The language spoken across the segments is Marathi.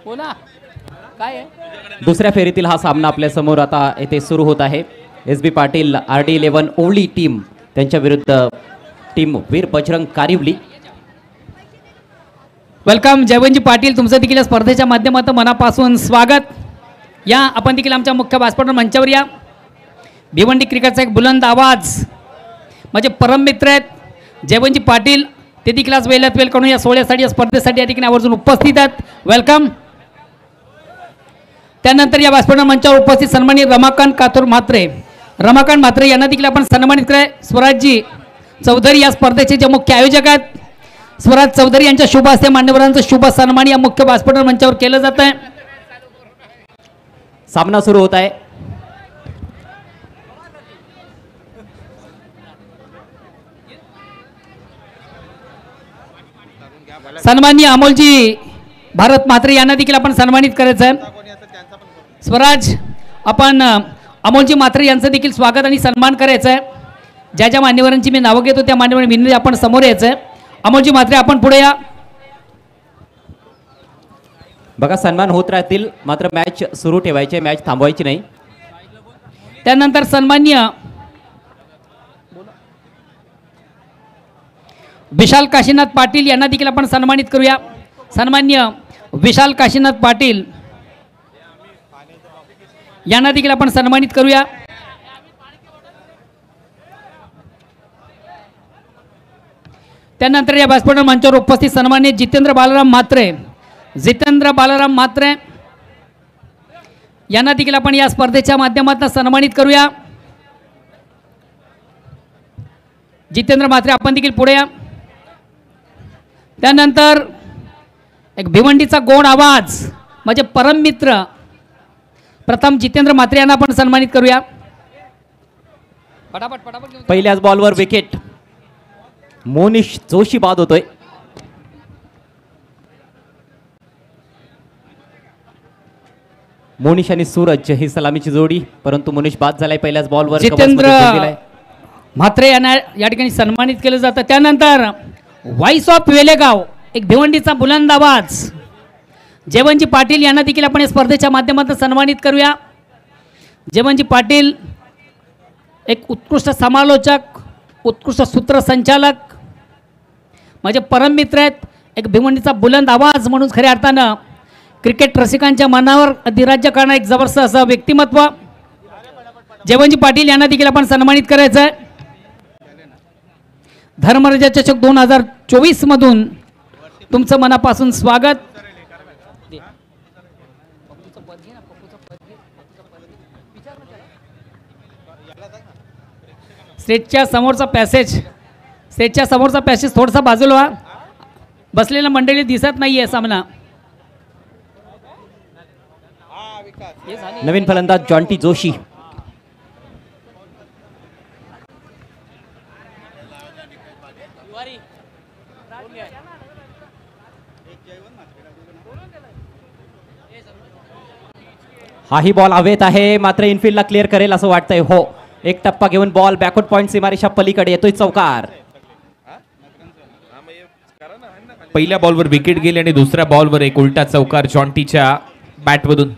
बोला काय आहे? दुसऱ्या फेरीतील हा सामना आपल्या समोर आता येथे सुरू होत आहे. SB पाटील RD11 ओवळी टीम त्यांच्या विरुद्ध टीम वीर बजरंग कारिवली. वेलकम जयवंतजी पाटील, तुमचं देखील या स्पर्धेच्या माध्यमातून मनापासून स्वागत. या आपण देखील आमच्या मुख्य व्यासपीठावर मंचावर या. भिवंडी क्रिकेटचा एक बुलंद आवाज म्हणजे परम मित्र आहेत जयवंतजी पाटील, ते देखील आज वेळात वेळ करून या सोहळ्यासाठी या स्पर्धेसाठी या ठिकाणी आवर्जून उपस्थित आहेत. वेलकम. त्यानंतर या व्यासपीठावर मंचावर उपस्थित सन्माननीय रमाकांत म्हात्रे यांना देखील आपण सन्मानित कराय. स्वराजजी चौधरी या स्पर्धेचे जे मुख्य आयोजक आहेत, स्वराज चौधरी यांच्या शुभ हस्ते मान्यवरांचं शुभ सन्मान या मुख्य व्यासपीठावर मंचावर केलं जात आहे. सामना सुरू होत आहे. सन्माननीय अमोलजी भारत म्हात्रे यांना देखील आपण सन्मानित करायचं आहे. स्वराज आपण अमोलजी म्हात्रे यांचं देखील स्वागत आणि सन्मान करायचं आहे. ज्या ज्या मान्यवरांची मी नावं घेतो त्या मान्यवरांनी विनंती आपण समोर यायचं आहे. अमोलजी म्हात्रे आपण पुढे या. बघा सन्मान होत राहतील, मात्र मॅच सुरू ठेवायची, मॅच थांबवायची नाही. त्यानंतर सन्माननीय विशाल काशीनाथ पाटील यांना देखील आपण सन्मानित करूया. सन्माननीय विशाल काशीनाथ पाटील यांना देखील आपण सन्मानित करूया. त्यानंतर या व्यासपीठावर मंचावर उपस्थित सन्माननीय जितेंद्र बालाराम म्हात्रे यांना देखील आपण या स्पर्धेच्या माध्यमातून सन्मानित करूया. जितेंद्र म्हात्रे आपण देखील पुढे या. त्यानंतर एक भिवंडीचा गोड आवाज म्हणजे परम मित्र प्रथम जितेंद्र म्हात्रे यांना आपण सन्मानित करूया. पटापट पहिल्याच बॉलवर विकेट. मोनिश जोशी बाद होतोय. मोनिश आणि सूरज ही सलामीची जोडी, परंतु मोनिश बाद झालाय पहिल्याच बॉलवर. जितेंद्र म्हात्रे यांना या ठिकाणी सन्मानित केलं जातं. त्यानंतर व्हॉइस ऑफ वेलेगाव एक भिवंडीचा बुलंद आवाज जयवंतजी पाटील यांना देखील आपण या स्पर्धेच्या माध्यमातून सन्मानित करूया. जयवंतजी पाटील एक उत्कृष्ट समालोचक, उत्कृष्ट सूत्रसंचालक म्हणजे परम मित्र आहेत. एक भिवंडीचा बुलंद आवाज म्हणून खऱ्या अर्थानं क्रिकेट रसिकांच्या मनावर अधिराज्य करणारं एक जबरदस्त असं व्यक्तिमत्व जयवंतजी पाटील यांना देखील आपण सन्मानित करायचं आहे. धर्मराजा चषक 2024 मधून तुमचं मनापासून स्वागत. स्टेजच्या समोरचा पॅसेज थोडासा बाजूला व्हा. बसलेल्या मंडळी दिसत नाहीये सामना. नवीन फलंदाज जॉन्टी जोशी. हाही बॉल हवेत आहे, मात्र इनफिल्डला क्लिअर करेल असं वाटतंय. हो, एक टप्पा घेऊन बॉल बॅकवर्ड पॉइंट सीमारेषा पलीकडे येतोय. चौकार. पहिल्या बॉलवर विकेट गेली आणि दुसऱ्या बॉलवर एक उलटा चौकार जॉन्टीच्या बॅटमधून.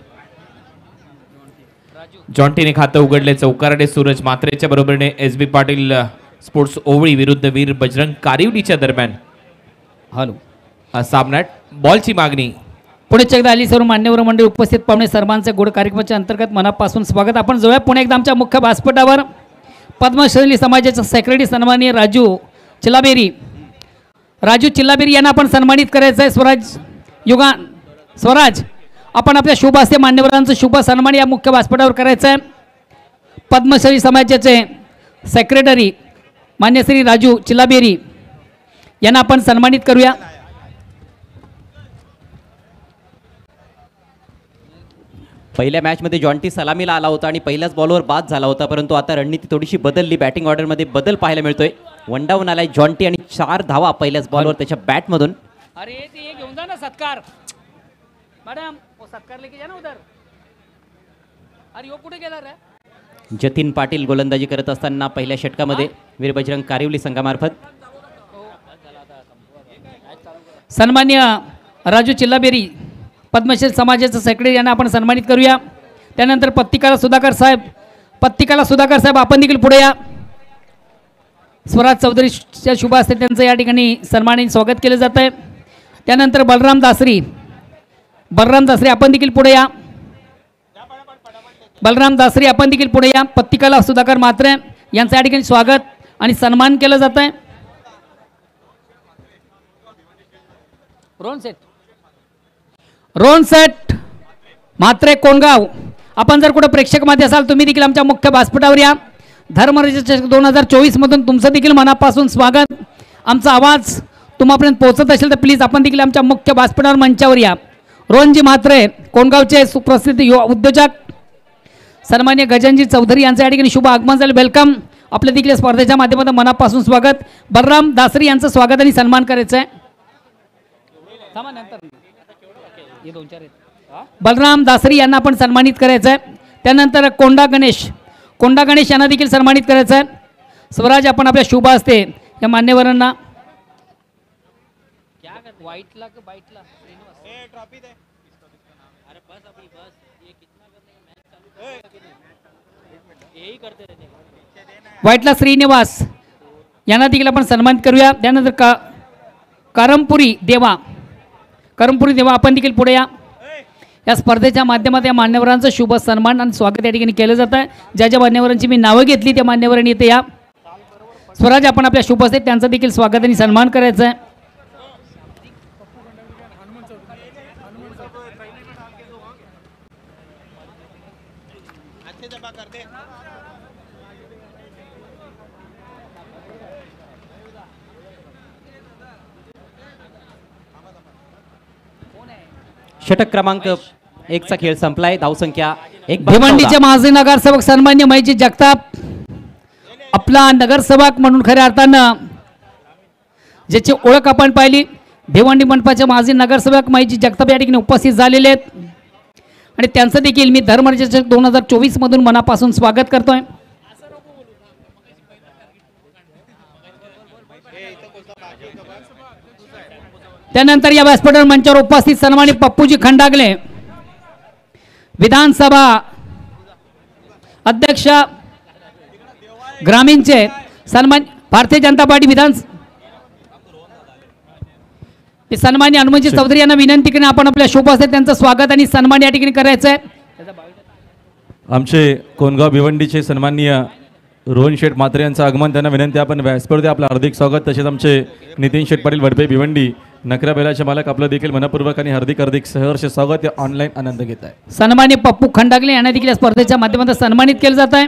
जॉन्टीने खातं उघडले. चौकाराने सूरज म्हात्रेच्या बरोबरीने SB पाटील स्पोर्ट्स ओवळी विरुद्ध वीर बजरंग कारिवलीच्या दरम्यान सामन्यात बॉलची मागणी. पुढे एकदा आली सर्व मान्यवर मंडळी उपस्थित पाहुणे सर्वांचे गोड कार्यक्रमाच्या अंतर्गत मनापासून स्वागत. आपण जाऊया पुणे एकदा आमच्या मुख्य व्यासपीठावर. पद्मश्रेणी समाजाचे सेक्रेटरी सन्माननीय राजू चिल्लाबेरी यांना आपण सन्मानित करायचं आहे. स्वराज आपण आपल्या शुभ हस्ते मान्यवरांचं शुभ सन्मान या मुख्य व्यासपीठावर करायचं आहे. पद्मश्री समाजाचे सेक्रेटरी मान्य श्री राजू चिल्लाबेरी यांना आपण सन्मानित करूया. पहिल्या मॅचमध्ये जॉन्टी सलामीला आला होता आणि पहिल्याच बॉलवर बाद झाला होता, परंतु आता रणनीती थोडीशी बदलली. बॅटिंग ऑर्डरमध्ये बदल पाहायला मिळतोय. वन डाऊन आलाय जॉन्टी आणि 4 धावा पहिल्याच बॉलवर त्याच्या बॅटमधून. अरे ते घेऊन जा ना सत्कार मॅडम, वो सत्कार लेके जा ना उधर. अरे यो कुठे गेला रे? जतीन पाटील गोलंदाजी करत असताना पहिल्या षटकामध्ये वीर बजरंग कारिवली संघामार्फत. सन्मान्य राजू चिल्लाबेरी पद्मश्री समाजाचं सेक्रेटरी यांना आपण सन्मानित करूया. त्यानंतर पत्रिकाला सुधाकर साहेब आपण देखील पुढे या. स्वराज चौधरीच्या शुभ हस्ते त्यांचं या ठिकाणी सन्मानित स्वागत केलं जात आहे. त्यानंतर बलराम दासरी आपण देखील पुढे या. आपण देखील पुढे या. पत्रिकाला सुधाकर म्हात्रे यांचं या ठिकाणी स्वागत आणि सन्मान केलं जात आहे. रोन सेट म्हात्रे कोणगाव, आपण जर कुठं प्रेक्षकमध्ये असाल तुम्ही देखील आमच्या मुख्य व्यासपीठावर या. धर्मचषक 2024 मधून तुमचं देखील मनापासून स्वागत. आमचा आवाज तुम्हापर्यंत पोहोचत असेल तर प्लीज आपण देखील आमच्या मुख्य व्यासपीठावर मंचावर या. रोहनजी म्हात्रे कोणगावचे सुप्रसिद्ध युवा उद्योजक सन्मान्य गजानजी चौधरी यांचं या ठिकाणी शुभ आगमन झालं. वेलकम. आपल्या देखील स्पर्धेच्या माध्यमातून मनापासून स्वागत. बलराम दासरी यांचं स्वागत आणि सन्मान करायचं आहे. बलराम दासरी यांना आपण सन्मानित करायचं आहे. त्यानंतर कोंडा गणेश यांना देखील सन्मानित करायचं आहे. स्वराज आपण आपल्या शुभ असते या मान्यवरांना व्हाईटला श्रीनिवास यांना देखील आपण सन्मानित करूया. त्यानंतर करमपुरी देवा आपण देखील पुढे या. या स्पर्धेच्या माध्यमात या मान्यवरांचं शुभ सन्मान आणि स्वागत या ठिकाणी केलं जात आहे. ज्या मान्यवरांची मी नावं घेतली त्या मान्यवरांनी इथे या. स्वराज आपण आपल्या शुभ असते त्यांचं देखील स्वागत आणि सन्मान करायचं आहे. षटक क्रमांक 1 चा खेळ संपलाय. धावसंख्या 1. भिवंडीचे माजी नगरसेवक सन्मान्य महिजी जगताप, आपला नगरसेवक म्हणून खऱ्या अर्थानं ज्याची ओळख आपण पाहिली, भिवंडी मनपाचे माजी नगरसेवक महिजी जगताप या ठिकाणी उपस्थित झालेले आहेत आणि त्यांचं देखील मी धर्मचषक 2024 मधून मनापासून स्वागत करतोय. त्यानंतर या व्यासपीठावर मंचावर उपस्थित सन्मानित पप्पूजी खंडागले, विधानसभा अध्यक्ष ग्रामीणचे सन्मान भारतीय जनता पार्टी सन्मान्य हनुमंतजी चौधरी यांना विनंती करून आपण आपल्या शुभ असते त्यांचं स्वागत आणि सन्मान या ठिकाणी करायचं आहे. आमचे कोणगाव भिवंडीचे सन्माननीय रोहन शेठ म्हात्रे यांचं आगमन, त्यांना विनंती आपण व्यासपीठावर आपलं हार्दिक स्वागत. तसेच आमचे नितीन शेठ पाटील वडपे भिवंडी नकरा बैलाचे मालक आपलं देखील मनपूर्वक आणि हार्दिक सहर्ष स्वागत ऑनलाईन आनंद घेत आहे. सन्मान्य पप्पू खंडागले यांना देखील स्पर्धेच्या माध्यमातून सन्मानित केलं जात आहे.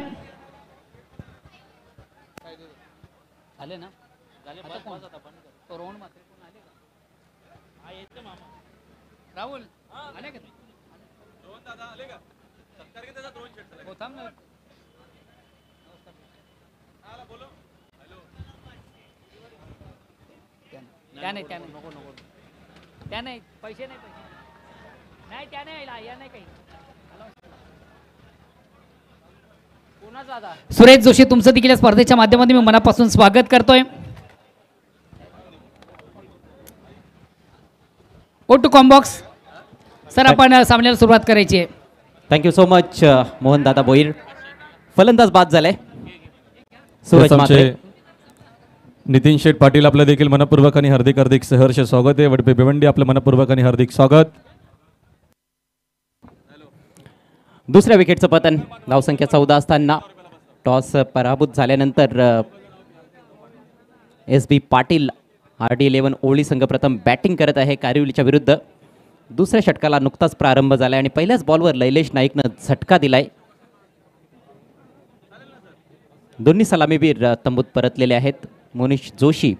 सुरेश जोशी तुमचं देखील स्पर्धेच्या माध्यमातून मी मनापासून स्वागत करतोय. ओटू कॉम्बॉक्स सर, आपण सामन्याला सुरुवात करायची आहे. थँक्यू सो मच मोहन दादा बोईर. फलंदाज बाद झालाय सूरज म्हात्रे. नितीन शेठ पाटील आपलं देखील मनपूर्वक आणि हार्दिक सहर्ष स्वागत आहे. वडपे भिवंडी आपलं मनपूर्वक आणि हार्दिक स्वागत. दुसऱ्या विकेटचं पतन. धावसंख्या 14 असताना टॉस पराभूत झाल्यानंतर SB पाटील RD11 ओळी संघ प्रथम बॅटिंग करत आहे कारिवलीच्या विरुद्ध. दुसऱ्या षटकाला नुकताच प्रारंभ झाला आणि पहिल्याच बॉलवर लैलेश नाईकनं झटका दिलाय. दोन्ही सलामीवीर तंबूत परतलेले आहेत. मोनिश जोशी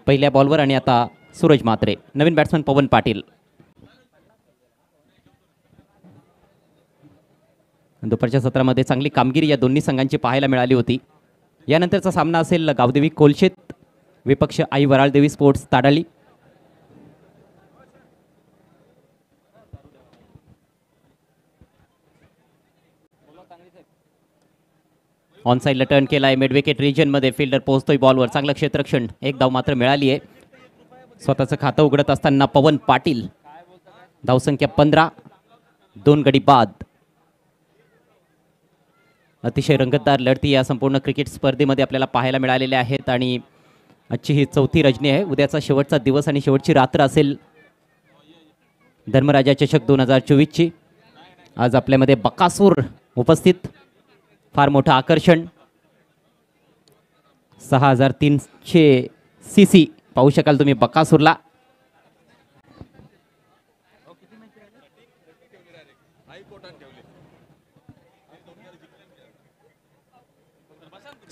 पहिल्या बॉलवर आणि आता सूरज म्हात्रे. नवीन बॅट्समन पवन पाटील. दुपारच्या सत्रामध्ये चांगली कामगिरी या दोन्ही संघांची पाहायला मिळाली होती. यानंतरचा सामना असेल गावदेवी कोलशेत विपक्ष आई वराळदेवी स्पोर्ट्स ताडाली. ऑन साईडला टर्न केला आहे. मिड विकेट रिजनमध्ये फिल्डर पोहोचतोय बॉलवर. चांगलं क्षेत्ररक्षण. एक धाव मात्र मिळाली आहे. स्वतःचं खातं उघडत असताना पवन पाटील, धावसंख्या 15, 2 गडी बाद. अतिशय रंगतदार लढती या संपूर्ण क्रिकेट स्पर्धेमध्ये आपल्याला पाहायला मिळालेल्या आहेत आणि आजची ही चौथी रजनी आहे. उद्याचा शेवटचा दिवस आणि शेवटची रात्र असेल धर्मराजा चषक 2024 ची. आज आपल्यामध्ये बकासूर उपस्थित, फार मोठं आकर्षण. 6300 CC पाहू शकाल तुम्ही बकासूरला.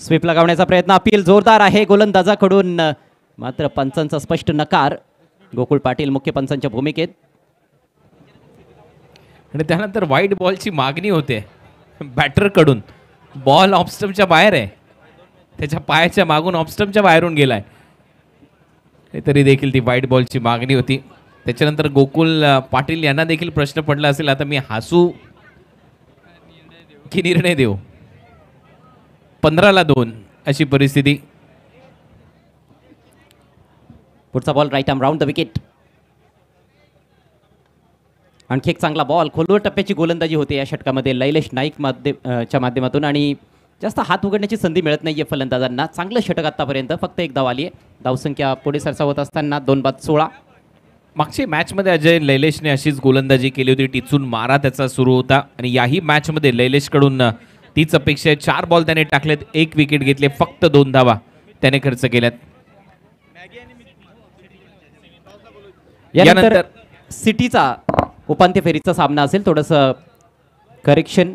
स्वीप लगावण्याचा प्रयत्न, अपील जोरदार आहे गोलंदाजाकडून, मात्र पंचांचा स्पष्ट नकार. गोकुळ पाटील मुख्य पंचांच्या भूमिकेत. आणि त्यानंतर वाईट बॉलची मागणी होते बॅटरकडून. बॉल ऑफस्टम्पच्या बाहेर आहे, त्याच्या पायाच्या मागून ऑफस्टम्पच्या बाहेरून गेलाय, तरी देखील ती वाईट बॉलची मागणी होती. त्याच्यानंतर गोकुळ पाटील यांना देखील प्रश्न पडला असेल, आता मी हसू की निर्णय देऊ. 15-2 अशी परिस्थिती. पुढचा ball right arm round the wicket. आणखी एक चांगला बॉल. खोलवर टप्प्याची गोलंदाजी होते या षटकामध्ये लैलेश नाईक च्या माध्यमातून आणि जास्त हात उघडण्याची संधी मिळत नाहीये फलंदाजांना. चांगलं षटक आतापर्यंत, फक्त एक धाव आली आहे. धावसंख्या पुढे सरसावत असताना 2 बाद 16. मागच्या मॅचमध्ये अजय लैलेशने अशीच गोलंदाजी केली होती, टिचून मारा त्याचा सुरू होता आणि याही मॅचमध्ये लैलेशकडून तीच अपेक्षा आहे. 4 बॉल त्याने टाकलेत, 1 विकेट घेतले, फक्त 2 धावा त्याने खर्च केल्यात. यानंतर सिटीचा उपांत्य फेरीचा सामना असेल. थोडंसं करेक्शन,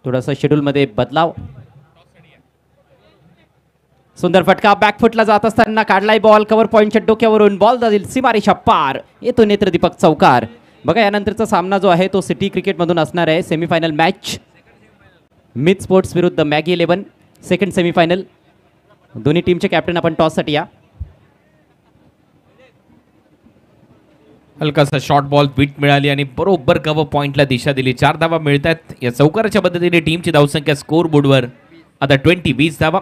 थोडंसं शेड्यूलमध्ये बदलाव. सुंदर फटका, बॅकफुटला जात असताना काढलाय बॉल, कव्हर पॉईंटच्या डोक्यावरून बॉल जाईल सीमारेषा पार. येतो नेत्रदीपक चौकार. बघा यानंतरचा सामना जो आहे तो सिटी क्रिकेटमधून असणार आहे. सेमीफायनल मॅच मिथ स्पोर्ट्स विरुद्ध मॅगी 11, सेकंड सेमीफायनल. दोन्ही टीमचे कॅप्टन आपण टॉससाठी या. हलकासा शॉर्ट बॉल, बीट मिळाली आणि बरोबर कव्हर पॉइंटला दिशा दिली. 4 धावा मिळतात. या चौकाराच्या पद्धतीने टीमची धावसंख्या स्कोर बोर्डवर आता 20 धावा.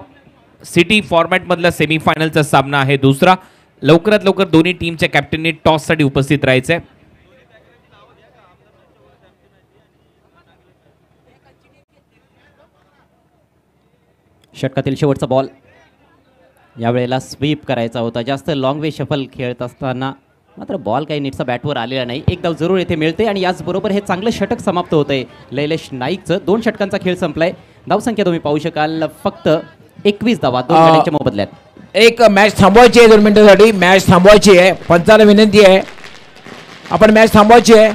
सिटी फॉर्मॅटमधला सेमीफायनलचा सामना आहे दुसरा. लवकरात लवकर दोन्ही टीमच्या कॅप्टननी टॉससाठी उपस्थित राहायचंय. षटकातील शेवटचा बॉल. यावेळेला स्वीप करायचा होता. जास्त लॉंग वे शफल खेळत असताना मात्र बॉल काही नीटचा बॅटवर आलेला नाही. एक धाव जरूर येथे मिळते आणि याचबरोबर हे चांगलं षटक समाप्त होत आहे लैलेश नाईकचं. 2 षटकांचा खेळ संपलाय. धावसंख्या तुम्ही पाहू शकाल फक्त 21 धावा 2 गड्यांच्या मोबदल्यात. एक मॅच थांबवायची आहे 2 मिनिटांसाठी. मॅच थांबवायची आहे. पंचाला विनंती आहे, आपण मॅच थांबवायची आहे.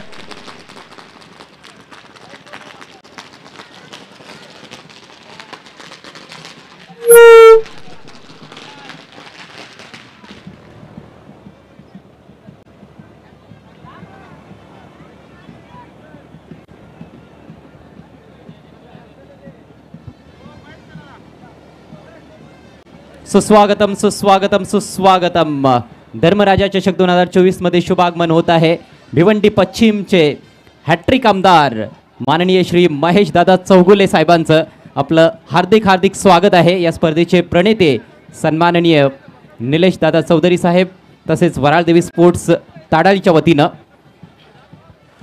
सुस्वागतम सुस्वागतम सुस्वागतम. धर्मराजा चषक 2024 मध्ये शुभागमन होत आहे. भिवंडी पश्चिमचे हॅट्रिक आमदार माननीय श्री महेश दादा चौगुले साहेबांचं आपलं हार्दिक हार्दिक स्वागत आहे. या स्पर्धेचे प्रणेते सन्माननीय निलेश दादा चौधरी साहेब तसेच वराळदेवी स्पोर्ट्स ताडालीच्या वतीनं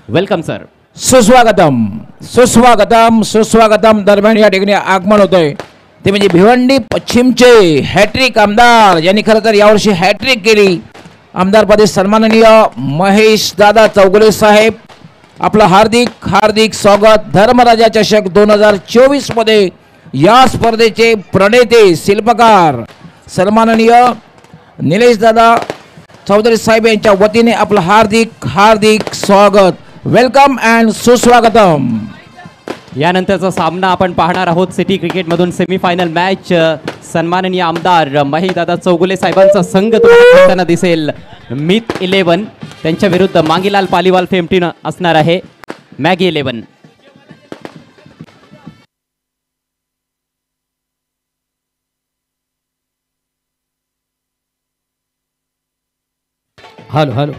वेलकम सर. सुस्वागतम सुस्वागतम सुस्वागतम. दरम्यान या ठिकाणी आगमन होतंय ते म्हणजे भिवंडी पश्चिमचे हॅट्रिक आमदार, यांनी खरं तर यावर्षी हॅट्रिक केली. आमदारपदी सन्माननीय महेश दादा चौगुले साहेब, आपलं हार्दिक हार्दिक स्वागत. धर्मराजा चषक 2024 मध्ये या स्पर्धेचे प्रणेते शिल्पकार सन्माननीय निलेश दादा चौधरी साहेब यांच्या वतीने आपलं हार्दिक हार्दिक स्वागत. वेलकम अँड सुस्वागतम. यानंतरचा सामना आपण पाहणार आहोत सिटी क्रिकेटमधून सेमीफायनल मॅच. सन्माननीय आमदार महेशदादा चौगुले साहेबांचा संघ तुम्हाला खेळताना दिसेल मिथ 11, त्यांच्या विरुद्ध मांगीलाल पालीवाल फेम टीम असणार आहे मॅगी 11. Hello hello.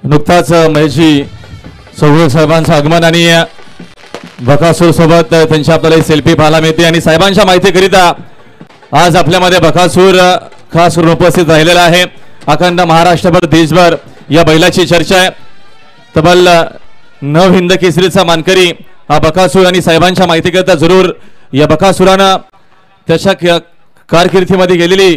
नुकतीच नुकताच महेशजी चौगुले साहेबांचं आगमन आणि बकासूर सोबत त्यांची आपल्याला सेल्फी पाहायला मिळते आणि साहेबांच्या माहितीकरिता आज आपल्यामध्ये बकासूर खास करून उपस्थित राहिलेला आहे. अखंड महाराष्ट्रभर देशभर या बैलाची चर्चा आहे. तब्बल 9 हिंद केसरीचा मानकरी हा बकासूर आणि साहेबांच्या माहितीकरिता जरूर या बकासुरानं त्याच्या कारकिर्दीमध्ये गेलेली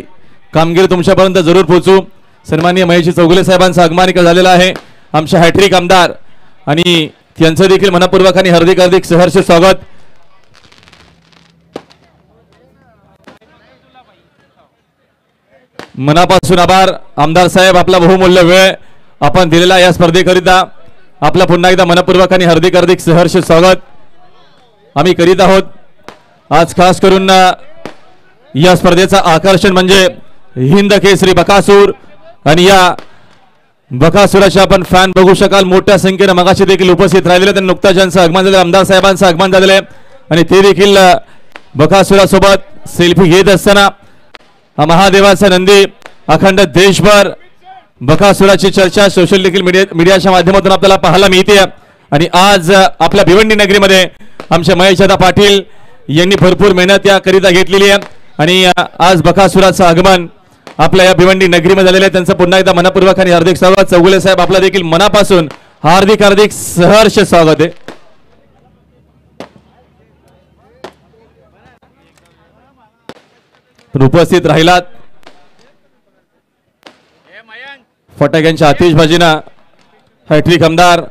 कामगिरी तुमच्यापर्यंत जरूर पोहोचू. सन्माननीय महेशजी चौगुले साहेबांचं आगमन इकडे झालेलं आहे. आमचे हॅट्रिक आमदार आणि त्यांचं देखील मनपूर्वक आणि हार्दिक सहर्ष स्वागत. मनापासून आभार आमदार साहेब, आपला बहुमूल्य वेळ आपण दिलेला या स्पर्धेकरिता आपला पुन्हा एकदा मनपूर्वक आणि हार्दिक सहर्ष स्वागत आम्ही करीत आहोत. आज खास करून या स्पर्धेचा आकर्षण म्हणजे हिंद केसरी बकासूर आणि या बकासुराचे आपण फॅन बघू शकाल. मोठ्या संख्येने मगाशी देखील उपस्थित राहिलेले त्यांनी नुकताच ज्यांचं आगमन झालं आमदार साहेबांचं आगमन झालेलं आहे आणि ते देखील बकासुरासोबत सेल्फी घेत असताना महादेवाचा नंदी अखंड देशभर बकासुराची चर्चा सोशल देखील मीडियाच्या माध्यमातून आपल्याला पाहायला मिळते. आणि आज आपल्या भिवंडी नगरीमध्ये आमचे महेशदादा पाटील यांनी भरपूर मेहनत याकरिता घेतलेली आहे आणि आज बकासुराचं आगमन आपल्या या भिवंडी नगरीमध्ये झालेलं आहे. त्यांचं पुन्हा एकदा मनपूर्वक आणि हार्दिक स्वागत. चौगुले साहेब, आपला देखील मनापासून हार्दिक सहर्ष स्वागत आहे. उपस्थित राहिलात फटाक्यांच्या आतिषबाजीनं हॅट्रिक आमदार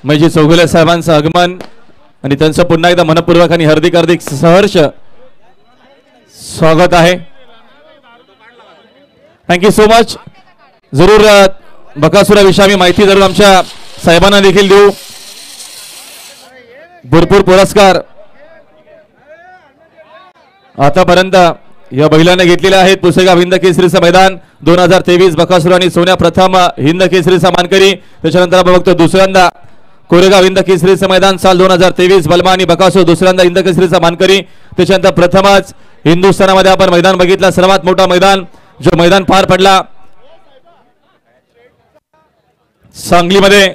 महेशजी चौगुले साहेबांचं आगमन आणि त्यांचं पुन्हा एकदा मनपूर्वक आणि हार्दिक सहर्ष स्वागत आहे. Thank you so much. जरूर बकासुराविषयी आम्ही माहिती जरूर आमच्या साहेबांना देखील देऊ. भरपूर पुरस्कार आतापर्यंत या बैलाने घेतलेले आहेत. पुसेगाव हिंद केसरीचं मैदान 2023 बकासूर आणि सोन्या प्रथम हिंद केसरीचा मानकरी. त्याच्यानंतर आपण बघतो दुसऱ्यांदा कोरेगाव हिंद केसरीचं मैदान साल 2023 बलमा आणि बकासूर दुसऱ्यांदा हिंद केसरीचा मानकरी. त्याच्यानंतर प्रथमच हिंदुस्थानामध्ये आपण मैदान बघितलं, सर्वात मोठा मैदान जो मैदान पार पडला सांगलीमध्ये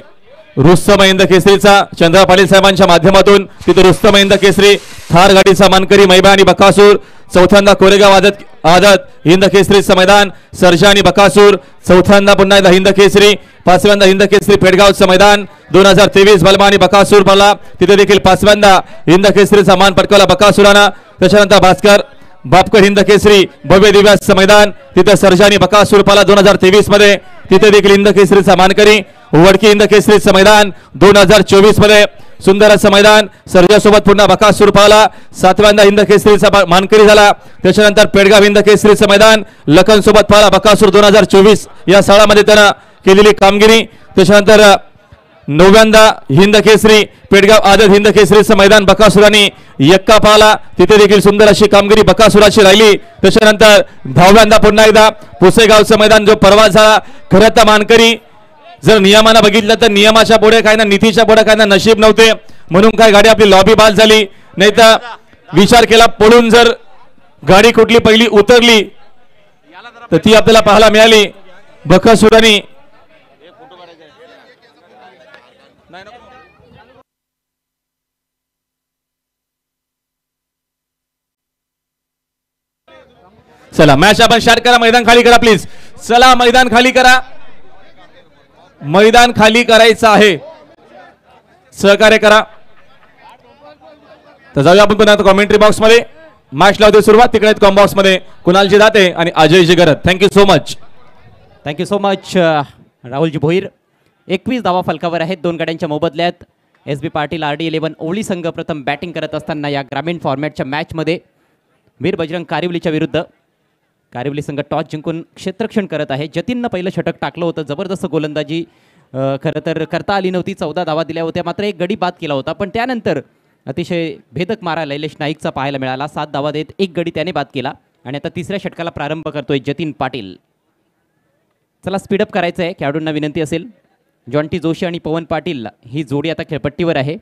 रुस्तम हिंद केसरीचा चंद्रा पाटील साहेबांच्या माध्यमातून. तिथे रुस्तम हिंद केसरी थार गाडीचा मानकरी मैबा आणि बकासूर. चौथ्यांदा कोरेगाव आदत हिंद केसरीचं मैदान सर्जा आणि बकासूर. चौथ्यांदा पुन्हा एकदा हिंद केसरी. पाचव्यांदा हिंद केसरी पेडगावचं मैदान 2023 बलमा आणि बकासूर पडला. तिथे देखील पाचव्यांदा हिंद केसरीचा मान पटकावला बकासुरानं. त्याच्यानंतर भास्कर बापकर हिंद केसरी भव्य दिव्याचं मैदान तिथे सर्जा आणि बकासूर पडला 2023 मध्ये. तिथे देखील हिंद केसरीचा मानकरी. वडकी हिंद केसरीचं मैदान 2024 मध्ये सुंदर असं मैदान सर्जासोबत पुन्हा बकासूर पाहला. सातव्यांदा हिंद केसरीचा मानकरी झाला. त्याच्यानंतर पेडगाव हिंद केसरीचं मैदान लखन सोबत पाहला बकासूर 2024 या सालामध्ये त्यानं केलेली कामगिरी. त्याच्यानंतर 9व्यांदा हिंद केसरी पेडगाव आदत हिंद केसरीचं मैदान बकासुराने यक्का पाहला. तिथे देखील सुंदर अशी कामगिरी बकासुराची राहिली. त्याच्यानंतर 10व्यांदा पुन्हा एकदा पुसेगावचं मैदान जो परवा झाला. खरं तर मानकरी जर नियमानं बघितलं तर नियमाच्या पुढे काय ना नीतीच्या पुढे काय ना नशीब नव्हते म्हणून काय गाडी आपली लॉबी बाद झाली. नाही तर विचार केला पडून जर गाडी कुठली पहिली उतरली तर ती आपल्याला पाहायला मिळाली. बकासुराने चला मॅच आपण स्टार्ट करा. मैदान खाली करा प्लीज. चला मैदान खाली करा. मैदान खाली करायचं आहे. सहकार्य करा. तर जाऊया आपण पुन्हा कॉमेंट्री बॉक्स मध्ये. मॅच लावते सुरुवात. तिकडे कॉम बॉक्स मध्ये कुणालजी दाते आणि Ajayji Garat. Thank you so much. Thank you so much Rahulji Bhoir. 21 धावा फलकावर आहेत. 2 गाड्यांच्या मोबदल्यात. SB पाटील RD11 ओवळी संघ प्रथम बॅटिंग करत असताना या ग्रामीण फॉर्मॅटच्या मॅचमध्ये वीर बजरंग कारिवलीच्या विरुद्ध कारिवली संघ टॉस जिंकून क्षेत्ररक्षण करत आहे. जतीननं पहिलं षटक टाकलं होतं. जबरदस्त गोलंदाजी खरं तर करता आली नव्हती. 14 धावा दिल्या होत्या मात्र एक गडी बाद केला होता. पण त्यानंतर अतिशय भेदक मारा लैलेश नाईकचा पाहायला मिळाला. 7 धावा देत एक गडी त्याने बाद केला आणि आता तिसऱ्या षटकाला प्रारंभ करतोय जतीन पाटील. चला स्पीडअप करायचं आहे. खेळाडूंना विनंती असेल. जॉन्टी जोशी आणि पवन पाटील ही जोडी आता खेळपट्टीवर आहे.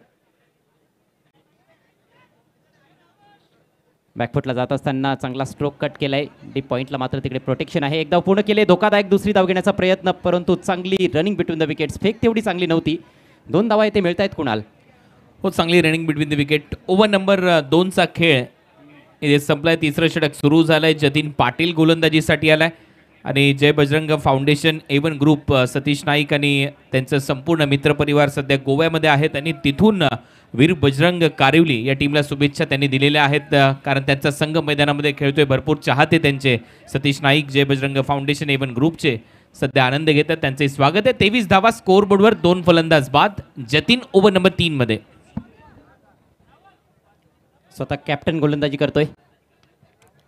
बॅकफुटला जात असताना चांगला स्ट्रोक कट केलाय. डीप पॉईंटला मात्र तिकडे प्रोटेक्शन आहे. एक धाव पूर्ण केले. धोकादायक दुसरी धाव घेण्याचा प्रयत्न, परंतु चांगली running between the wickets. Fake तेवढी चांगली नव्हती. 2 धावा इथे मिळत आहेत कुणाल. हो, चांगली running between the wicket. Over number 2चा खेळ इथे संपलाय. तिसरं षटक सुरू झालंय. जतीन पाटील गोलंदाजीसाठी आलाय आणि Jay Bajrang foundation Avon group Satish Naik आणि त्यांचं संपूर्ण मित्रपरिवार सध्या गोव्यामध्ये आहेत आणि तिथून वीर बजरंग कारिवली या टीमला शुभेच्छा त्यांनी दिलेल्या आहेत, कारण त्यांचा संघ मैदानामध्ये खेळतोय. भरपूर चाहते त्यांचे सतीश नाईक जय बजरंग फाउंडेशन एवन ग्रुपचे सध्या आनंद घेतात. त्यांचे स्वागत आहे. 23 धावा स्कोर बोर्डवर. 2 फलंदाज बाद. जतीन ओव्हर नंबर 3 मध्ये स्वतः कॅप्टन गोलंदाजी करतोय.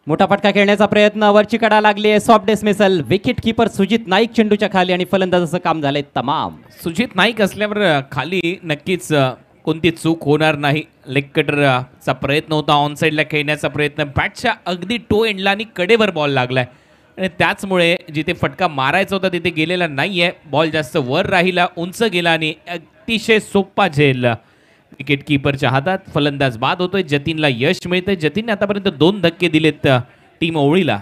मोठा फटका खेळण्याचा प्रयत्न, वरची कडा लागली आहे. Soft dismissal. Wicket keeper Sujit Naik चेंडूच्या खाली आणि फलंदाजाचं काम झालंय तमाम. सुजित नाईक असल्यावर खाली नक्कीच कोणती चूक होणार नाही. लेग कटरचा प्रयत्न होता, ऑन साईडला खेळण्याचा प्रयत्न, बॅटच्या अगदी टो एंडला आणि कडेवर बॉल लागलाय आणि त्याचमुळे जिथे फटका मारायचा होता तिथे गेलेला नाहीये. बॉल जास्त वर राहिला, उंच गेला आणि अतिशय सोपा झेल विकेट कीपरच्या हातात. फलंदाज बाद होतोय. जतीनला यश मिळतंय. जतीनने आतापर्यंत 2 धक्के दिलेत टीम ओवळीला.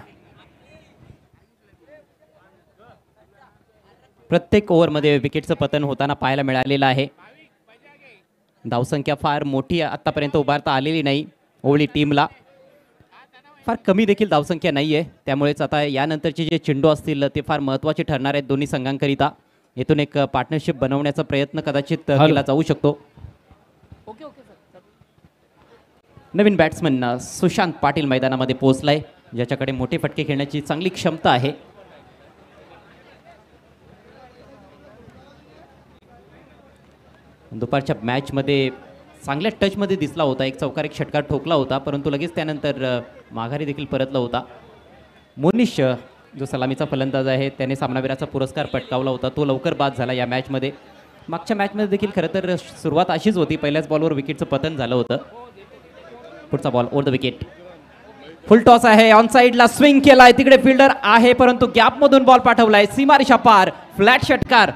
प्रत्येक ओव्हरमध्ये विकेटचं पतन होताना पाहायला मिळालेलं आहे. धावसंख्या फार मोठी आतापर्यंत उभारता आलेली नाही ओवळी टीमला. फार कमी देखील धावसंख्या नाही आहे. त्यामुळेच आता यानंतरचे जे चेंडू असतील ते फार महत्त्वाचे ठरणार आहेत दोन्ही संघांकरिता. येथून एक पार्टनरशिप बनवण्याचा प्रयत्न कदाचित केला जाऊ शकतो. नवीन बॅट्समन सुशांत पाटील मैदानामध्ये पोहोचलाय, ज्याच्याकडे मोठे फटके खेळण्याची चांगली क्षमता आहे. दुपारच्या मॅचमध्ये चांगल्या टचमध्ये दिसला होता. एक चौकार एक षटकार ठोकला होता, परंतु लगेच त्यानंतर माघारी देखील परतला होता. मोनिश जो सलामीचा फलंदाज आहे त्याने सामनावीराचा पुरस्कार पटकावला होता, तो लवकर बाद झाला या मॅचमध्ये. मागच्या मॅचमध्ये देखील खरं तर सुरुवात अशीच होती. पहिल्याच बॉलवर विकेटचं पतन झालं होतं. पुढचा ball over the wicket. Full toss आहे. ऑन साईडला स्विंग केलाय. तिकडे फिल्डर आहे, परंतु गॅपमधून बॉल पाठवलाय. सीमारेषा पार. फ्लॅट षटकार.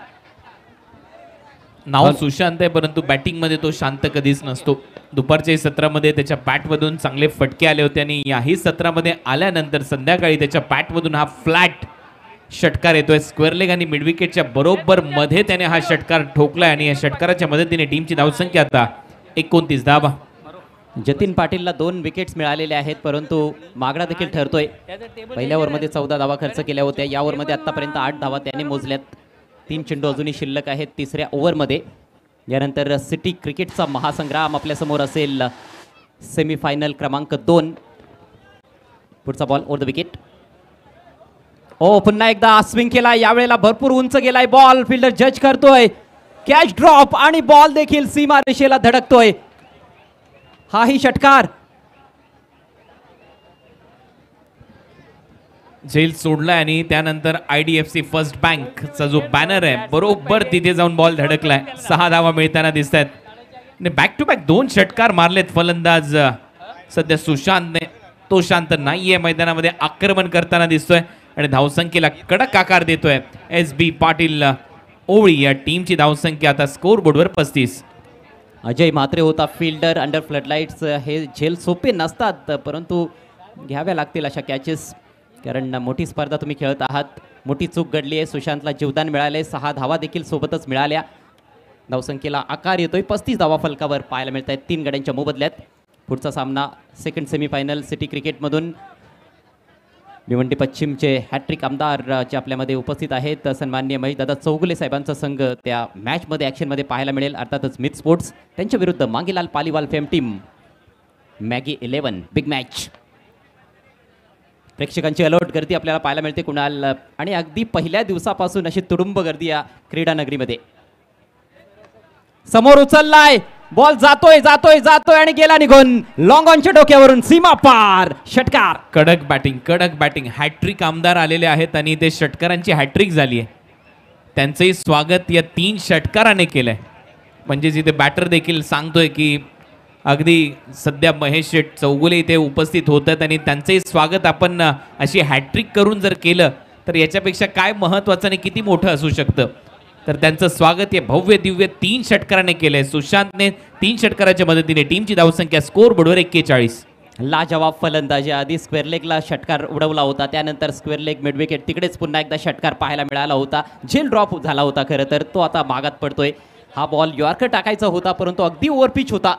नाव सुशांत आहे, परंतु बॅटिंगमध्ये तो शांत कधीच नसतो. दुपारच्या सत्रामध्ये त्याच्या बॅटमधून चांगले फटके आले होते आणि याही सत्रामध्ये आल्यानंतर संध्याकाळी त्याच्या बॅटमधून हा फ्लॅट षटकार येतोय. स्क्वेअर लेग आणि मिड विकेटच्या बरोबर मध्ये त्याने हा षटकार ठोकलाय आणि या षटकाराच्या मदतीने टीमची धावसंख्या आता 29 धावा. जतीन पाटीलला 2 विकेट्स मिळालेले आहेत, परंतु मागणा देखील ठरतोय. पहिल्या ओव्हरमध्ये 14 धावा खर्च केल्या होत्या. या ओव्हरमध्ये आतापर्यंत 8 धावा त्याने मोजल्यात. 3 चेंडू अजूनही शिल्लक आहेत तिसऱ्या ओव्हरमध्ये. यानंतर सिटी क्रिकेटचा महासंग्राम आपल्यासमोर असेल. सेमीफायनल क्रमांक 2. पुढचा बॉल ओव्हर द विकेट. पुन्हा एकदा स्विंग केला. यावेळेला भरपूर उंच गेलाय बॉल. फिल्डर जज करतोय. कॅच ड्रॉप आणि बॉल देखील सीमा रेषेला धडकतोय. हाही षटकार. झेल सोडलाय आणि त्यानंतर IDFC फर्स्ट बँकचा जो बॅनर आहे बरोबर तिथे जाऊन बॉल धडकलाय. 6 धावा मिळताना दिसत आहेत. बॅक टू बॅक 2 षटकार मारलेत फलंदाज सध्या सुशांतने. तो शांत नाहीये, मैदानामध्ये आक्रमण करताना दिसतोय आणि धावसंख्येला कडक आकार देतोय. SB पाटील ओवळी या टीमची धावसंख्या आता स्कोर बोर्डवर 35. अजय म्हात्रे होता फिल्डर. अंडर फ्लडलाईट्स हे झेल सोपे नसतात, परंतु घ्याव्या लागतील अशा कॅचेस, कारण मोठी स्पर्धा तुम्ही खेळत आहात. मोठी चूक घडली आहे. सुशांतला जीवदान मिळाले. 6 धावा देखील सोबतच मिळाल्या. धावसंख्येला आकार येतोय. 35 धावा फलकावर पाहायला मिळत आहेत 3 गड्यांच्या मोबदल्यात. पुढचा सामना सेकंड सेमीफायनल सिटी क्रिकेटमधून भिवंडी पश्चिमचे हॅट्रिक आमदार जे आपल्यामध्ये उपस्थित आहेत, सन्माननीय महेशदादा चौगुले साहेबांचा संघ त्या मॅचमध्ये ॲक्शनमध्ये पाहायला मिळेल. अर्थातच मिथ स्पोर्ट्स त्यांच्या विरुद्ध Mangilal Paliwal fame team. Maggi 11 big match. प्रेक्षकांची अलर्ट गर्दी आपल्याला पाहायला मिळते कुणाल, आणि अगदी पहिल्या दिवसापासून अशी तुडुंब गर्दी या क्रीडा नगरीमध्ये. समोर उचललाय बॉल. जातोय जातोय जातोय आणि गेला निघून. लॉंग ऑनच्या डोक्यावरून सीमा पार षटकार. कडक बॅटिंग. हॅट्रिक आमदार आलेले आहेत आणि ते षटकारांची हॅट्रिक झाली आहे. त्यांचंही स्वागत या 3 षटकाराने केलंय. म्हणजे जिथे बॅटर देखील सांगतोय की अगदी सध्या महेश चौगुले इथे उपस्थित होत आहेत आणि त्यांचंही स्वागत आपण अशी हॅट्रिक करून जर केलं तर याच्यापेक्षा काय महत्त्वाचं आणि किती मोठं असू शकतं. तर त्यांचं स्वागत हे भव्य दिव्य 3 षटकाराने केलंय. सुशांतने 3 षटकाराच्या मदतीने टीमची धावसंख्या स्कोर बोर्डवर 41. लाजवाब फलंदाजी. आधी स्क्वेअर लेगला षटकार उडवला होता, त्यानंतर स्क्वेअर लेग मिड विकेट तिकडेच पुन्हा एकदा षटकार पाहायला मिळाला होता. झेल ड्रॉप झाला होता खरं तर, तो आता मागात पडतोय. हा बॉल यॉर्कर टाकायचा होता परंतु अगदी ओव्हरपिच होता.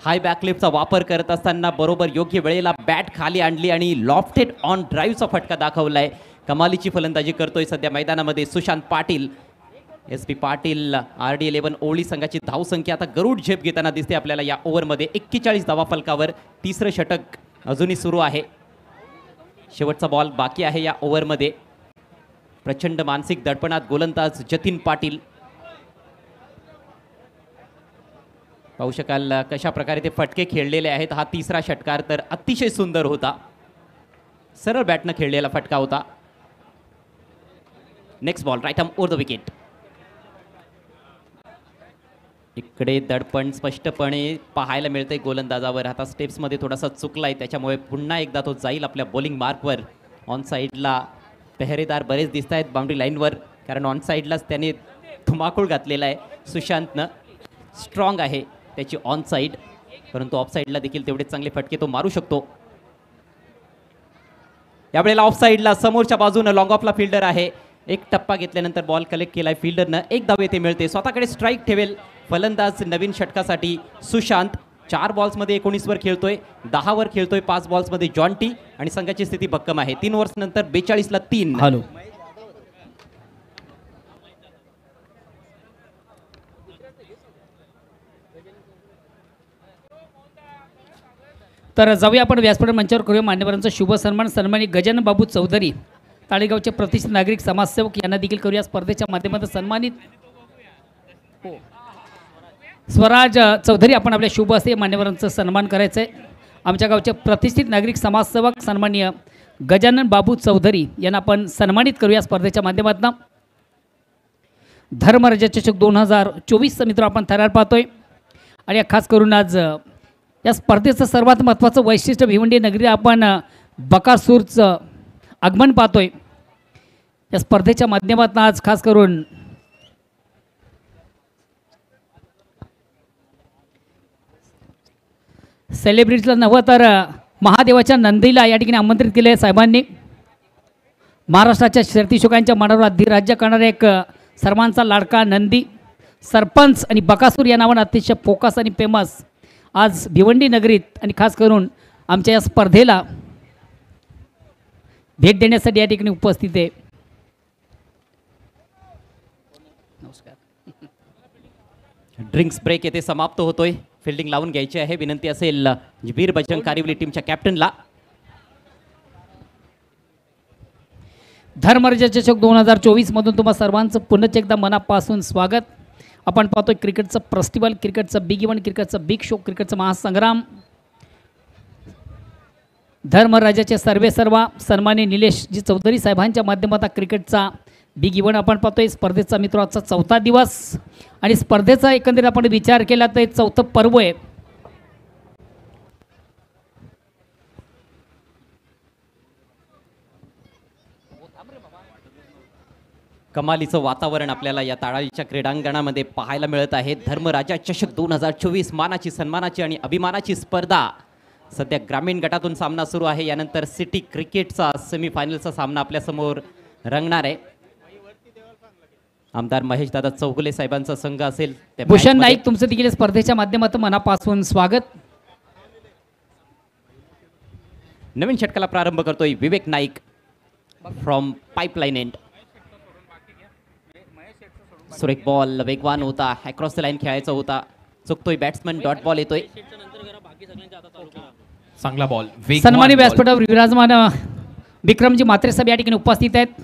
हाय बॅकलिपचा वापर करत असताना बरोबर योग्य वेळेला बॅट खाली आणली आणि लॉफ्टेड ऑन ड्राईव्हचा फटका दाखवलाय. कमालीची फलंदाजी करतोय सध्या मैदानामध्ये सुशांत पाटील. SP पाटील RD11 ओळी संघाची धावसंख्या आता गरुड झेप घेताना दिसते आपल्याला या ओव्हरमध्ये. 41 धावा फलकावर. तिसरं षटक अजूनही सुरू आहे. शेवटचा बॉल बाकी आहे या ओव्हरमध्ये. प्रचंड मानसिक दडपणात गोलंदाज जतीन पाटील. पाहू शकाल कशा प्रकारे ते फटके खेळलेले आहेत. हा तिसरा षटकार तर अतिशय सुंदर होता. सरळ बॅटनं खेळलेला फटका होता. Next ball right arm over the wicket. इकडे दडपण स्पष्टपणे पाहायला मिळते गोलंदाजावर. आता स्टेप्समध्ये थोडासा चुकलाय, त्याच्यामुळे पुन्हा एकदा तो जाईल आपल्या बॉलिंग मार्कवर. ऑन साईडला पेहरेदार बरेच दिसत आहेत बाउंड्री लाईनवर, कारण ऑन साईडलाच त्याने धुमाकूळ घातलेला आहे. सुशांतनं स्ट्रॉंग आहे त्याची ऑन साईड, परंतु ऑफ साईडला देखील तेवढे चांगले फटके तो मारू शकतो. यावेळेला ऑफ साईडला समोरच्या बाजूनं लॉंग ऑफला फिल्डर आहे. एक टप्पा घेतल्यानंतर बॉल कलेक्ट केलाय फिल्डरनं. एक धाव येथे मिळते. स्वतःकडे स्ट्राईक ठेवेल फलंदाज नवीन षटकासाठी सुशांत. 4 बॉल्समध्ये 19 वर खेळतोय, 10 वर खेळतोय 5 बॉल्समध्ये जॉन्टी आणि संघाची स्थिती भक्कम आहे. 3 ओव्हर्स नंतर 42 ला 3. हॅलो तर जाऊया आपण व्यासपीठ मंचावर करूया मान्यवरांचा शुभ सन्मान. सन्मानित गजानन बाबू चौधरी ताळेगावचे प्रतिष्ठित नागरिक समाजसेवक यांना देखील करूया स्पर्धेच्या माध्यमातून सन्मानित. स्वराज चौधरी आपण आपल्या शुभ हस्ते मान्यवरांचा सन्मान करायचं आहे. आमच्या गावचे प्रतिष्ठित नागरिक समाजसेवक सन्माननीय गजानन बाबू चौधरी यांना आपण सन्मानित करूया स्पर्धेच्या माध्यमातून. धर्मराजा चषक 2024 मित्र आपण थरार पाहतोय आणि खास करून आज या स्पर्धेचं सर्वात महत्त्वाचं वैशिष्ट्य भिवंडी नगरी आपण बकासूरचं आगमन पाहतोय. या स्पर्धेच्या माध्यमातून आज खास करून सेलिब्रिटीला नव्हे तर महादेवाच्या नंदीला या ठिकाणी आमंत्रित केले साहेबांनी. महाराष्ट्राच्या शर्तीशोकांच्या मनावर अधिराज्य करणारा एक सर्वांचा लाडका नंदी सरपंच आणि बकासूर या नावानं अतिशय फोकस आणि फेमस आज भिवंडी नगरीत आणि खास करून आमच्या या स्पर्धेला भेट देण्यासाठी या ठिकाणी उपस्थित आहे. नमस्कार. ड्रिंक्स ब्रेक येथे समाप्त होतोय. फिल्डिंग लावून घ्यायची आहे. विनंती असेल वीर बजरंग कारिवली टीमच्या कॅप्टनला. धर्मराजा चषक 2024 मधून तुम्हा सर्वांचं पुन्हा एकदा मनापासून स्वागत. आपण पाहतोय क्रिकेटचं फेस्टिवल, क्रिकेटचं बिग इव्हेंट, क्रिकेटचं बिग शो, क्रिकेटचं महासंग्राम. धर्मराजाचे सर्वा सन्माननीय निलेशजी चौधरी साहेबांच्या माध्यमातून क्रिकेटचा बिग इव्हेंट आपण पाहतोय. स्पर्धेचा मित्र आजचा 4था दिवस आणि स्पर्धेचा एकंदरीत आपण विचार केला तर 4थं पर्व आहे. कमालीचं वातावरण आपल्याला या ताळाईच्या क्रीडांगणामध्ये पाहायला मिळत आहे. धर्मराजा चषक 2024 मानाची, सन्मानाची आणि अभिमानाची स्पर्धा सध्या ग्रामीण गटातून सामना सुरू आहे. यानंतर सिटी क्रिकेटचा सेमीफायनलचा सामना आपल्यासमोर रंगणार आहे. आमदार महेश दादा चौगुले साहेबांचा संघ असेल. भूषण नाईक तुमचं देखील स्पर्धेच्या माध्यमातून मनापासून स्वागत. नवीन षटकाला प्रारंभ करतोय विवेक नाईक फ्रॉम पाईपलाईन एंड. सुरेख बॉल वेगवान होता, अक्रॉस द लाईन खेळायचा होता. चुकतोय बॅट्समन, डॉट बॉल येतोय. चांगला बॉल. सन्मानी व्यासपीठावर विराजमान विक्रमजी म्हात्रे साहेब या ठिकाणी उपस्थित आहेत.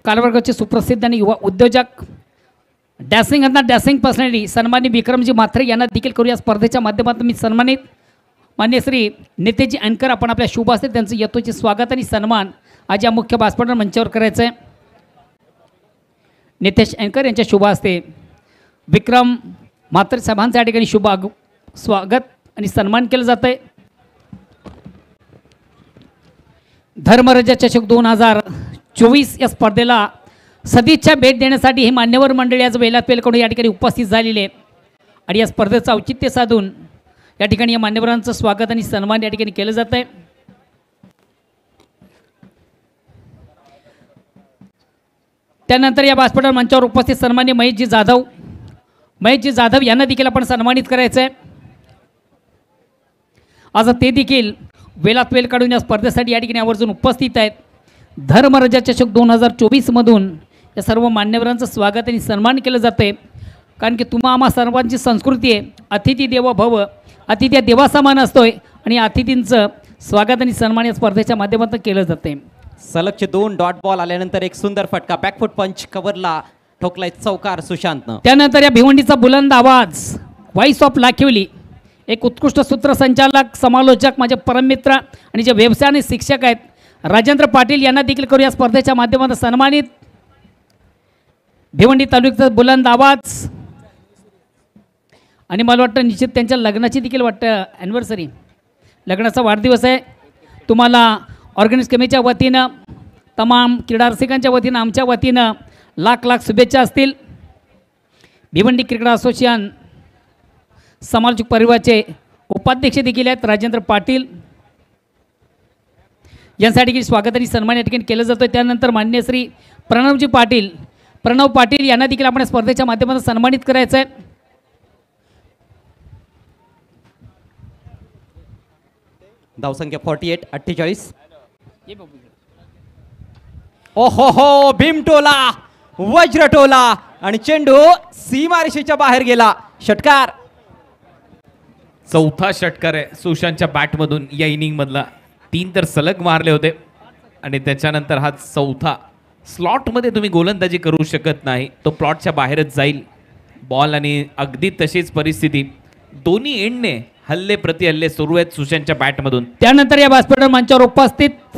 कालवर्गाचे सुप्रसिद्ध आणि युवा उद्योजक डॅसिंग यांना डॅसिंग पर्सनॅलिटी सन्मानी विक्रमजी म्हात्रे यांना देखील करूया स्पर्धेच्या माध्यमातून मी सन्मानित. मान्य श्री नेतेजी अँकर आपण आपल्या शुभ असते त्यांचं यथोचित स्वागत आणि सन्मान आज या मुख्य व्यासपीठावर मंचावर करायचं आहे. नितेश अँकर यांच्या शुभ हस्ते विक्रम म्हात्रे साहेबांचं या ठिकाणी शुभ स्वागत आणि सन्मान केलं जातं आहे. धर्मराजा चषक 2024 या स्पर्धेला सदिच्छा भेट देण्यासाठी हे मान्यवर मंडळी आज वेलात पेलकडून या ठिकाणी उपस्थित झालेले आहेत आणि या स्पर्धेचं औचित्य साधून या ठिकाणी या मान्यवरांचं स्वागत आणि सन्मान या ठिकाणी केलं जात आहे. त्यानंतर या व्यासपीठावर मंचावर उपस्थित सन्मान्य महेशजी जाधव यांना देखील आपण सन्मानित करायचं आहे. आज ते देखील वेलात वेल काढून या स्पर्धेसाठी या ठिकाणी आवर्जून उपस्थित आहेत. धर्मराजा चषक 2024मधून या सर्व मान्यवरांचं स्वागत आणि सन्मान केलं जातं आहे. कारण की तुम्हा आम्हा सर्वांची संस्कृती आहे, अतिथी देवो भव, अतिथी हा देवासमान असतोय आणि अतिथींचं स्वागत आणि सन्मान या स्पर्धेच्या माध्यमातून केलं जातं आहे. सलगचे 2 डॉट बॉल आल्यानंतर एक सुंदर फटका, बॅकफुट पंच कव्हरला ठोकलाय चौकार सुशांतनं. त्यानंतर या भिवंडीचा बुलंद आवाज, व्हॉइस ऑफ लाखिवली, एक उत्कृष्ट सूत्रसंचालक, समालोचक, माझे परममित्र आणि जे व्यवसाय आणि शिक्षक आहेत राजेंद्र पाटील यांना देखील करू या स्पर्धेच्या माध्यमातून सन्मानित. भिवंडी तालुक्याचा बुलंद आवाज आणि मला वाटतं निश्चित त्यांच्या लग्नाची देखील वाटतं ॲनिव्हर्सरी, लग्नाचा वाढदिवस आहे. तुम्हाला ऑर्गनाइज कमिटीच्या वतीनं, तमाम क्रीडा रसिकांच्या वतीनं, आमच्या वतीनं लाख लाख शुभेच्छा असतील. भिवंडी क्रिकेट असोसिएशन समालोचक परिवाराचे उपाध्यक्ष देखील आहेत राजेंद्र पाटील, यांसाठी स्वागत आणि सन्मान या ठिकाणी केलं जातं. त्यानंतर मान्य श्री प्रणव पाटील यांना देखील आपण स्पर्धेच्या माध्यमातून सन्मानित करायचं आहे. धावसंख्या 48-48. ओहो, भीमटोला, वज्रटोला आणि चेंडू सीमारेषेच्या बाहेर गेला. षटकार, चौथा षटकार आहे सुशांतच्या बॅटमधून या इनिंग मधला. 3 तर सलग मारले होते आणि त्याच्यानंतर हा चौथा. स्लॉटमध्ये तुम्ही गोलंदाजी करू शकत नाही, तो प्लॉटच्या बाहेरच जाईल बॉल. आणि अगदी तशीच परिस्थिती, दोन्ही एंडने हल्ले प्रतिहल्ले सुरू आहेत सुशांतच्या बॅटमधून. त्यानंतर या व्यासपीठावर मंचावर उपस्थित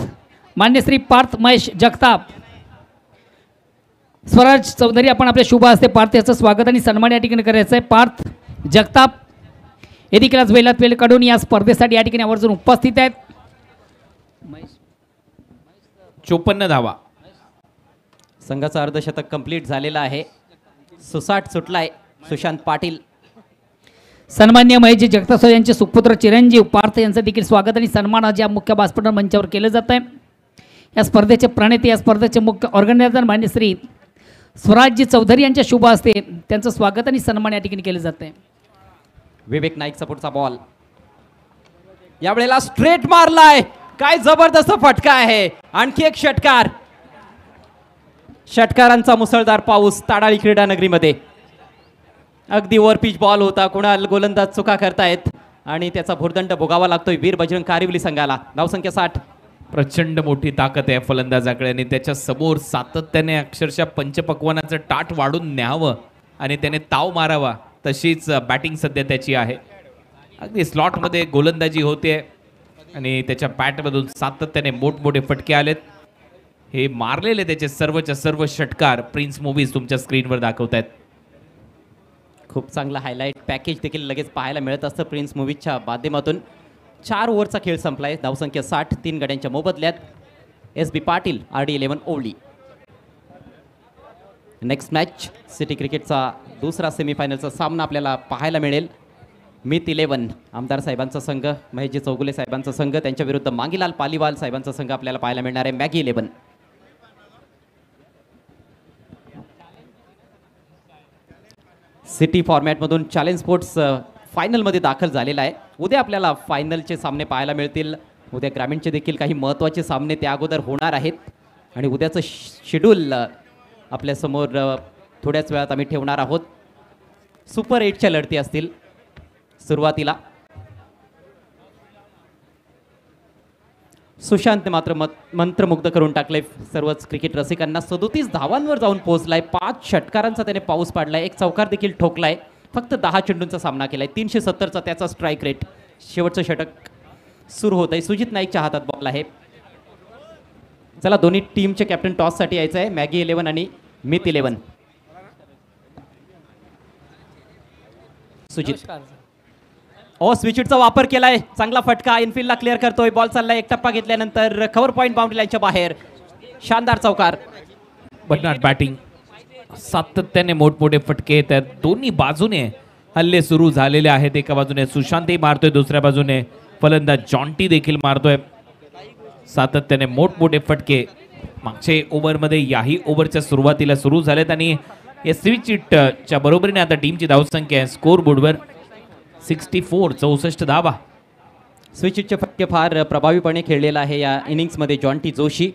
मान्य श्री पार्थ महेश जगताप, स्वराज चौधरी, आपण आपल्या शुभ हस्ते पार्थ याचं स्वागत आणि सन्मान या ठिकाणी करायचं आहे. पार्थ जगताप हे देखील आज वेळात वेळ काढून या स्पर्धेसाठी या ठिकाणी आवर्जून उपस्थित आहेत. 54 धावा. संघाचं अर्धशतक कंप्लीट झालेलं आहे. सुसाट सुटलाय सुशांत पाटील. सन्मान्य महेशजी जगताप यांचे सुपुत्र चिरंजीव पार्थ यांचं देखील स्वागत आणि सन्मान आज या मुख्य व्यासपीठावर मंचावर केलं जात आहे. या स्पर्धेचे प्रणेते, या स्पर्धेचे मुख्य ऑर्गनायझर मान्य श्री स्वराजजी चौधरी यांच्या शुभ हस्ते त्यांचं स्वागत आणि सन्मान या ठिकाणी केलं जात आहे. विवेक नाईकचा पुढचा बॉल, यावेळेला स्ट्रेट मारलाय. काय जबरदस्त फटका आहे. आणखी एक षटकार. षटकारांचा मुसळधार पाऊस ताडाळी क्रीडा नगरीमध्ये. अगदी वर पिच बॉल होता, कुणाल गोलंदाज चुका करतायत आणि त्याचा भुर्दंड भोगावा लागतोय वीर बजरंग कारिवली संघाला. धावसंख्या 60. प्रचंड मोठी ताकद आहे फलंदाजाकडे आणि त्याच्या समोर सातत्याने अक्षरशः पंचपक्वानाचं ताट वाढून न्यावं आणि त्याने ताव मारावा तशीच बॅटिंग सध्या त्याची आहे. अगदी स्लॉटमध्ये गोलंदाजी होते आणि त्याच्या बॅटमधून सातत्याने मोठमोठे फटके आलेत. हे मारलेले त्याचे सर्वच्या सर्व षटकार प्रिन्स मूव्हीज तुमच्या स्क्रीनवर दाखवत आहेत. खूप चांगला हायलाईट पॅकेज देखील लगेच पाहायला मिळत असतं प्रिन्स मूव्हीजच्या माध्यमातून. 4 ओव्हरचा खेळ संपलाय. धावसंख्या 60, 3 गड्यांच्या मोबदल्यात. SB Patil, RD11 Ovali. Next match city क्रिकेटचा दुसरा सेमीफायनलचा सामना आपल्याला पाहायला मिळेल. मित 11 आमदार साहेबांचा संघ, महेशजी चौगुले साहेबांचा संघ, त्यांच्या विरुद्ध मांगीलाल पालीवाल साहेबांचा संघ आपल्याला पाहायला मिळणार आहे. मॅगी 11. सिटी फॉर्मॅटमधून चॅलेंज स्पोर्ट्स फायनलमध्ये दाखल झालेला आहे. उद्या आपल्याला फायनलचे सामने पाहायला मिळतील. उद्या ग्रामीणचे देखील काही महत्त्वाचे सामने त्या अगोदर होणार आहेत आणि उद्याचं शेड्यूल आपल्यासमोर थोड्याच वेळात आम्ही ठेवणार आहोत. सुपर 8च्या लढती असतील. सुरुवातीला सुशांतने मात्र मंत्रमुग्ध करून टाकले सर्वच क्रिकेट रसिकांना. 37 धावांवर जाऊन पोहोचलाय. 5 षटकारांचा त्याने पाऊस पाडलाय. एक चौकार देखील ठोकलाय. फक्त 10 चेंडूंचा सामना केलाय. 370चा त्याचा स्ट्राईक रेट. शेवटचं षटक सुरू होत आहे. सुजित नाईकच्या हातात बॉल आहे. चला, दोन्ही टीमचे कॅप्टन टॉससाठी यायचं आहे. मॅगी 11 आणि मित 11. सुजित स्विचचा वापर केलाय. चांगला फटका इनफिल्डला क्लिअर करतोय. बॉल चाललाय. एक टप्पा घेतल्यानंतर कव्हर पॉईंट बाउंड्री लाईनच्या बाहेर. शानदार चौकार. But not batting. सातत्याने मोठमोठे फटके येत आहेत दोन्ही बाजूने. हल्ले सुरू झालेले आहेत. एका बाजूने सुशांतही मारतोय, दुसऱ्या बाजूने फलंदाज जॉन्टी देखील मारतोय. सातत्याने मोठमोठे फटके मागच्या ओव्हरमध्ये याही ओव्हरच्या सुरुवातीला सुरू झालेत आणि या स्विच हिटच्या बरोबरीने आता टीमची धावसंख्या आहे स्कोर बोर्डवर 64 धावा. स्विच हिटचे फटके फार प्रभावीपणे खेळलेला आहे या इनिंग्समध्ये जॉन्टी जोशी.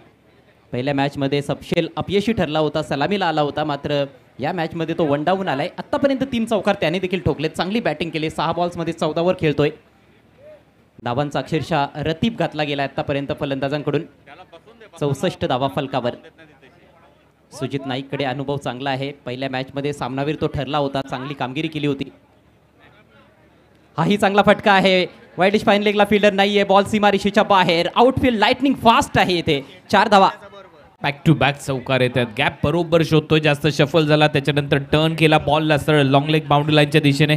पहिल्या मॅचमध्ये सपशेल अपयशी ठरला होता, सलामीला आला होता, मात्र या मॅचमध्ये तो वन डाऊन आलाय. आत्तापर्यंत 3 चौकार त्याने देखील ठोकलेत. चांगली बॅटिंग केली. 6 बॉल्समध्ये 14 खेळतोय. धावांचा अक्षरशः रतीब घातला गेला आतापर्यंत फलंदाजांकडून. 64 धावा फलकावर. सुजित नाईककडे अनुभव चांगला आहे. पहिल्या मॅचमध्ये सामनावीर तो ठरला होता, चांगली कामगिरी केली होती. हाही चांगला फटका आहे. वाईडिश फाईन लेगला फिल्डर नाहीये. बॉल सीमारेषेच्या बाहेर. आउटफील्ड लाइटनिंग फास्ट आहे इथे. 4 धावा. बॅक टू बॅक चौकार येतात. गॅप बरोबर शोधतोय. जास्त शफल झाला, त्याच्यानंतर टर्न केला बॉलला सरळ लॉंग लेग बाउंड्री लाईनच्या दिशेने.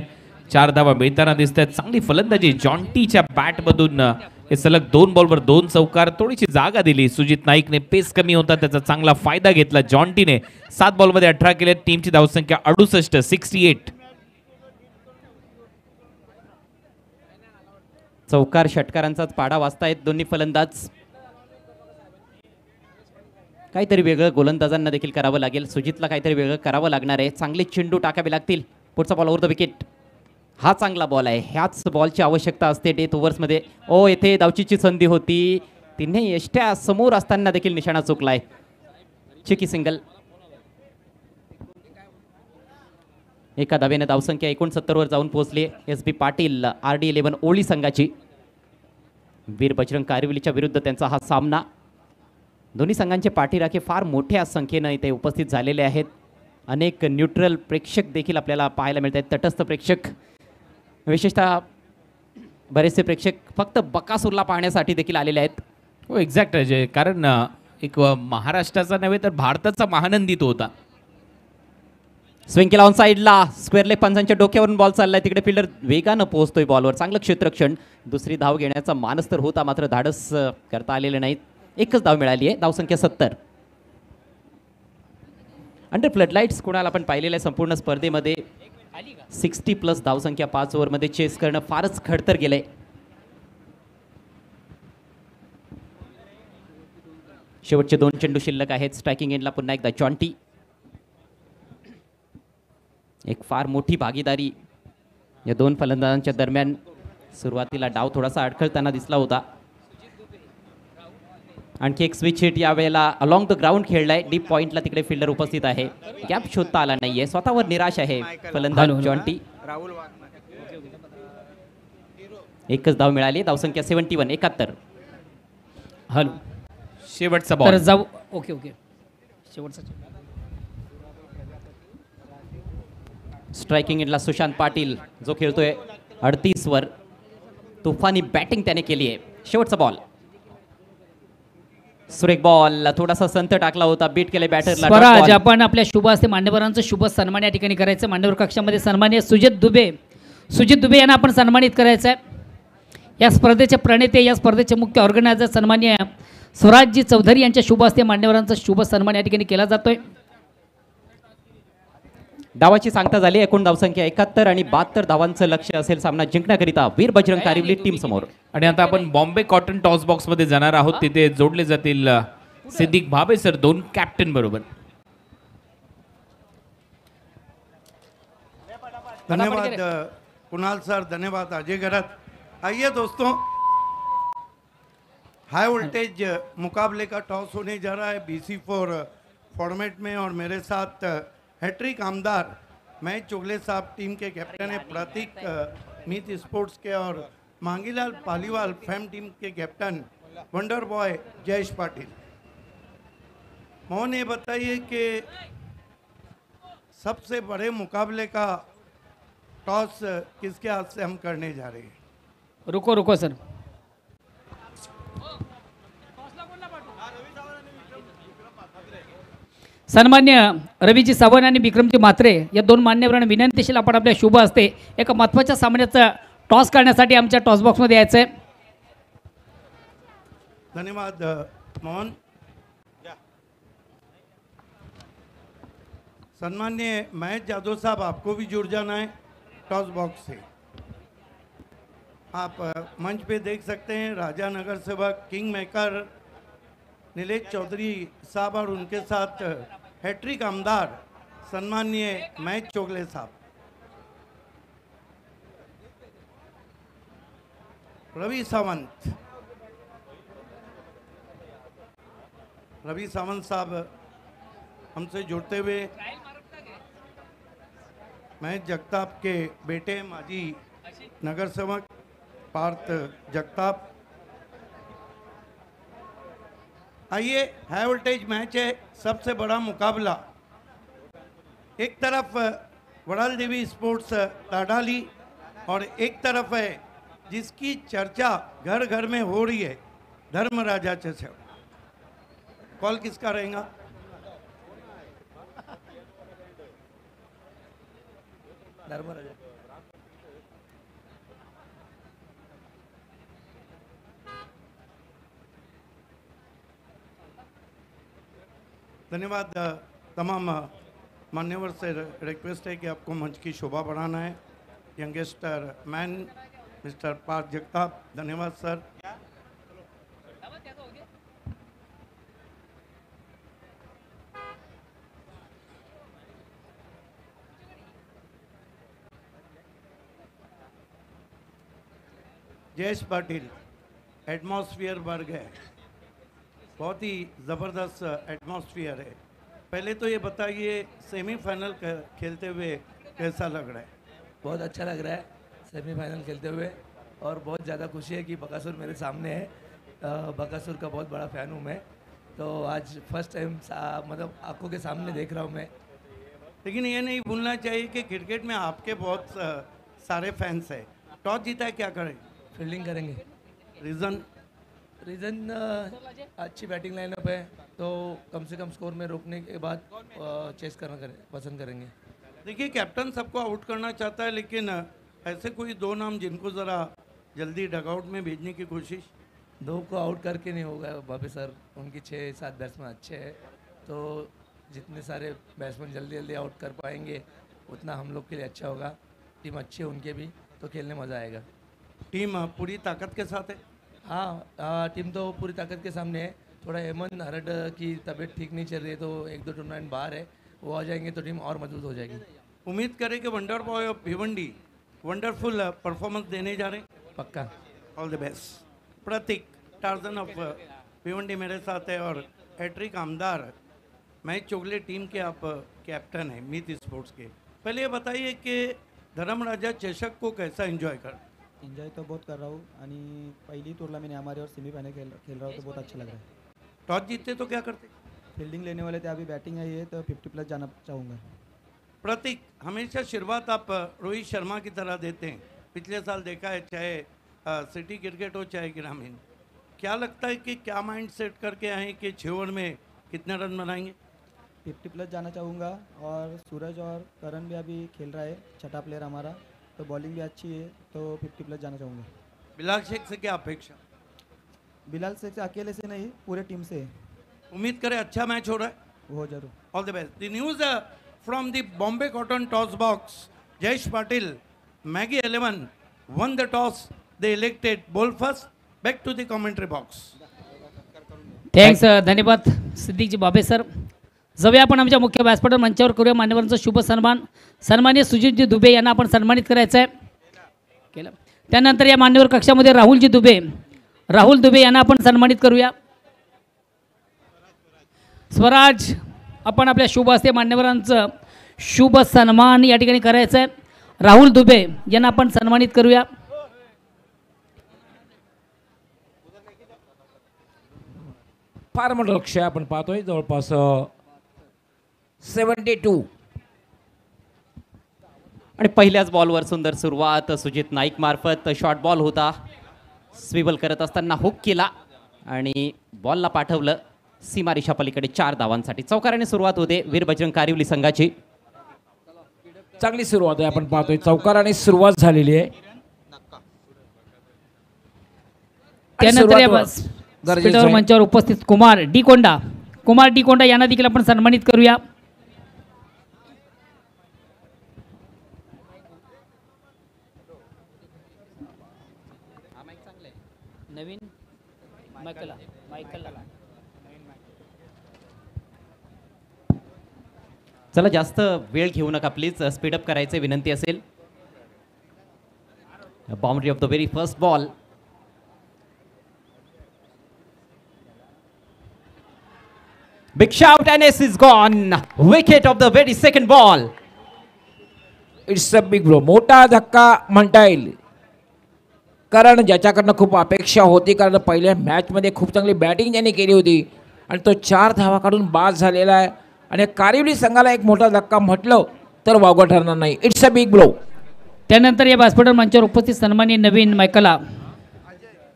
4 धावा मिळताना दिसत आहेत. चांगली फलंदाजी जॉन्टीच्या बॅटमधून. हे सलग 2 बॉलवर 2 चौकार. थोडीशी जागा दिली सुजित नाईकने. पेस कमी होता, त्याचा चांगला फायदा घेतला जॉन्टीने. 7 बॉलमध्ये 18 केले. टीमची धावसंख्या 68. चौकार षटकारांचाच पाडा वाजतायत दोन्ही फलंदाज. काहीतरी वेगळं गोलंदाजांना देखील करावं लागेल. सुजितला काहीतरी वेगळं करावं लागणार आहे. चांगले चेंडू टाकावे लागतील. पुढचा बॉल ओव्हर द विकेट. हा चांगला बॉल आहे. ह्याच बॉलची आवश्यकता असते डेथ ओव्हर्समध्ये. येथे धावचीची संधी होती. तिने यष्ट्या समोर असताना देखील निशाणा चुकलाय. चिकी सिंगल. एका धावेने धावसंख्या 69 वर जाऊन पोहोचली. SB पाटील RD11 ओळी संघाची. वीर बजरंग कारिवलीच्या विरुद्ध त्यांचा हा सामना. दोन्ही संघांचे पाठीराखे फार मोठ्या संख्येनं इथे उपस्थित झालेले आहेत. अनेक न्यूट्रल प्रेक्षक देखील आपल्याला पाहायला मिळत आहेत. तटस्थ प्रेक्षक, विशेषतः बरेचसे प्रेक्षक फक्त बकासूरला पाहण्यासाठी देखील आलेले आहेत. हो, एक्झॅक्ट अजय. कारण एक महाराष्ट्राचा नव्हे तर भारताचा महानंदी तो होता. स्विंग केला ऑन साईडला. स्क्वेअर लेग पंचांच्या डोक्यावरून बॉल चाललाय. तिकडे फिल्डर वेगानं पोहोचतोय बॉलवर. चांगलं क्षेत्रक्षण. दुसरी धाव घेण्याचा मानस तर होता, मात्र धाडस करता आलेले नाहीत. एकच धाव मिळाली आहे. धावसंख्या 70. अंडर फ्लडलाईट्स कोणाला आपण पाहिलेल्या संपूर्ण स्पर्धेमध्ये 60+ धावसंख्या 5 ओव्हरमध्ये चेस करणं फारच खडतर गेलंय. शेवटचे 2 चेंडू शिल्लक आहेत. स्ट्रायकिंग एंडला पुन्हा एकदा जॉन्टी. एक फार मोठी भागीदारी या 2 फलंदाजांच्या दरम्यान. सुरुवातीला डाव थोडासा अडखळताना दिसला होता. आणखी एक स्विच हिट यावेळेला अलॉंग द ग्राउंड खेळलाय. डीप पॉइंटला तिकडे फिल्डर उपस्थित आहे. गॅप शोधता आला नाहीये. स्वतःवर निराश आहे फलंदाज जॉन्टी. एकच धाव मिळाली. धावसंख्या 71. हॅलो, शेवटचा तर बॉल. जाऊ. ओके शेवटचा. स्ट्रायकिंग एंडला सुशांत पाटील जो खेळतोय 38 वर. तुफानी बॅटिंग त्याने केली आहे. शेवटचा बॉल. सुरेख बॉल. थोडासा संत टाकला होता. बीट केले बॅटरला. स्वराज, आपण आपल्या शुभ हस्ते मान्यवरांचं शुभ सन्मान या ठिकाणी करायचं. मान्यवर कक्षामध्ये सन्माननीय सुजित दुबे यांना आपण सन्मानित करायचं आहे. या स्पर्धेचे प्रणेते, या स्पर्धेचे मुख्य ऑर्गनायझर सन्माननीय स्वराजजी चौधरी यांच्या शुभ हस्ते मान्यवरांचा शुभ सन्मान या ठिकाणी केला जातोय. धावाची सांगता झाली. एकूण धावसंख्या 71 आणि 72 धावांचं लक्ष्य असेल सामना जिंकण्याकरिता वीर बजरंग कारिवली टीम समोर. आणि आता आपण बॉम्बे कॉटन टॉस बॉक्स मध्ये जाणार आहोत. तिथे जोडले जातील सिद्दीक भाबे सर 2 कॅप्टन बरोबर. धन्यवाद कुणाल सर, धन्यवाद अजय गरत. आइए दोस्तों, हाई वोल्टेज मुकाबले का टॉस होने जा रहा है BC4 फॉर्मेट में और मेरे साथ हैट्रिक आमदार महेश चुगले साहब टीम के कैप्टन है, प्रतीक मीत स्पोर्ट्स के, और मांगीलाल पालीवाल फैम टीम के captain wonder boy Jayesh Patil. Mohan, ये बताइए कि सबसे बड़े मुकाबले का टॉस किसके हाथ से हम करने जा रहे हैं? रुको सर. सन्मान्य रवीजी सावंत आणि विक्रमजी म्हात्रे या 2 मान्यवरांना विनंतीशील आपण आपल्या शुभ हस्ते एका महत्त्वाच्या सामन्याचा टॉस करण्यासाठी आमच्या टॉस बॉक्समध्ये यायचं आहे. धन्यवाद मोहन. सम्मान्य महेश यादव साहब, आपको भी जुड़ जाना है. टॉस बॉक्स से। आप मंच पे देख सकते हैं राजा नगर सेवक किंग मेकर नीलेश चौधरी साहब और उनके साथ हैट्रिक आमदार सम्माननीय महेश चोगले साहब। रवि सावंत साहब हमसे जुड़ते हुए, महेश जगताप के बेटे माजी नगर सेवक पार्थ जगताप। आइए, हाई वोल्टेज मैच है, सबसे बड़ा मुकाबला। एक तरफ वड़ाल देवी स्पोर्ट्स ताडाली और एक तरफ है जिसकी चर्चा घर घर में हो रही है, धर्मराजा चषक। कॉल किसका रहेगा? धर्मराजा। धन्यवाद। तमाम मान्यवर से रिक्वेस्ट है कि आपको मंच की शोभा बढ़ाना है। यंगेस्टर मैन मिस्टर पार्थ जगताप, धन्यवाद सर। जयेश पाटिल, एटमॉस्फियर बढ़ गया, बहुत ही ज़बरदस्त एटमॉस्फियर है। पहले तो ये बताइए सेमीफाइनल खेलते हुए कैसा लग रहा है? बहुत अच्छा लग रहा है सेमीफाइनल खेलते हुए, और बहुत ज़्यादा खुशी है कि बकासुर मेरे सामने है। बकासुर का बहुत बड़ा फ़ैन हूँ मैं, तो आज फर्स्ट टाइम मतलब आंखों के सामने देख रहा हूँ मैं। लेकिन ये नहीं भूलना चाहिए कि क्रिकेट में आपके बहुत सारे फैंस हैं। टॉस जीता है, क्या करें? फील्डिंग करेंगे। रीज़न अच्छी बैटिंग लाइनअप है, तो कम से कम स्कोर में रोकने के बाद चेस करना पसंद करेंगे। देखिए, कैप्टन सबको आउट करना चाहता है, लेकिन ऐसे कोई दो नाम जिनको ज़रा जल्दी डगआउट में भेजने की कोशिश। दो को आउट करके नहीं होगा बाबे सर, उनकी 6-7 बैट्समैन अच्छे हैं, तो जितने सारे बैट्समैन जल्दी जल्दी आउट कर पाएंगे उतना हम लोग के लिए अच्छा होगा। टीम अच्छी है उनके भी, तो खेलने मज़ा आएगा। टीम पूरी ताकत के साथ है? हाँ, टीम तो पूरी ताकत के सामने है। थोड़ा हेमंत हरड की तबीयत ठीक नहीं चल रही है, तो 1-2 टूर्नामेंट बाहर है, वो आ जाएंगे तो टीम और मजबूत हो जाएगी। उम्मीद करें कि wonder boy of Bhiwandi wonderful performance देने जा रहे हैं। पक्का। All the best. Prateek Tarzan of Bhiwandi मेरे साथ है और हैट्रिक आमदार महेश चोगले टीम के आप कैप्टन हैं मीत स्पोर्ट्स के। पहले ये बताइए कि धर्मराजा चषक को कैसा एंजॉय कर? एंजॉय तो बहुत कर रहा हूँ, आणि पहली टूर्नामेंट हमारे और सेमीफाइनल खेल रहा हूँ, तो बहुत अच्छा लग रहा है। टॉस जीतते तो क्या करते? फील्डिंग लेने वाले थे, अभी बैटिंग है ये, तो 50+ जाना चाहूँगा। प्रतीक, हमेशा शुरुआत आप रोहित शर्मा की तरह देते हैं। पिछले साल देखा है, चाहे सिटी क्रिकेट हो चाहे ग्रामीण। क्या लगता है कि क्या माइंड सेट करके आए कि 6 ओवर में कितने रन बनाएंगे? 50+ जाना चाहूँगा, और सूरज और करण भी अभी खेल रहा है, छठा प्लेयर हमारा, तो बॉलिंग भी अच्छी है, तो 50+ जाना चाहूँगा। बिलाल शेख से क्या अपेक्षा? बिलाल शेख से अकेले से नहीं, पूरे टीम से। उम्मीद करें अच्छा मैच हो रहा है। वो जरूर। All the best. The news from the Bombay cotton toss box, Jayesh Patil, Maggi 11 won the toss. They elected ball first. Back to the commentary box. Thanks, धन्यवाद सिद्दीकजी बाबे सर। जाऊया आपण आमच्या मुख्य व्यासपीठावर मंचावर करूया मान्यवरांचा शुभ सन्मान। सन्माननीय सुजितजी दुबे यांना आपण सन्मानित करायचं आहे केलं। त्यानंतर या मान्यवर कक्षामध्ये राहुल दुबे यांना आपण सन्मानित करूया। स्वराज, आपण आपल्या शुभ हस्ते मान्यवरांचं शुभ सन्मान या ठिकाणी करायचं आहे। राहुल दुबे यांना आपण सन्मानित करूया। फार मोठं लक्ष आपण पाहतोय, जवळपास 72। आणि पहिल्याच बॉलवर सुंदर सुरुवात सुजित नाईक मार्फत। शॉर्ट बॉल होता, स्विबल करत असताना हुक केला आणि बॉलला पाठवलं सीमारेषा पलीकडे 4 धावांसाठी। चौकाराने सुरुवात होते वीर बजरंग कारिवली संघाची। चांगली सुरुवात आहे, आपण पाहतोय चौकाराने सुरुवात झालेली आहे। त्यानंतर या स्पीडर मंचावर उपस्थित कुमार डी कोंडा यांना देखील आपण सन्मानित करूया। नवीन मायकल चला जास्त वेळ घेऊ नका प्लीज, स्पीडअप करायचे विनंती असेल. Boundary of the very first ball. Big shout and ace is gone. Wicket of the very second ball. It's a big blow, मोठा धक्का म्हणता येईल, कारण ज्याच्याकडनं खूप अपेक्षा होती, कारण पहिल्या मॅचमध्ये खूप चांगली बॅटिंग ज्यांनी केली होती आणि तो 4 धावा काढून बाद झालेला आहे. आणि कारिवली संघाला एक मोठा धक्का म्हटलं तर वावगं ठरणार नाही. It's a big blow. त्यानंतर या व्यासपीठावर मंचावर उपस्थित सन्माननीय नवीन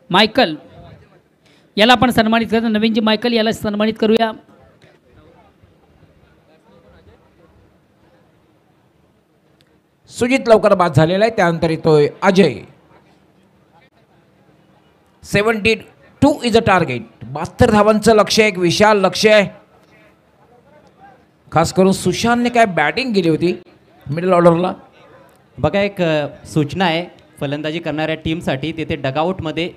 मायकल याला आपण सन्मानित करतो. नवीनजी मायकल याला सन्मानित करूया. सुजित लवकर बाद झालेला आहे. त्यानंतर येतोय अजय. 72 is a target. 72 धावांचं लक्ष, एक विशाल लक्ष आहे. खास करून सुशांतने काय बॅटिंग केली होती मिडल ऑर्डरला. बघा एक सूचना आहे फलंदाजी करणाऱ्या टीमसाठी, तिथे डगआउटमध्ये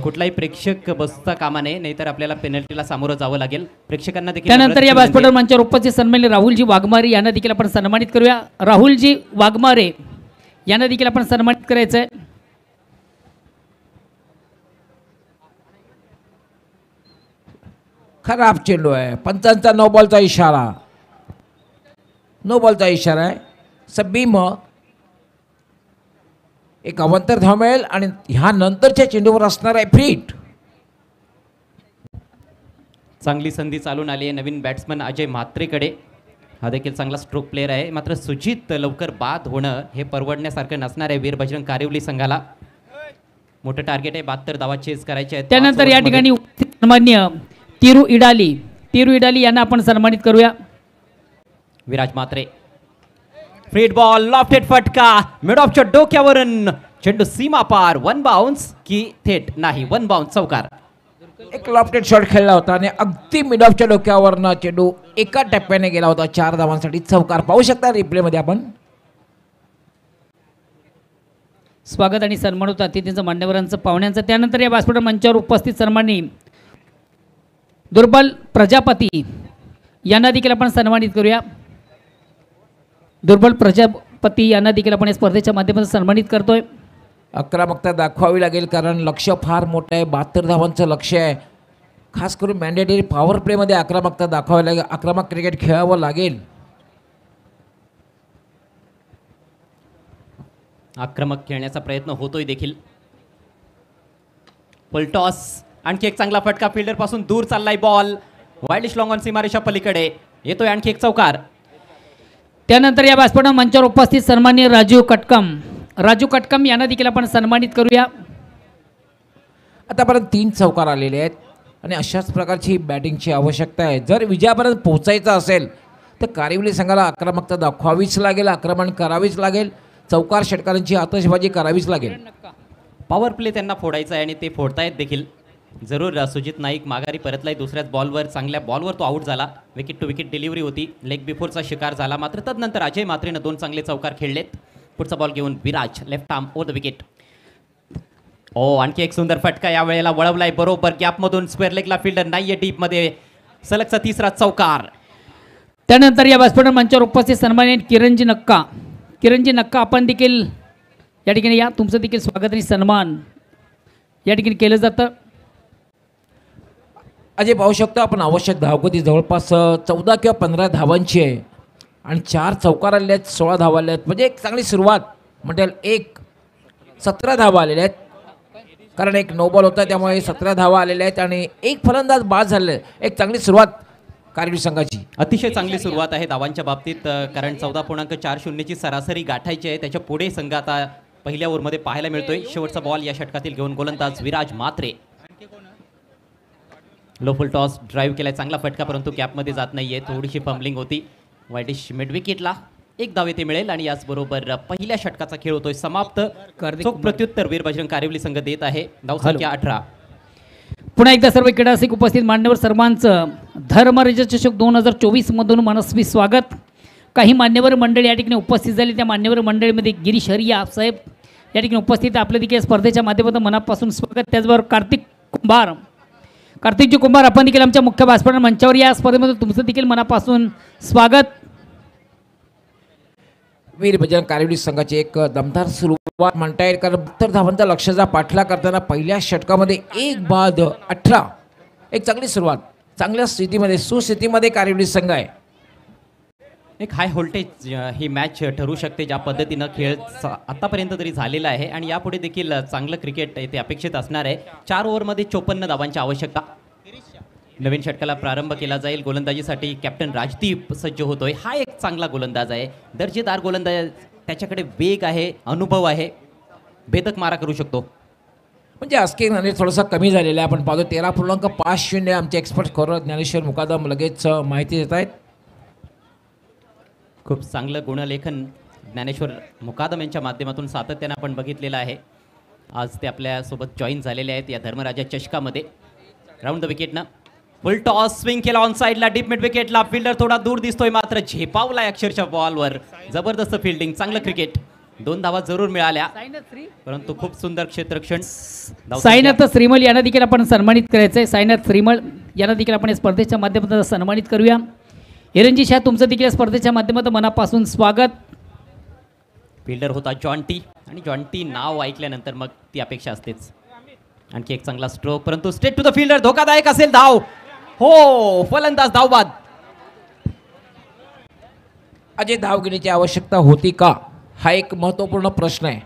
कुठलाही प्रेक्षक बसता कामा नये, नाहीतर आपल्याला पेनल्टीला सामोरं जावं लागेल. प्रेक्षकांना देखील त्यानंतर या व्यासपीठावर मंचावर उपस्थित सन्माननीय राहुलजी वाघमारे यांना देखील आपण सन्मानित करूया. राहुलजी वाघमारे यांना देखील आपण सन्मानित करायचं आहे. खराब चेंडू आहे. पंचांचा नो बॉलचा इशारा, नो बॉलचा इशारा आहे. सबीम एक अवंतर धाव मिळेल आणि ह्या नंतरच्या चेंडूवर असणार आहे फ्रीट. चांगली संधी चालून आली आहे नवीन बॅट्समन अजय म्हात्रेकडे. हा देखील चांगला स्ट्रोक प्लेअर आहे, मात्र सुजित लवकर बाद होणं हे परवडण्यासारखं नसणार आहे. वीर बजरंग कारिवली संघाला मोठं टार्गेट आहे, 72 धावा चेस करायचे आहेत. त्यानंतर या ठिकाणी सन्माननीय तिरू इडाली यांना आपण सन्मानित करूया. विराज म्हात्रे. फ्रीट बॉल, लॉफ्टेड फटका, मिड ऑफच्या डोक्यावरून चेंडू सीमा पार. 1 बाउन्स की थेट नाही, 1 बाउन्स चौकार. एक लॉफ्टेड शॉट खेळला होता आणि अगदी मिड ऑफच्या डोक्यावरनं चेंडू एका टप्प्याने गेला होता. 4 धावांसाठी चौकार. पाहू शकता रिप्लेमध्ये आपण. स्वागत आणि सन्मान होतं अतिथींचं, मान्यवरांचं, पाहुण्यांचं. त्यानंतर या व्यासपीठावर मंचावर उपस्थित सन्माननीय दुर्बल प्रजापती यांना देखील आपण सन्मानित करूया. दुर्बल प्रजापती यांना देखील आपण या स्पर्धेच्या माध्यमातून सन्मानित करतोय. आक्रमकता दाखवावी लागेल, कारण लक्ष फार मोठं आहे. 72 धावांचं लक्ष आहे. खास करून मॅन्डेटरी पॉवर प्लेमध्ये आक्रमकता दाखवावी लागेल, आक्रमक क्रिकेट खेळावं लागेल. आक्रमक खेळण्याचा प्रयत्न होतोय देखील. फुलटॉस, आणखी एक चांगला फटका, फिल्डर पासून दूर चाललाय बॉल. वाईल्ड लॉंग ऑन सीमारेषा पलीकडे येतोय आणखी एक चौकार. त्यानंतर या व्यासपीठावर मंचावर उपस्थित सन्माननीय राजू कटकम यांना देखील आपण सन्मानित करूया. आतापर्यंत 3 चौकार आलेले आहेत आणि अशाच प्रकारची बॅटिंगची आवश्यकता आहे. जर विजयापर्यंत पोहोचायचं असेल तर कारिवली संघाला आक्रमकता दाखवावीच लागेल, आक्रमण करावीच लागेल, चौकार षटकारांची आतषबाजी करावीच लागेल. पॉवर प्ले त्यांना फोडायचा आहे आणि ते फोडतायत देखील. जरूर सुजित नाईक माघारी परतलाय दुसऱ्याच बॉलवर. चांगल्या बॉलवर तो आऊट झाला. विकेट टू विकेट डिलिव्हरी होती, लेग बिफोरचा शिकार झाला. मात्र तदनंतर अजय म्हात्रेनं 2 चांगले चौकार खेळलेत. पुढचा बॉल घेऊन Viraj left arm over the wicket. आणखी एक सुंदर फटका या वेळेला वळवलाय बरोबर गॅपमधून. स्क्वेअर लेगला फिल्डर नाहीये डीपमध्ये. सलगचा 3रा चौकार. त्यानंतर या व्यासपीठावर मंचावर उपस्थित सन्माननीय किरणजी नक्का आपण देखील या ठिकाणी या. तुमचं देखील स्वागत आणि सन्मान या ठिकाणी केलं जातं. अजय पाहू शकतो आपण आवश्यक धावगती जवळपास 14 किंवा 15 धावांची आहे आणि 4 चौकार आलेले आहेत, 16 धावा आल्या आहेत. म्हणजे एक चांगली सुरुवात म्हणजे 17 धावा आलेल्या आहेत, कारण एक नो बॉल होता त्यामुळे 17 धावा आलेल्या आहेत आणि एक फलंदाज बाद झाले. एक चांगली सुरुवात कारिवली संघाची. अतिशय चांगली सुरुवात आहे धावांच्या बाबतीत, कारण 14.40ची सरासरी गाठायची आहे. त्याच्या पुढे संघ आता पहिल्या ओव्हरमध्ये पाहायला मिळतोय. शेवटचा बॉल या षटकातील घेऊन गोलंदाज विराज म्हात्रे. लो फुल टॉस ड्राईव्ह केलाय, चांगला फटका, परंतु कॅपमध्ये जात नाहीये. थोडीशी फंबलिंग होती. वाईडिश मिड विकेटला 1 धाव येथे मिळेल आणि याचबरोबर पहिल्या षटकाचा खेळ होतोय समाप्त. चोख प्रत्युत्तर वीर बजरंग कारिवली संघ देत आहे. धावसंख्या 18. पुन्हा एकदा सर्व क्रीडारसिक उपस्थित मान्यवर सर्वांचं धर्मराज चषक 2024 मधून मनस्वी स्वागत. काही मान्यवर मंडळी या ठिकाणी उपस्थित झाली. त्या मान्यवर मंडळीमध्ये गिरीश हरिया साहेब, या ठिकाणी उपस्थित आहे. आपलं देखील स्पर्धेच्या माध्यमातून मनापासून स्वागत. त्याचबरोबर कार्तिक कुंभार, कार्तिकजी कुंभार, आपण देखील आमच्या मुख्य व्यासपीठ मंचावर या स्पर्धेमध्ये तुमचं देखील मनापासून स्वागत. वीर बजरंग कारिवली संघाची एक दमदार सुरुवात म्हणता येईल, कारण उत्तर धावांचा लक्ष्याचा पाठला करताना पहिल्या षटकामध्ये 1-18 एक चांगली सुरुवात, चांगल्या स्थितीमध्ये सुस्थितीमध्ये कारिवली संघ आहे. एक हाय व्होल्टेज ही मॅच ठरू शकते, ज्या पद्धतीनं खेळ आतापर्यंत तरी झालेला आहे आणि यापुढे देखील चांगलं क्रिकेट येथे अपेक्षित असणार आहे. 4 ओव्हरमध्ये 54 धावांची आवश्यकता. नवीन षटकाला प्रारंभ केला जाईल. गोलंदाजीसाठी कॅप्टन राजदीप सज्ज होतोय. हा एक चांगला गोलंदाज आहे, दर्जेदार गोलंदाज, त्याच्याकडे वेग आहे, अनुभव आहे, भेदक मारा करू शकतो. म्हणजे आस्किंग रन रेट थोडासा कमी झालेला आहे. आपण पाहतो 13.50 आमचे एक्सपर्ट स्कोरर ज्ञानेश्वर मुकादम लगेच माहिती देत आहेत. खूप चांगलं गुणलेखन ज्ञानेश्वर मुकादम यांच्या माध्यमातून सातत्यानं आपण बघितलेलं आहे. आज ते आपल्यासोबत जॉईन झालेले आहेत या धर्मराजा चषकामध्ये. राऊंड द विकेटनं फुल टॉस, स्विंग केला ऑन साईडला, डीप मिड विकेटला. फिल्डर थोडा दूर दिसतोय, मात्र झेपावला अक्षरशः बॉलवर. जबरदस्त फिल्डिंग, चांगलं क्रिकेट. 2 धावा जरूर मिळाल्या, परंतु खूप सुंदर क्षेत्ररक्षण. साईनाथ श्रीमल यांना देखील आपण सन्मानित करायचंय. साईनाथ श्रीमल यांना देखील आपण या स्पर्धेच्या माध्यमातून सन्मानित करूया. हिरणजी शाह, तुमचं देखील स्पर्धेच्या माध्यमातून मनापासून स्वागत. फिल्डर होता जॉन्टी, आणि जॉन्टी नाव ऐकल्यानंतर मग ती अपेक्षा असतेच. आणखी एक चांगला स्ट्रोक, परंतु स्ट्रेट टू द फिल्डर, धोकादायक असेल. धाव हो, फलंदाज धावबाद. अजय धाव घेण्याची आवश्यकता होती का, हा एक महत्त्वपूर्ण प्रश्न आहे.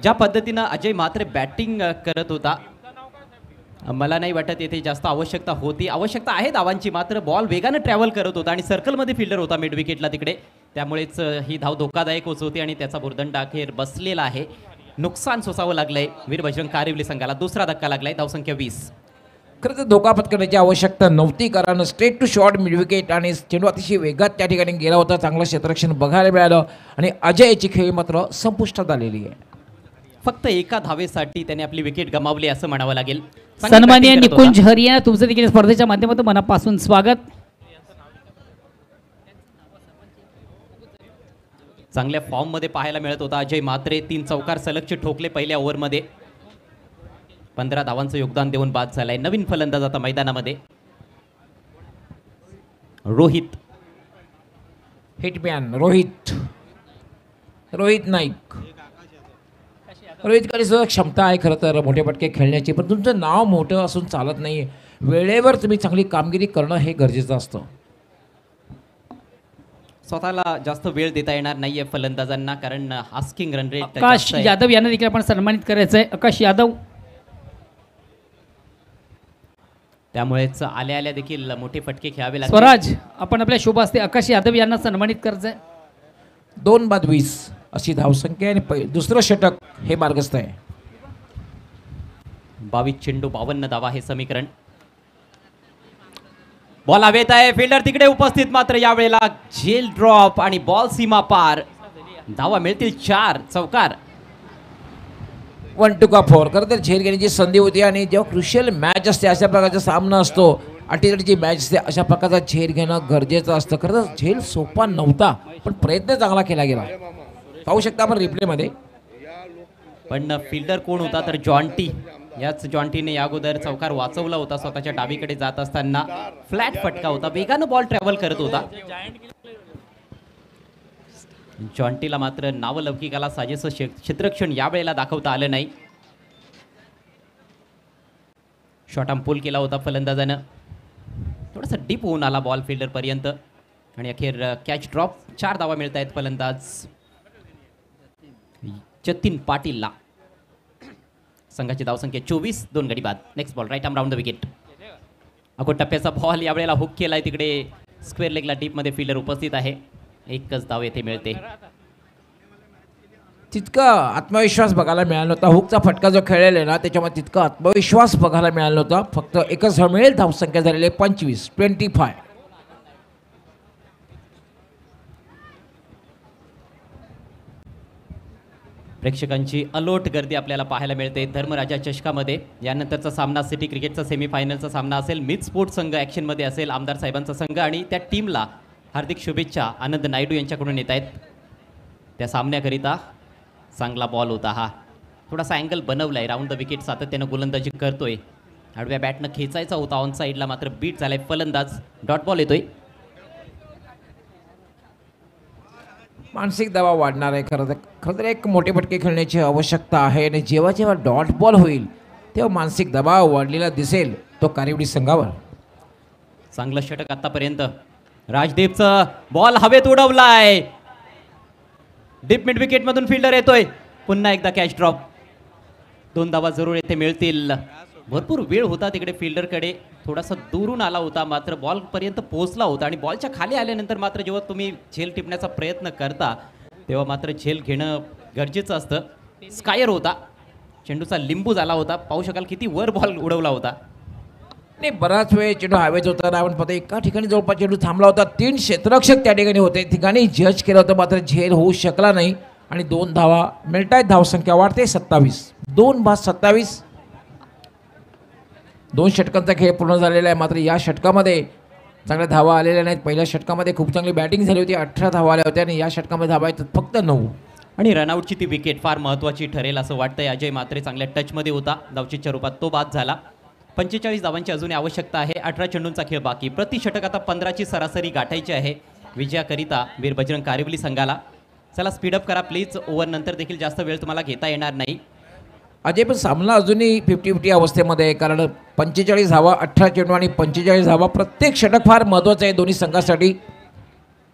ज्या पद्धतीनं अजय मात्र बॅटिंग करत होता, मला नाही वाटत येथे जास्त आवश्यकता होती. आवश्यकता आहे धावांची, मात्र बॉल वेगानं ट्रॅव्हल करत होता आणि सर्कलमध्ये फिल्डर होता मिड विकेटला तिकडे, त्यामुळेच ही धाव धोकादायक होती आणि त्याचा भुर्दंड अखेर बसलेला आहे. नुकसान सोसावं लागलंय वीर बजरंग कारिवली संघाला. दुसरा धक्का लागलाय. धावसंख्या 20. खरं तर धोका पत्करण्याची आवश्यकता नव्हती, कारण straight to short mid wicket आणि चेंडू अतिशय वेगात त्या ठिकाणी गेला होता. चांगलं क्षेत्ररक्षण बघायला मिळालं आणि अजयची खेळी मात्र संपुष्टात आलेली आहे. फक्त एका धावेसाठी त्याने आपली विकेट गमावली असं म्हणावं लागेल. सन्माननीय निकुंज हरियाणा, तुमचं देखील स्पर्धेच्या माध्यमातून मनापासून स्वागत. चांगल्या फॉर्म मध्ये पाहायला मिळत होता अजय मात्रे. 3 चौकार सलगचे ठोकले पहिल्या ओव्हरमध्ये. 15 धावांचं योगदान देऊन बाद झालाय. नवीन फलंदाज आता मैदानामध्ये रोहित. हिटमॅन रोहित नाईक. रोहितकडे सुद्धा क्षमता आहे खरं तर मोठे पटके खेळण्याची, पण तुमचं नाव मोठं असून चालत नाही. वेळेवर तुम्ही चांगली कामगिरी करणं हे गरजेचं असतं. स्वतःला जास्त वेळ देता येणार नाहीये फलंदाजांना, कारण आस्किंग रन रेट आकाश यादव यांना देखील आपण सन्मानित करायचंय. आकाश यादव, त्यामुळेच आल्या आल्या देखील मोठे फटके खेळावे लागले. स्वराज, आपण आपल्या शुभ असते आकाश यादव यांना सन्मानित करायचंय. 2-20 अशी धावसंख्या आणि दुसरं षटक हे मार्गस्थ आहे. 22 चेंडू 52 धावा हे समीकरण. बॉल हवेत आहे, फिल्डर तिकडे उपस्थित, मात्र यावेळेला झेल ड्रॉप आणि बॉल सीमा पार. धावा मिळतील 4 चौकार. 1-4. खरं तर झेल घेण्याची संधी होती आणि जेव्हा क्रुशियल मॅच असते, अशा प्रकारचा सामना असतो, अटीतटीची मॅच असते, अशा प्रकारचा झेल घेणं गरजेचं असतं. खरं तर झेल सोपा नव्हता, पण प्रयत्न चांगला केला गेला. पाहू शकता आपण रिप्लेमध्ये. पण फिल्डर कोण होता तर जॉन्टी. याच जॉन्टीने या अगोदर चौकार वाचवला होता. स्वतःच्या डावीकडे जात असताना फ्लॅट फटका होता, वेगानं बॉल ट्रॅव्हल करत होता. जॉन्टीला मात्र नावलौकिकाला साजेसं क्षेत्ररक्षण यावेळेला दाखवता आलं नाही. शॉर्ट आर्म पुल केला होता फलंदाजानं. थोडासा डीप होऊन आला बॉल फिल्डर पर्यंत आणि अखेर कॅच ड्रॉप. 4 धावा मिळत आहेत फलंदाज जतीन पाटीलला. संघाची धावसंख्या 24. 2 गडी बाद. Next ball right arm round the wicket. अगो टप्प्याचा बॉल यावेळेला हुक केलाय तिकडे स्क्वेअर लेगला. डीपमध्ये फिल्डर उपस्थित आहे. एकच धाव येथे मिळते. तितका आत्मविश्वास बघायला मिळाला नव्हता. हुकचा फटका जो खेळलेला आहे ना, त्याच्यामध्ये तितका आत्मविश्वास बघायला मिळाला नव्हता. फक्त एकच धाव मिळेल. धावसंख्या झालेली 25. प्रेक्षकांची अलोट गर्दी आपल्याला पाहायला मिळते धर्मराजा चषकामध्ये. यानंतरचा सामना सिटी क्रिकेटचा सेमीफायनलचा सामना असेल. मित स्पोर्ट्स संघ ॲक्शनमध्ये असेल. आमदार साहेबांचा संघ आणि त्या टीमला हार्दिक शुभेच्छा आनंद नायडू यांच्याकडून येत आहेत. त्या सामन्याकरिता चांगला बॉल होता हा. थोडासा अँगल बनवलाय, राऊंड द विकेट सातत्यानं गोलंदाजी करतोय. आडव्या बॅटनं खेचायचा होता ऑन साईडला, मात्र बीट झालाय फलंदाज. डॉट बॉल येतोय. मानसिक दबाव वाढणार आहे. खरं तर एक मोठे फटके खेळण्याची आवश्यकता आहे आणि जेव्हा जेव्हा डॉट बॉल होईल तेव्हा मानसिक दबाव वाढलेला दिसेल तो कारिवडी संघावर. चांगलं षटक आतापर्यंत. राजदीपचं बॉल हवेत उडवलाय. डीप मिड विकेट मधून फिल्डर येतोय. पुन्हा एकदा कॅच ड्रॉप. 2 धावा जरूर येथे मिळतील. भरपूर वेळ होता तिकडे फिल्डरकडे, थोडासा दूरून आला होता, मात्र बॉल पर्यंत पोहोचला होता. आणि बॉलच्या खाली आल्यानंतर मात्र जेव्हा तुम्ही झेल टिपण्याचा प्रयत्न करता तेव्हा मात्र झेल घेणं गरजेचं असतं. स्कायर होता, चेंडूचा लिंबू झाला होता. पाहू शकाल किती वर बॉल उडवला होता. नाही, बराच वेळ चेंडू हवेत होता. आपण पाहतो एका ठिकाणी जवळपास चेंडू थांबला होता. 3 क्षेत्ररक्षक त्या ठिकाणी होते, ठिकाणी जज केलं होतं, मात्र झेल होऊ शकला नाही आणि 2 धावा मिळत आहेत. धावसंख्या वाढते 27. 2/27. 2 षटकांचा खेळ पूर्ण झालेला आहे. मात्र या षटकामध्ये चांगल्या धावा आलेल्या नाहीत. पहिल्या षटकामध्ये खूप चांगली बॅटिंग झाली होती, 18 धावा आल्या होत्या आणि या षटकामध्ये धावा आहेत फक्त 9. आणि रनआउटची ती विकेट फार महत्त्वाची ठरेल असं वाटतंय. अजय मात्रे चांगल्या टचमध्ये होता, धावचीच्या रूपात तो बाद झाला. 45 धावांची अजूनही आवश्यकता आहे. 18 चेंडूंचा खेळ बाकी. प्रति षटक आता 15ची सरासरी गाठायची आहे विजयाकरिता वीर बजरंग कारिवली संघाला. चला स्पीडअप करा प्लीज. ओव्हर नंतर देखील जास्त वेळ तुम्हाला घेता येणार नाही. अजय, पण सामना अजूनही 50-50 अवस्थेमध्ये आहे, कारण 45 धावा 18 चेंडू आणि 45 धावा. प्रत्येक षटक फार महत्त्वाचं आहे दोन्ही संघासाठी.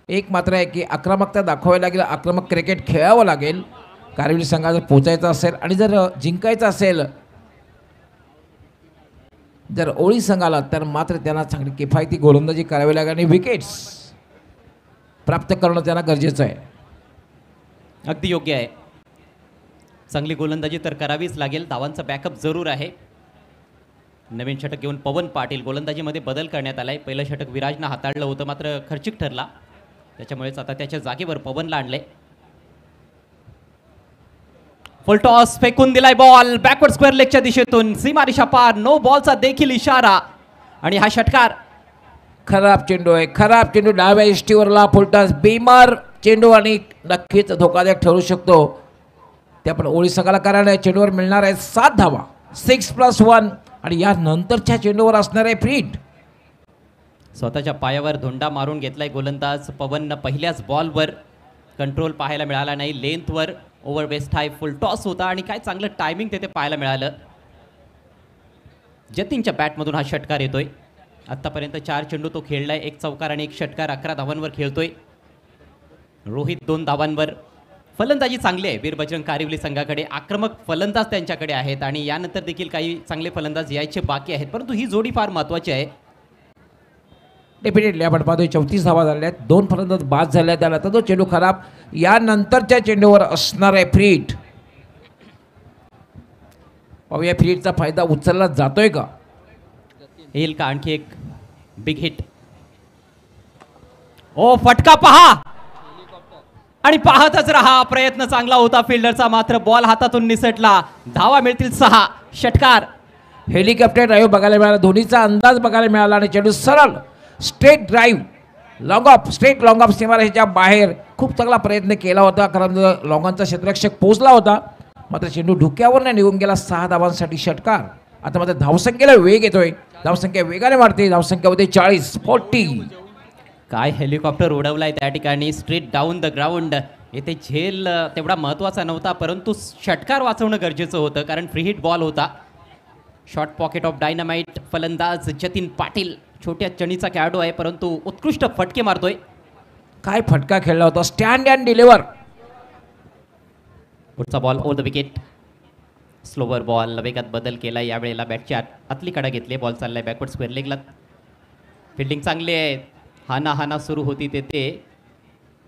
एक मात्र आहे की आक्रमकता दाखवावी लागेल, आक्रमक क्रिकेट खेळावं लागेल कारिवली संघाला जर पोचायचं असेल आणि जर जिंकायचं असेल जर ओळी संघाला, तर मात्र त्यांना चांगली किफायती गोलंदाजी करावी लागेल आणि विकेट्स प्राप्त करणं त्यांना गरजेचं आहे. अगदी योग्य आहे. चांगली गोलंदाजी तर करावीच लागेल. धावांचा बॅकअप जरूर आहे. नवीन षटक घेऊन पवन पाटील. गोलंदाजीमध्ये बदल करण्यात आलाय. पहिलं षटक विराजनं हाताळलं होतं, मात्र खर्चिक ठरला, त्याच्यामुळेच आता त्याच्या जागेवर पवनला आणलंय. फुल टॉस फेकून दिलाय बॉल बॅकवर्ड स्क्वेअर लेगच्या दिशेतून. सीमारेषा पार. नो बॉलचा देखील इशारा आणि हा षटकार. खराब चेंडू आहे, खराब चेंडू. डाव्या इष्टीवरला फुलटॉस बीमार चेंडू आणि नक्कीच धोकादायक ठरू शकतो. ते आपण ओळी संघाला कारण चेंडूवर मिळणार आहे 7 धावा. 6+1 आणि या नंतरच्या चेंडूवर असणार आहे फ्रीट. स्वतःच्या पायावर धोंडा मारून घेतलाय गोलंदाज पवननं. पहिल्याच बॉलवर कंट्रोल पाहायला मिळाला नाही. लेंथवर ओव्हर वेस्ट हाय फुल टॉस होता आणि काय चांगलं टायमिंग तिथे पाहायला मिळालं. जतीनच्या बॅटमधून हा षटकार येतोय. आत्तापर्यंत 4 चेंडू तो खेळलाय, 1 चौकार आणि 1 षटकार. 11 धावांवर खेळतोय. रोहित 2 धावांवर. फलंदाजी चांगली आहे वीर बजरंग कारिवली संघाकडे. आक्रमक फलंदाज त्यांच्याकडे आहेत आणि यानंतर देखील काही चांगले फलंदाज यायचे बाकी आहेत, परंतु ही जोडी फार महत्त्वाची आहे. डेफिनेटली आपण पाहतोय 34 धावा झाल्या आहेत. 2 फलंदाज बाद झाले आहेत. त्यानंतर तो चेंडू खराब. यानंतरच्या चेंडूवर असणार आहे फ्रीट. पाहूया फ्रीटचा फायदा उचलला जातोय का. येईल का आणखी एक बिग हिट. ओ फटका पहा आणि पाहतच रहा. प्रयत्न चांगला होता फिल्डरचा, मात्र बॉल हातातून निसटला. धावा मिळतील 6. षटकार. हेलिकॉप्टर ड्राईव्ह बघायला मिळाला. धोनीचा अंदाज बघायला मिळाला आणि चेंडू सरळ straight drive long of, straight long of सीमारेषेच्या बाहेर. खूप चांगला प्रयत्न केला होता, कारण लॉंगांचा क्षेत्ररक्षक पोहोचला होता, मात्र चेंडू धुक्यावर निघून गेला. 6 धावांसाठी षटकार. आता मात्र धावसंख्येला वेग येतोय. धावसंख्या वेगाने वाढते. धावसंख्यामध्ये 40. काय हेलिकॉप्टर उडवलाय त्या ठिकाणी. Straight down the ground. येथे झेल तेवढा महत्त्वाचा नव्हता, परंतु षटकार वाचवणं गरजेचं होतं, कारण फ्री हिट बॉल होता. Short pocket of dynamite. फलंदाज जतीन पाटील छोट्या चणीचा खेळाडू आहे, परंतु उत्कृष्ट फटके मारतोय. काय फटका खेळला होता. Stand and deliver. पुढचा ball over the wicket. Slower ball. वेगात बदल केला यावेळेला. बॅटच्या आतली कडा घेतली. बॉल चाललाय बॅकवर्ड स्क्वेअर लेगला. फिल्डिंग चांगली आहे. हाना सुरू होती तेथे,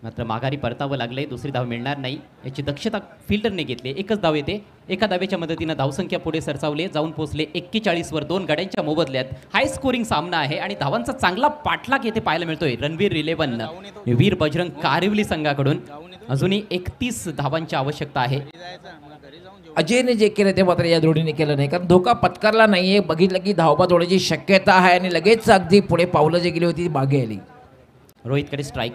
मात्र माघारी परतावं लागलंय. दुसरी धाव मिळणार नाही याची दक्षता फिल्डरने घेतली. 1च धाव येते. एका धावेच्या मदतीनं धावसंख्या पुढे सरसावले. जाऊन पोहोचले 41 वर 2 गड्यांच्या मोबदल्यात. हाय स्कोरिंग सामना आहे आणि धावांचा चांगला पाठलाग येथे पाहायला मिळतोय रणवीर 11 वीर बजरंग कारिवली संघाकडून. अजूनही 31 धावांची आवश्यकता आहे. अजयने जे केलं ते मात्र या जोडीने केलं नाही, कारण धोका पत्करला नाहीये. बघितलं की धावबाद होण्याची शक्यता आहे आणि लगेच अगदी पुढे पावलं जे गेली होती ती मागे आली. रोहितकडे स्ट्राईक.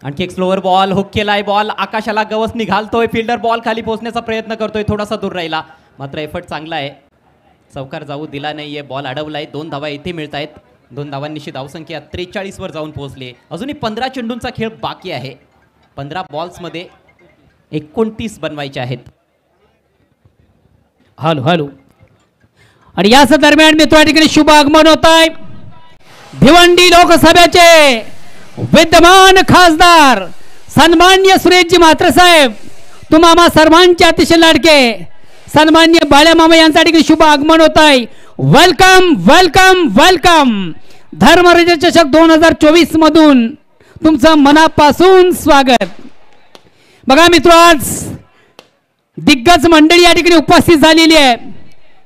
आणखी एक स्लोअर बॉल, हुक केलाय बॉल, आकाशाला गवसनी घालतोय, फिल्डर बॉल खाली पोहोचण्याचा प्रयत्न करतोय, थोडासा दूर राहिला, मात्र एफर्ट चांगला आहे, चौकार जाऊ दिला नाहीये, बॉल अडवलाय, 2 धावा इथे मिळत आहेत, 2 धावांनिशी धावसंख्या 43 वर जाऊन पोहोचली. अजूनही 15 चेंडूंचा खेळ बाकी आहे, 15 बॉल्समध्ये 29 बनवायचे आहेत. Hello hello. आणि याच दरम्यान मित्र या ठिकाणी शुभ आगमन होत आहे. भिवंडी लोकसभेचे विद्यमान खासदार सन्मान्य सुरेशजी म्हात्रे साहेब, तुम्हा सर्वांचे अतिशय लाडके सन्मान्य बाळ्या मामा यांच्या ठिकाणी शुभ आगमन होत आहे. Welcome welcome welcome. धर्मराजा चषक 2024 मधून तुमचं मनापासून स्वागत. बघा मित्र, आज दिग्गज मंडळी या ठिकाणी उपस्थित झालेली आहे.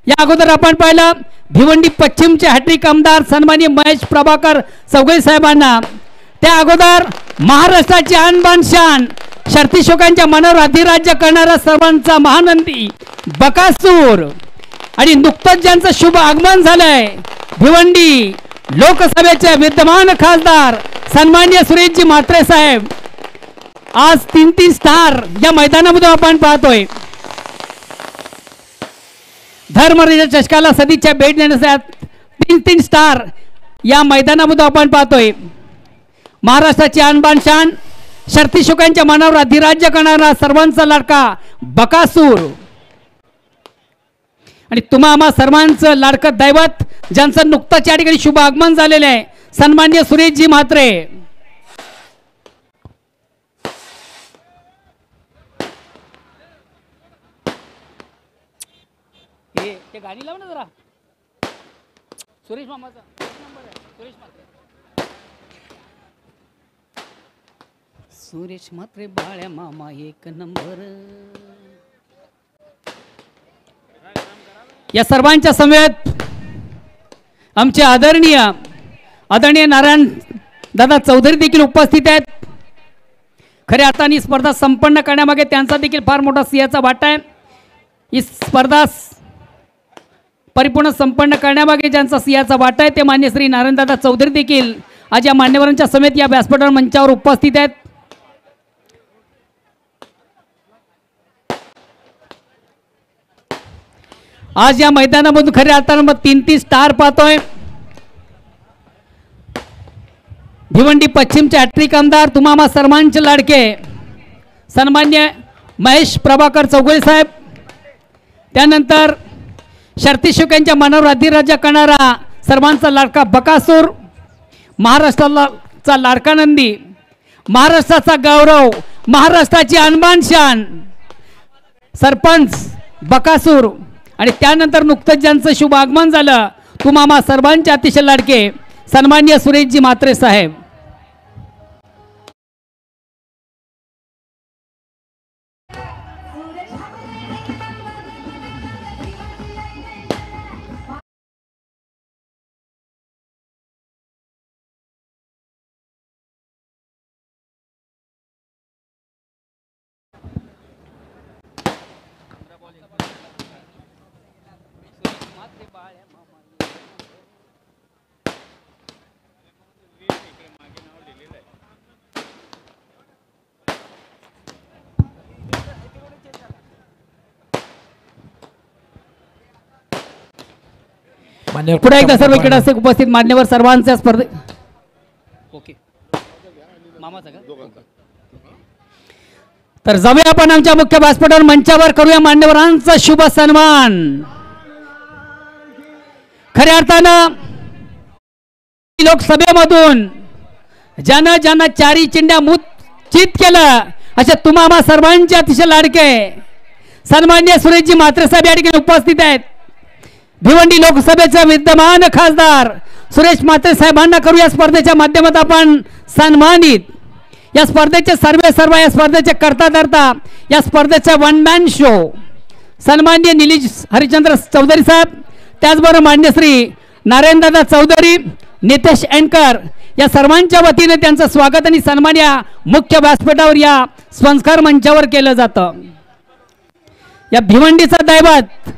या अगोदर आपण पाहिलं भिवंडी पश्चिमचे हॅट्रिक आमदार सन्माननीय महेश प्रभाकर चौगुले साहेबांना, त्या अगोदर महाराष्ट्राची आणबाण शान शर्तीशोकांच्या मनावर अधिराज्य करणारा सर्वांचा महानंदी बकासूर, आणि नुकतंच ज्यांचं शुभ आगमन झालंय भिवंडी लोकसभेचे विद्यमान खासदार सन्माननीय सुरेशजी म्हात्रे साहेब, आज 3 स्टार या मैदानामध्ये आपण पाहतोय. धर्मराजा चषकाला सदिच्छा भेट देण्यासाठी 3 स्टार या मैदानामध्ये आपण पाहतोय. महाराष्ट्राची आणबाण शान शर्तीशोकांच्या मनावर अधिराज्य करणारा सर्वांचा लाडका बकासूर, आणि तुम्हा सर्वांचं लाडकं दैवत ज्यांचं नुकतंच या ठिकाणी शुभ आगमन झालेलं आहे सन्माननीय सुरेशजी म्हात्रे. ते गाणी लाव ना जरा, सुरेश मामाचा नंबर आहे, सुरेश म्हात्रे. सुरेश म्हात्रे बाळ्या मामा एक नंबर. या सर्वांच्या समेत आमचे आदरणीय नारायण दादा चौधरी देखील उपस्थित आहेत. खऱ्या अर्थाने स्पर्धा संपन्न करण्यामागे त्यांचा देखील फार मोठा सिंहाचा वाटा आहे. ही स्पर्धा परिपूर्ण संपन्न करण्यामागे ज्यांचा सिंहाचा वाटा आहे ते मान्य श्री नारायणदादा चौधरी देखील आज या मान्यवरांच्या समेत या व्यासपीठावर मंचावर उपस्थित आहेत. आज या मैदानामधून खऱ्या अर्थानं 3 स्टार पाहतोय. भिवंडी पश्चिमचे हॅट्रिक आमदार तुम्हा सर्वांचे लाडके सन्मान्य महेश प्रभाकर चौगुले साहेब, त्यानंतर शर्तीशोकांच्या मनावर अधिराज्य करणारा सर्वांचा लाडका बकासूर, महाराष्ट्राचा लाडका नंदी, महाराष्ट्राचा गौरव, महाराष्ट्राची आणबाण शान सरपंच बकासूर, आणि त्यानंतर नुकतंच ज्यांचं शुभ आगमन झालं तुम्हा सर्वांचे अतिशय लाडके सन्मान्य सुरेशजी म्हात्रे साहेब. पुढे एकदा सर्व इकडे उपस्थित मान्यवर सर्वांच्या स्पर्धे ओके तर जाऊया आपण आमच्या मुख्य व्यासपीठावर मंचावर करूया मान्यवरांचा शुभ सन्मान. खऱ्या अर्थानं लोकसभेमधून ज्यानं ज्यांना 4 चिंध्या चित केलं अशा तुम्हा सर्वांचे अतिशय लाडके सन्मान्य सुरेशजी म्हात्रे साहेब या ठिकाणी उपस्थित आहेत. भिवंडी लोकसभेचे विद्यमान खासदार सुरेश म्हात्रे साहेबांना करू या स्पर्धेच्या माध्यमातून आपण सन्मानित. या स्पर्धेचे सर्व या स्पर्धेचे करता धरता या स्पर्धेचा 1 मॅन शो सन्मान्य निलेश हरिचंद्र चौधरी साहेब, त्याचबरोबर मान्य श्री नारायणदादा चौधरी, नितेश एनकर या सर्वांच्या वतीने त्यांचं स्वागत आणि सन्मान या मुख्य व्यासपीठावर या संस्कार मंचावर केलं जातं. या भिवंडीचा दैवत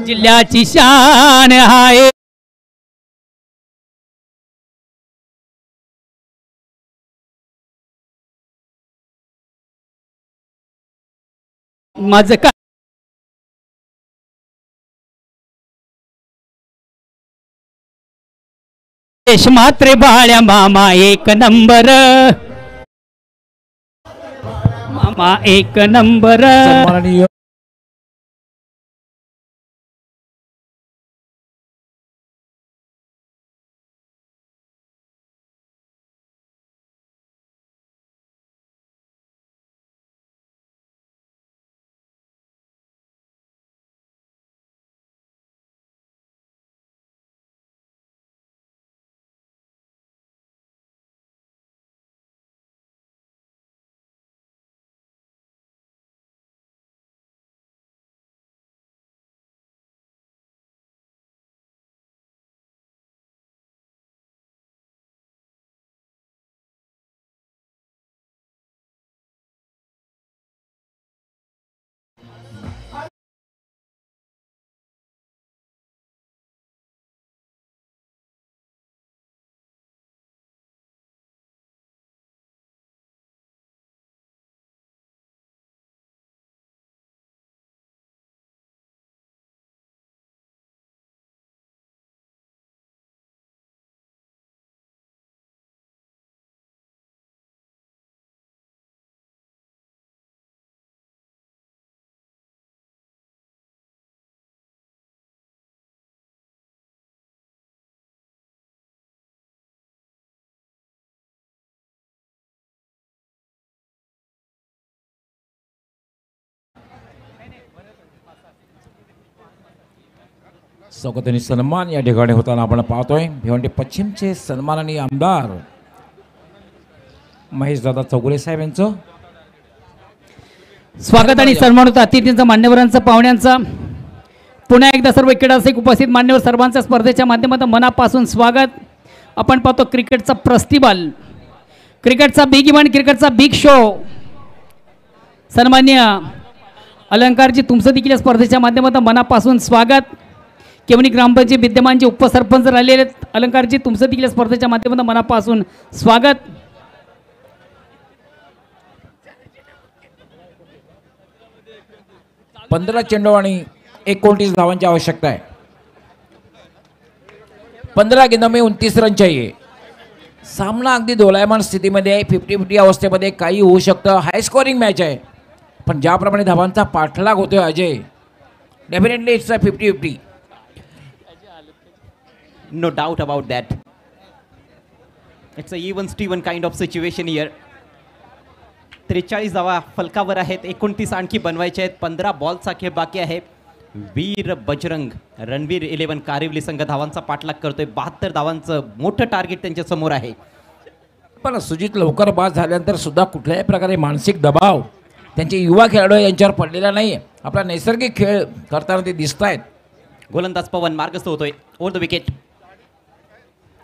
जिल्ह्याची शान आहे. माझं का देश मात्रे बाळ्या मामा एक नंबर, मामा एक नंबर. सन्माननीय सौगतीने सन्मान या ठिकाणी होताना आपण पाहतोय. भिवंडी पश्चिमचे सन्माननीय आमदार महेशदादा चौगुले साहेब यांचं स्वागत आणि सन्मान होता. अतिथींचं, मान्यवरांचं, पाहुण्यांचं पुन्हा एकदा सर्व क्रीडारसिक उपस्थित मान्यवर सर्वांच्या स्पर्धेच्या माध्यमातून मनापासून स्वागत. आपण पाहतो क्रिकेटचा प्रतिबल, क्रिकेटचा बिग इव्हेंट, क्रिकेटचा बिग शो. सन्मान्य अलंकारजी, तुमचं देखील या स्पर्धेच्या माध्यमातून मनापासून स्वागत. केवणी ग्रामपंचायत विद्यमान जे उपसरपंच राहिलेले आहेत, अलंकारजी तुमचं देखील या स्पर्धेच्या माध्यमातून मनापासून स्वागत. पंधरा चेंडू आणि 29 धावांची आवश्यकता आहे. 15 गेंदों में 29 रन चाहिए. सामना अगदी दोलायमान स्थितीमध्ये आहे. 50-50 अवस्थेमध्ये काही होऊ शकतं. हाय स्कोरिंग मॅच आहे, पण ज्याप्रमाणे धावांचा पाठलाग होतोय Ajay, definitely it's a 50-50. No doubt about that. It's a even Steven kind of situation here. 43 धावा फलकावर आहेत. 29 आणखी बनवायचे आहेत. 15 बॉलचा खेळ बाकी आहे. वीर बजरंग रणवीर 11 कारिवली संघ धावांचा पाठलाग करतोय. 72 धावांचं मोठं टार्गेट त्यांच्या समोर आहे. पण सुजित लवकर बाद झाल्यानंतर सुद्धा कुठल्याही प्रकारे मानसिक दबाव त्यांचे युवा खेळाडू यांच्यावर पडलेला नाही. आपला नैसर्गिक खेळ करताना ते दिसत आहेत. गोलंदाज पवन मार्गस्थ होतोय. ओव्हर द विकेट,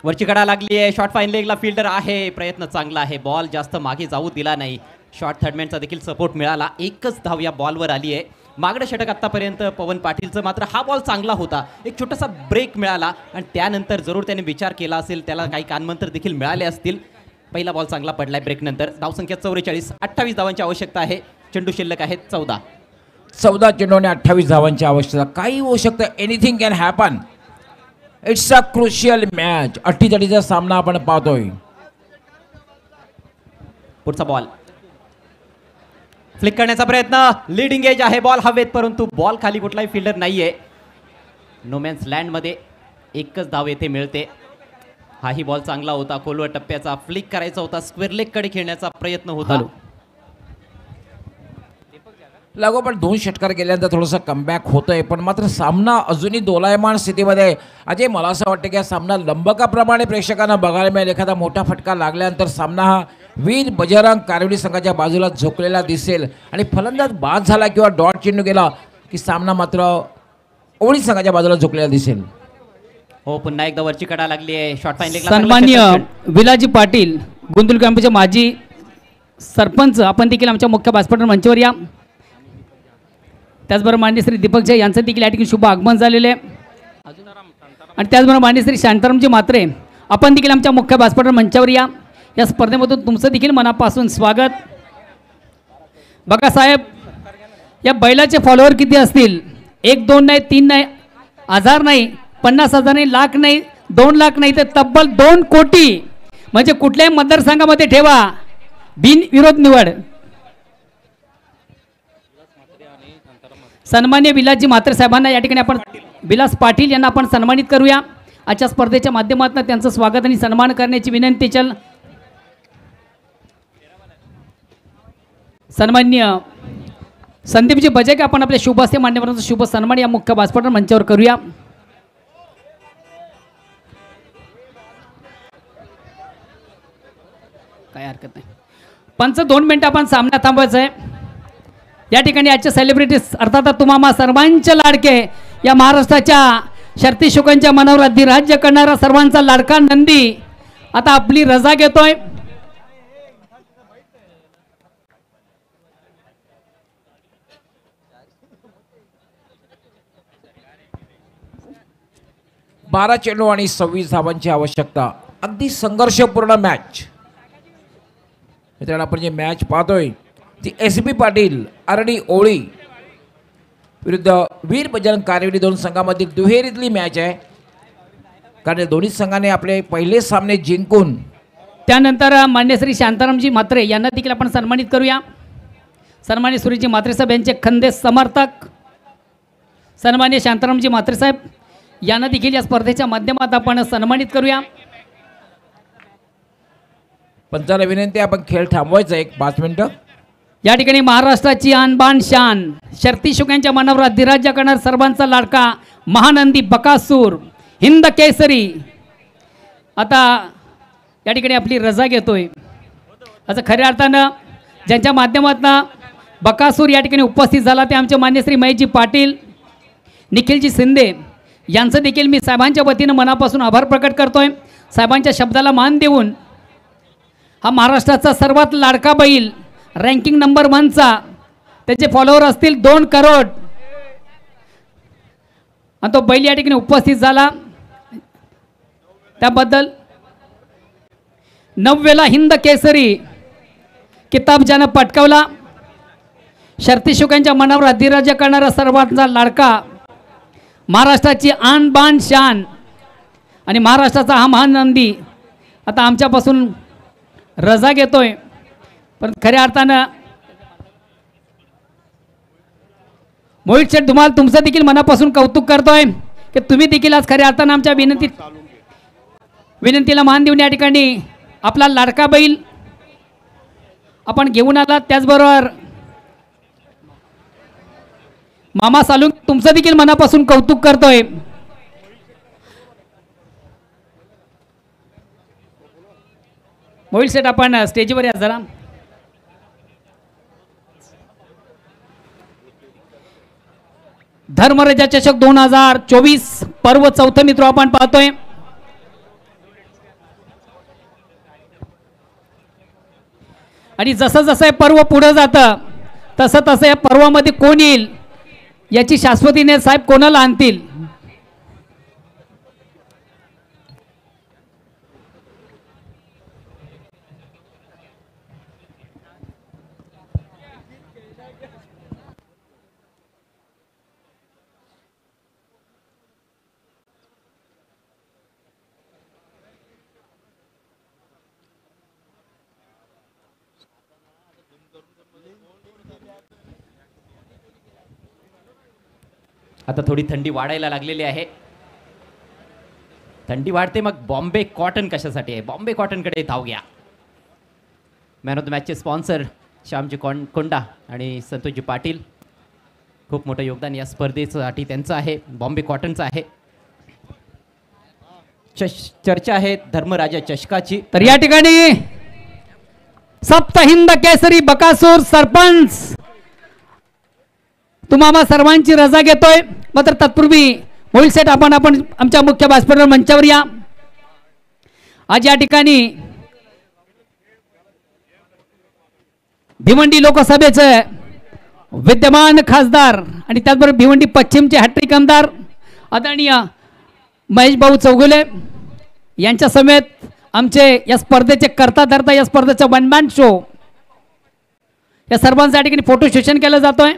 वरची कडा लागली आहे. शॉर्ट फाईन लेगला फिल्डर आहे. प्रयत्न चांगला आहे. बॉल जास्त मागे जाऊ दिला नाही. शॉर्ट थर्डमॅनचा देखील सपोर्ट मिळाला. एकच धाव या बॉलवर आली आहे. मागडं षटक आत्तापर्यंत पवन पाटीलचं, मात्र हा बॉल चांगला होता. एक छोटासा ब्रेक मिळाला आणि त्यानंतर जरूर त्याने विचार केला असेल, त्याला काही कानमंत्र देखील मिळाले असतील. पहिला बॉल चांगला पडलाय ब्रेक नंतर. धावसंख्या 44. 28 धावांची आवश्यकता आहे. चेंडू शिल्लक आहेत 14. 14 चेंडू आणि 28 धावांची आवश्यकता. काही होऊ शकतं. Anything can happen. It's a crucial match. 48चा सामना आपण पाहतोय. पुढचा बॉल फ्लिक करण्याचा प्रयत्न. लीडिंग एज आहे. बॉल हवेत, परंतु बॉल खाली कुठलाही फिल्डर नाहीये. नोमॅन्स लँडमध्ये एकच धाव येथे मिळते. हाही बॉल चांगला होता. खोलवर टप्प्याचा फ्लिक करायचा होता. स्क्वेअर लेग कडे खेळण्याचा प्रयत्न होता. लागोपाठ 2 षटकार गेल्यानंतर थोडंसं कमबॅक होतंय, पण मात्र सामना अजूनही दोलायमान स्थितीमध्ये आहे. अजय, मला असं वाटतं की हा सामना लंबकाप्रमाणे प्रेक्षकांना बघायला मिळेल. एखादा मोठा फटका लागल्यानंतर सामना हा वीर बजरंग कारिवली संघाच्या बाजूला झोकलेला दिसेल आणि फलंदाज बाद झाला किंवा डॉट चेंडू गेला की सामना मात्र ओवळी संघाच्या बाजूला झोकलेला दिसेल. हो, पुन्हा एकदा वरची कडा लागली आहे. शॉर्ट फाईन लेगला सन्मान्य विलाजी पाटील, गुंदुल ग्रामपंचायत माजी सरपंच, आपण देखील आमच्या मुख्य व्यासपीठावर मंचावर या. त्याचबरोबर मान्य श्री दीपकजी यांचं देखील या ठिकाणी शुभ आगमन झालेले आहे. आणि त्याचबरोबर मान्य श्री शांतारामजी म्हात्रे आपण देखील आमच्या मुख्य व्यासपीठावर मंचावर या स्पर्धेमधून तुमचं देखील मनापासून स्वागत. बघा साहेब, या बैलाचे फॉलोअर किती असतील? 1 2 नाही, 3 नाही, 1000 नाही, 50,000 नाही, लाख नाही, 2 लाख नाही, तर तब्बल 2 कोटी. म्हणजे कुठल्याही मतदारसंघामध्ये ठेवा, बिनविरोध निवड. सन्मान्य विलासजी म्हात्रे साहेबांना या ठिकाणी आपण विलास पाटील यांना आपण सन्मानित करूया. आजच्या स्पर्धेच्या माध्यमातून त्यांचं स्वागत आणि सन्मान करण्याची विनंती. चल सन्मान्य संदीपजी बजेके आपण आपल्या शुभ हस्ते मान्यवरांचा शुभ सन्मान या मुख्य व्यासपीठावर मंचावर करूया. काय हरकत नाही. पंच 2 मिनिटं आपण सामना थांबवायचा आहे. या ठिकाणी आजच्या सेलिब्रिटीज अर्थात तुम्हा सर्वांचे लाडके, या महाराष्ट्राच्या शर्ती शुकांच्या मनावर अधिराज्य करणारा सर्वांचा लाडका नंदी आता आपली रजा घेतोय. बारा चेंडू आणि 26 धावांची आवश्यकता. अगदी संघर्षपूर्ण मॅच. मित्रांनो, आपण जी मॅच पाहतोय ती SB पाटील आरडी ओळी विरुद्ध वीर बजरंग कारेवडी दोन संघामधील दुहेरीतली मॅच आहे. कारण दोन्ही संघाने आपले पहिले सामने जिंकून त्यानंतर मान्य श्री शांतारामजी म्हात्रे यांना देखील आपण सन्मानित करूया. सन्मान्य सुरेशजी म्हात्रे साहेब यांचे खंदे समर्थक सन्मान्य शांतारामजी म्हात्रे साहेब यांना देखील या स्पर्धेच्या माध्यमात आपण सन्मानित करूया. पंचाला विनंती, आपण खेळ थांबवायचा 5 मिनिटं. या ठिकाणी महाराष्ट्राची आणबाण शान, शर्ती शुकांच्या मनावर अधिराज्य करणार सर्वांचा लाडका महानंदी बकासूर हिंद केसरी आता या ठिकाणी आपली रजा घेतोय. असं खऱ्या अर्थानं ज्यांच्या माध्यमातून बकासूर या ठिकाणी उपस्थित झाला ते आमचे मान्य श्री महेशजी पाटील, निखिलजी शिंदे यांचं देखील मी साहेबांच्या वतीनं मनापासून आभार प्रकट करतोय. साहेबांच्या शब्दाला मान देऊन हा महाराष्ट्राचा सर्वात लाडका बैल, रँकिंग नंबर 1चा, त्याचे फॉलोअर असतील 2 करोड आणि तो बैल या ठिकाणी उपस्थित झाला. त्याबद्दल 9वेला हिंद केसरी किताब ज्यानं पटकावला, शर्ती शुकांच्या मनावर अधिराज्य करणारा सर्वांचा लाडका, महाराष्ट्राची आन बान शान आणि महाराष्ट्राचा हा महान नंदी आता आमच्यापासून रजा घेतोय. पण खऱ्या अर्थानं मोहित शेठ धुमाल तुमचं देखील मनापासून कौतुक करतोय की तुम्ही देखील आज खऱ्या अर्थानं आमच्या विनंतीला मान देऊन या ठिकाणी आपला लाडका बैल आपण घेऊन आला. त्याचबरोबर मामा सालुंग तुमचं देखील मनापासून कौतुक करतोय. मोहित शेठ आपण स्टेजवर या जरा. धर्मराजा चषक 2024 पर्व 4थं मित्र आपण पाहतोय. आणि जसं जसं हे पर्व पुढे जातं तसं तसं या पर्वामध्ये कोण येईल याची शाश्वतीने साहेब कोणाला आणतील. आता थोडी थंडी वाढायला लागलेली आहे. थंडी वाढते मग बॉम्बे कॉटन कशासाठी आहे? बॉम्बे कॉटनकडे धाव घ्या. मॅन ऑफ द मॅचचे स्पॉन्सर श्यामजी कोंडा आणि संतोषजी पाटील. खूप मोठं योगदान या स्पर्धेसाठी त्यांचं आहे, बॉम्बे कॉटनचं आहे. चर्चा आहे धर्मराजा चषकाची. तर या ठिकाणी सप्त हिंद केसरी बकासूर सरपंच तुम्हाला सर्वांची रजा घेतोय. मात्र तत्पूर्वी मोहिल सेठ आपण आमच्या मुख्य व्यासपीठावर मंचावर या. आज या ठिकाणी भिवंडी लोकसभेचं विद्यमान खासदार आणि त्याचबरोबर भिवंडी पश्चिमचे हॅट्रिक आमदार आदरणीय महेश भाऊ चौगुले यांच्या समेत आमचे या स्पर्धेचे करता धरता या स्पर्धेचा वन मॅन शो या सर्वांच्या ठिकाणी फोटो सेशन केलं जातोय.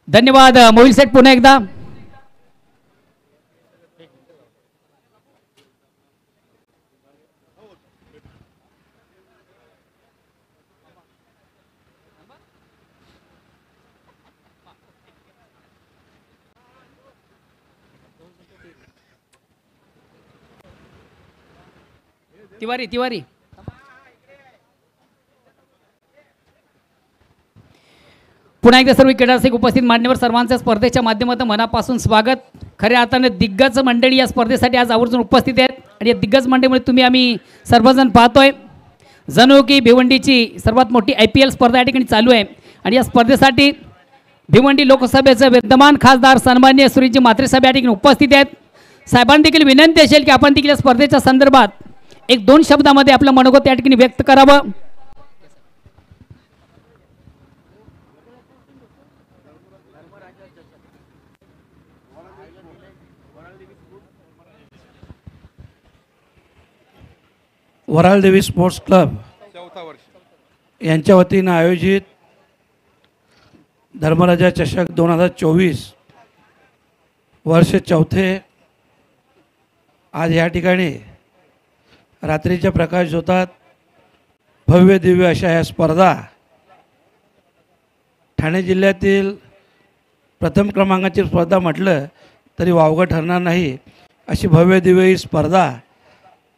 धन्यवाद मोहिल सेठ पुन्हा एकदा. तिवारी तिवारी पुन्हा एकदा सर्व क्रीडारसिक उपस्थित मान्यवर सर्वांच्या स्पर्धेच्या माध्यमातून मनापासून स्वागत. खऱ्या अर्थाने दिग्गज मंडळी या स्पर्धेसाठी आज आवर्जून उपस्थित आहेत आणि या दिग्गज मंडळीमध्ये तुम्ही आम्ही सर्वजण पाहतोय जणू की भिवंडीची सर्वात मोठी IPL स्पर्धा या ठिकाणी चालू आहे आणि या स्पर्धेसाठी भिवंडी लोकसभेचे विद्यमान खासदार सन्माननीय श्रीजी म्हात्रे साहेब या ठिकाणी उपस्थित आहेत. साहेबांना देखील विनंती असेल की आपण देखील या स्पर्धेच्या संदर्भात एक दोन शब्दामध्ये आपलं मनोगत या ठिकाणी व्यक्त करावं. वराळदेवी स्पोर्ट्स क्लब यांच्या वतीनं आयोजित धर्मराजा चषक 2024 वर्ष चौथे आज या ठिकाणी रात्रीच्या प्रकाश झोतात भव्य दिव्य अशा या स्पर्धा ठाणे जिल्ह्यातील प्रथम क्रमांकाची स्पर्धा म्हटलं तरी वावगं ठरणार नाही अशी भव्य दिव्य ही स्पर्धा.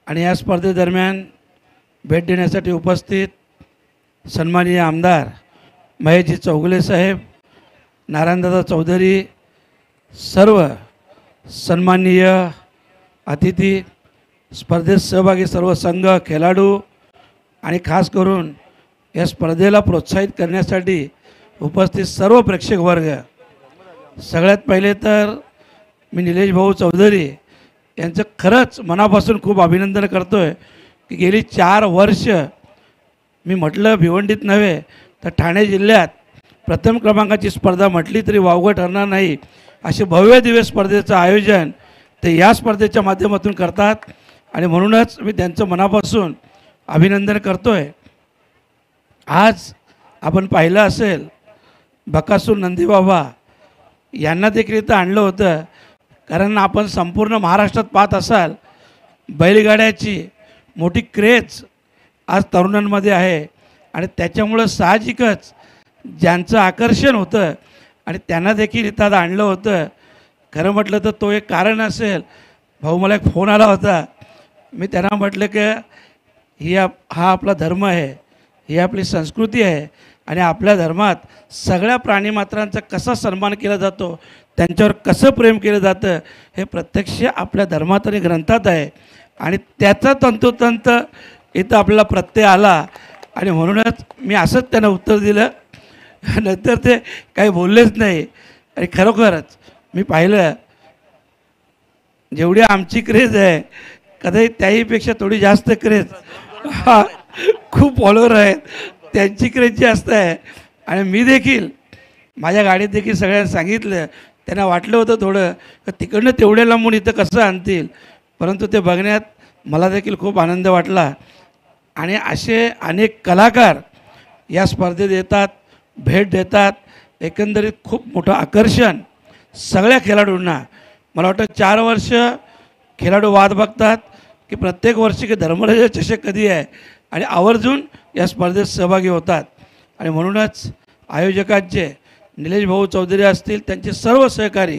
आणि या स्पर्धेदरम्यान भेट देण्यासाठी उपस्थित सन्माननीय आमदार महेशजी चौगुले साहेब, नारायणदादा चौधरी, सर्व सन्माननीय अतिथी, स्पर्धेत सहभागी सर्व संघ, खेळाडू आणि खास करून या स्पर्धेला प्रोत्साहित करण्यासाठी उपस्थित सर्व प्रेक्षक वर्ग. सगळ्यात पहिले तर मी निलेश भाऊ चौधरी यांचं खरंच मनापासून खूप अभिनंदन करतो आहे की गेली 4 वर्ष मी म्हटलं भिवंडीत नव्हे तर ठाणे जिल्ह्यात प्रथम क्रमांकाची स्पर्धा म्हटली तरी वावगं ठरणार नाही असे भव्य दिव्य स्पर्धेचं आयोजन ते या स्पर्धेच्या माध्यमातून करतात आणि म्हणूनच मी त्यांचं मनापासून अभिनंदन करतो आहे. आज आपण पाहिलं असेल बकासूर नंदीबाबा यांना देखील इथं आणलं होतं कारण आपण संपूर्ण महाराष्ट्रात पाहत असाल बैलगाड्याची मोठी क्रेज आज तरुणांमध्ये आहे आणि त्याच्यामुळं साहजिकच ज्यांचं आकर्षण होतं आणि त्यांना देखील इथं आणलं होतं. खरं म्हटलं तर तो एक कारण असेल. भाऊ मला एक फोन आला होता, मी त्यांना म्हटलं की हा आपला धर्म आहे, ही आपली संस्कृती आहे आणि आपल्या धर्मात सगळ्या प्राणीमात्रांचा कसा सन्मान केला जातो, त्यांच्यावर कसं प्रेम केलं जातं हे प्रत्यक्ष आपल्या धर्मात आणि ग्रंथात आहे आणि त्याचा तंतोतंत इथं आपल्याला प्रत्यय आला आणि म्हणूनच मी असंच त्यांना उत्तर दिलं. नंतर ते काही बोललेच नाही आणि खरोखरच मी पाहिलं जेवढी आमची क्रेज आहे कदाचित त्याहीपेक्षा थोडी जास्त क्रेज हा खूप फॉलोअर आहेत त्यांची क्रेज जास्त आहे. आणि मी देखील माझ्या गाडीत देखील सगळ्यांना सांगितलं, त्यांना वाटलं होतं थोडं तर तिकडनं तेवढ्या लांबून इथं कसं आणतील, परंतु ते बघण्यात मला देखील खूप आनंद वाटला. आणि असे अनेक कलाकार या स्पर्धेत येतात, भेट देतात. एकंदरीत खूप मोठं आकर्षण सगळ्या खेळाडूंना. मला वाटतं 4 वर्ष खेळाडू वाट बघतात की प्रत्येक वर्षी की धर्मराजा चषक कधी आहे आणि आवर्जून या स्पर्धेत सहभागी होतात. आणि म्हणूनच आयोजकांचे निलेश भाऊ चौधरी असतील, त्यांचे सर्व सहकारी,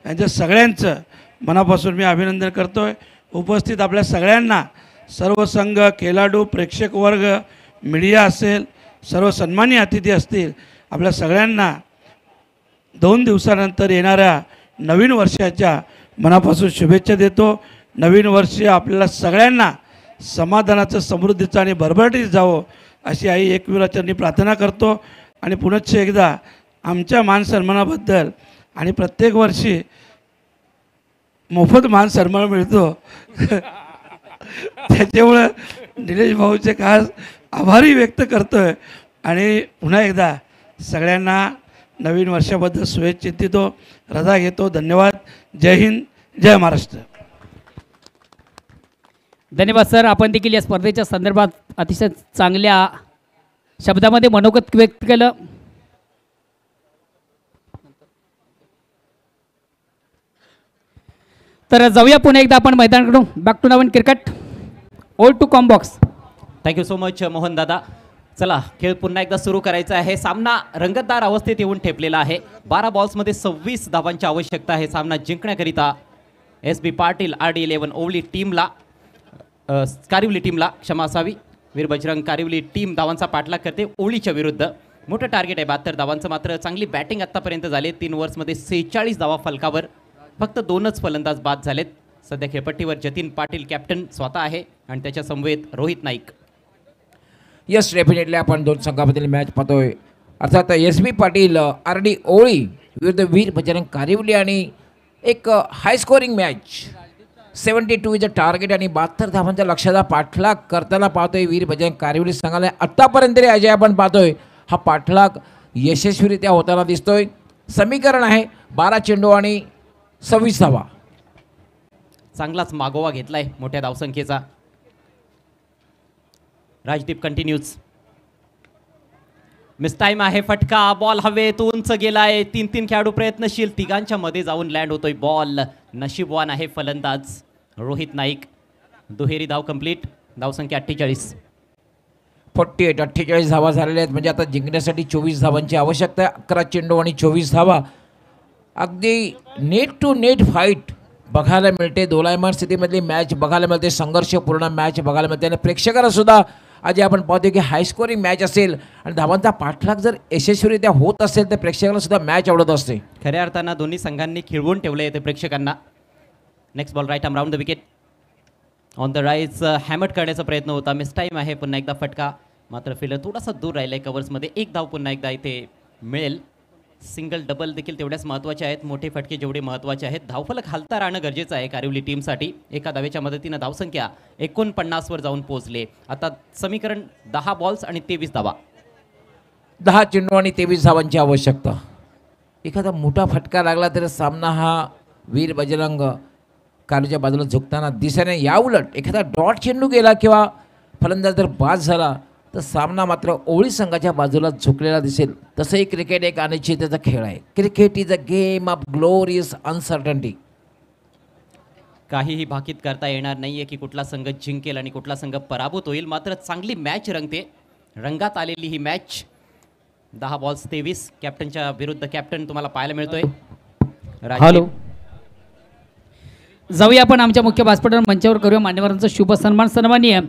यांच्या सगळ्यांचं मनापासून मी अभिनंदन करतो आहे. उपस्थित आपल्या सगळ्यांना, सर्व संघ, खेळाडू, प्रेक्षक वर्ग, मीडिया असेल, सर्व सन्मानी अतिथी असतील, आपल्या सगळ्यांना 2 दिवसानंतर येणाऱ्या नवीन वर्षाच्या मनापासून शुभेच्छा देतो. नवीन वर्ष आपल्याला सगळ्यांना समाधानाचं, समृद्धीचं आणि भरभराटीत जावं अशी आई एकविराचरणी प्रार्थना करतो. आणि पुनश्च एकदा आमच्या मान सन्मानाबद्दल आणि प्रत्येक वर्षी मोफत मान सन्मान मिळतो त्याच्यामुळं निलेश भाऊचे खास आभारी व्यक्त करतोय आणि पुन्हा एकदा सगळ्यांना नवीन वर्षाबद्दल शुभेच्छितो, रजा घेतो. धन्यवाद. जय हिंद, जय महाराष्ट्र. धन्यवाद सर. आपण देखील या स्पर्धेच्या संदर्भात अतिशय चांगल्या शब्दामध्ये मनोगत व्यक्त केलं. तर जाऊया पुन्हा एकदा आपण मैदानाकडून. Back to Navin cricket, old to combox. Thank you so much Mohan दादा. चला, खेळ पुन्हा एकदा सुरू करायचा आहे. सामना रंगतदार अवस्थेत येऊन ठेपलेला आहे. 12 बॉल्समध्ये 26 धावांची आवश्यकता आहे सामना जिंकण्याकरिता. SB पाटील RD11 ओवली टीमला, कारिवली टीमला क्षमा असावी. वीर बजरंग कारिवली टीम धावांचा पाठलाग करते ओवलीच्या विरुद्ध. मोठं टार्गेट आहे 72 धावांचं. मात्र चांगली बॅटिंग आत्तापर्यंत झाली. 3 ओव्हर्समध्ये 46 धावा फलकावर. फक्त 2च फलंदाज बाद झालेत. सध्या खेळपट्टीवर जतीन पाटील कॅप्टन स्वतः आहे आणि त्याच्या समवेत रोहित नाईक. यस, डेफिनेटली आपण दोन संघामधील मॅच पाहतोय. अर्थात SB पाटील RD ओळी विरुद्ध वीर बजरंग कारिवली आणि एक high scoring match. 72 is a target आणि 72 धावांच्या लक्ष्याचा पाठलाग करताना पाहतोय वीर बजरंग कारिवली संघाला. आत्तापर्यंत तरी अजय आपण पाहतोय हा पाठलाग यशस्वीरित्या होताना दिसतोय. समीकरण आहे 12 चेंडू आणि 26 धावा. चांगलाच मागोवा घेतलाय मोठ्या धावसंख्येचा. राजदीप कंटिन्यूज. मिस टाइम आहे. फटका, बॉल हवेत उंच गेलाय. 3 खेळाडू प्रयत्नशील, तिघांच्या मध्ये जाऊन लँड होतोय बॉल. नशीबवान आहे फलंदाज रोहित नाईक. दुहेरी धाव कंप्लीट. धावसंख्या 48. 48 धावा झालेल्या आहेत. म्हणजे आता जिंकण्यासाठी 24 धावांची आवश्यकता आहे. 11 चेंडू आणि 24 धावा. अगदी नेट टू नेट फाईट बघायला मिळते. दोलायमान स्थितीमधली मॅच बघायला मिळते. संघर्षपूर्ण मॅच बघायला मिळते आणि प्रेक्षकांना सुद्धा आज आपण पाहतो की हाय स्कोरिंग मॅच असेल आणि धावांचा पाठलाग जर यशस्वीरित्या होत असेल तर प्रेक्षकांना सुद्धा मॅच आवडत असते. खऱ्या अर्थानं दोन्ही संघांनी खिळवून ठेवले येते प्रेक्षकांना. Next ball right arm round the wicket. On the rise हॅमट करण्याचा प्रयत्न होता. मिस टाईम आहे. पुन्हा एकदा फटका. मात्र फिल्डर थोडासा दूर राहिला आहे कव्हर्समध्ये. एक धाव पुन्हा एकदा इथे मिळेल. सिंगल डबल देखील तेवढ्याच महत्त्वाचे आहेत. मोठे फटके जेवढे महत्त्वाचे आहेत. धावफलक हलता राहणं गरजेचं आहे कारिवली टीमसाठी. एका धावेच्या मदतीनं धावसंख्या 49वर जाऊन पोहोचले. आता समीकरण 10 बॉल्स आणि 23 धावा. 10 चेंडू आणि 23 धावांची आवश्यकता. एखादा मोठा फटका लागला तर सामना हा वीर बजरंग कारिवलीच्या बाजूला झुकताना दिसणे. याउलट एखादा डॉट चेंडू गेला किंवा फलंदाज जर बाद झाला तर सामना मात्र ओळी संघाच्या बाजूला झुकलेला दिसेल. तसंही क्रिकेट एक अनिश्चिततेचा खेळ आहे. Cricket is a game of glorious uncertainty. काहीही भाकीत करता येणार नाहीये की कुठला संघ जिंकेल आणि कुठला संघ पराभूत होईल. मात्र चांगली मॅच रंगते. रंगात आलेली ही मॅच. 10 बॉल्स 23. कॅप्टनच्या विरुद्ध कॅप्टन तुम्हाला पाहायला मिळतोय. हॅलो, जाऊया आपण आमच्या मुख्य व्यासपीठावर मंचावर करूया मान्यवरांचा शुभ सन्मान. सन्माननीय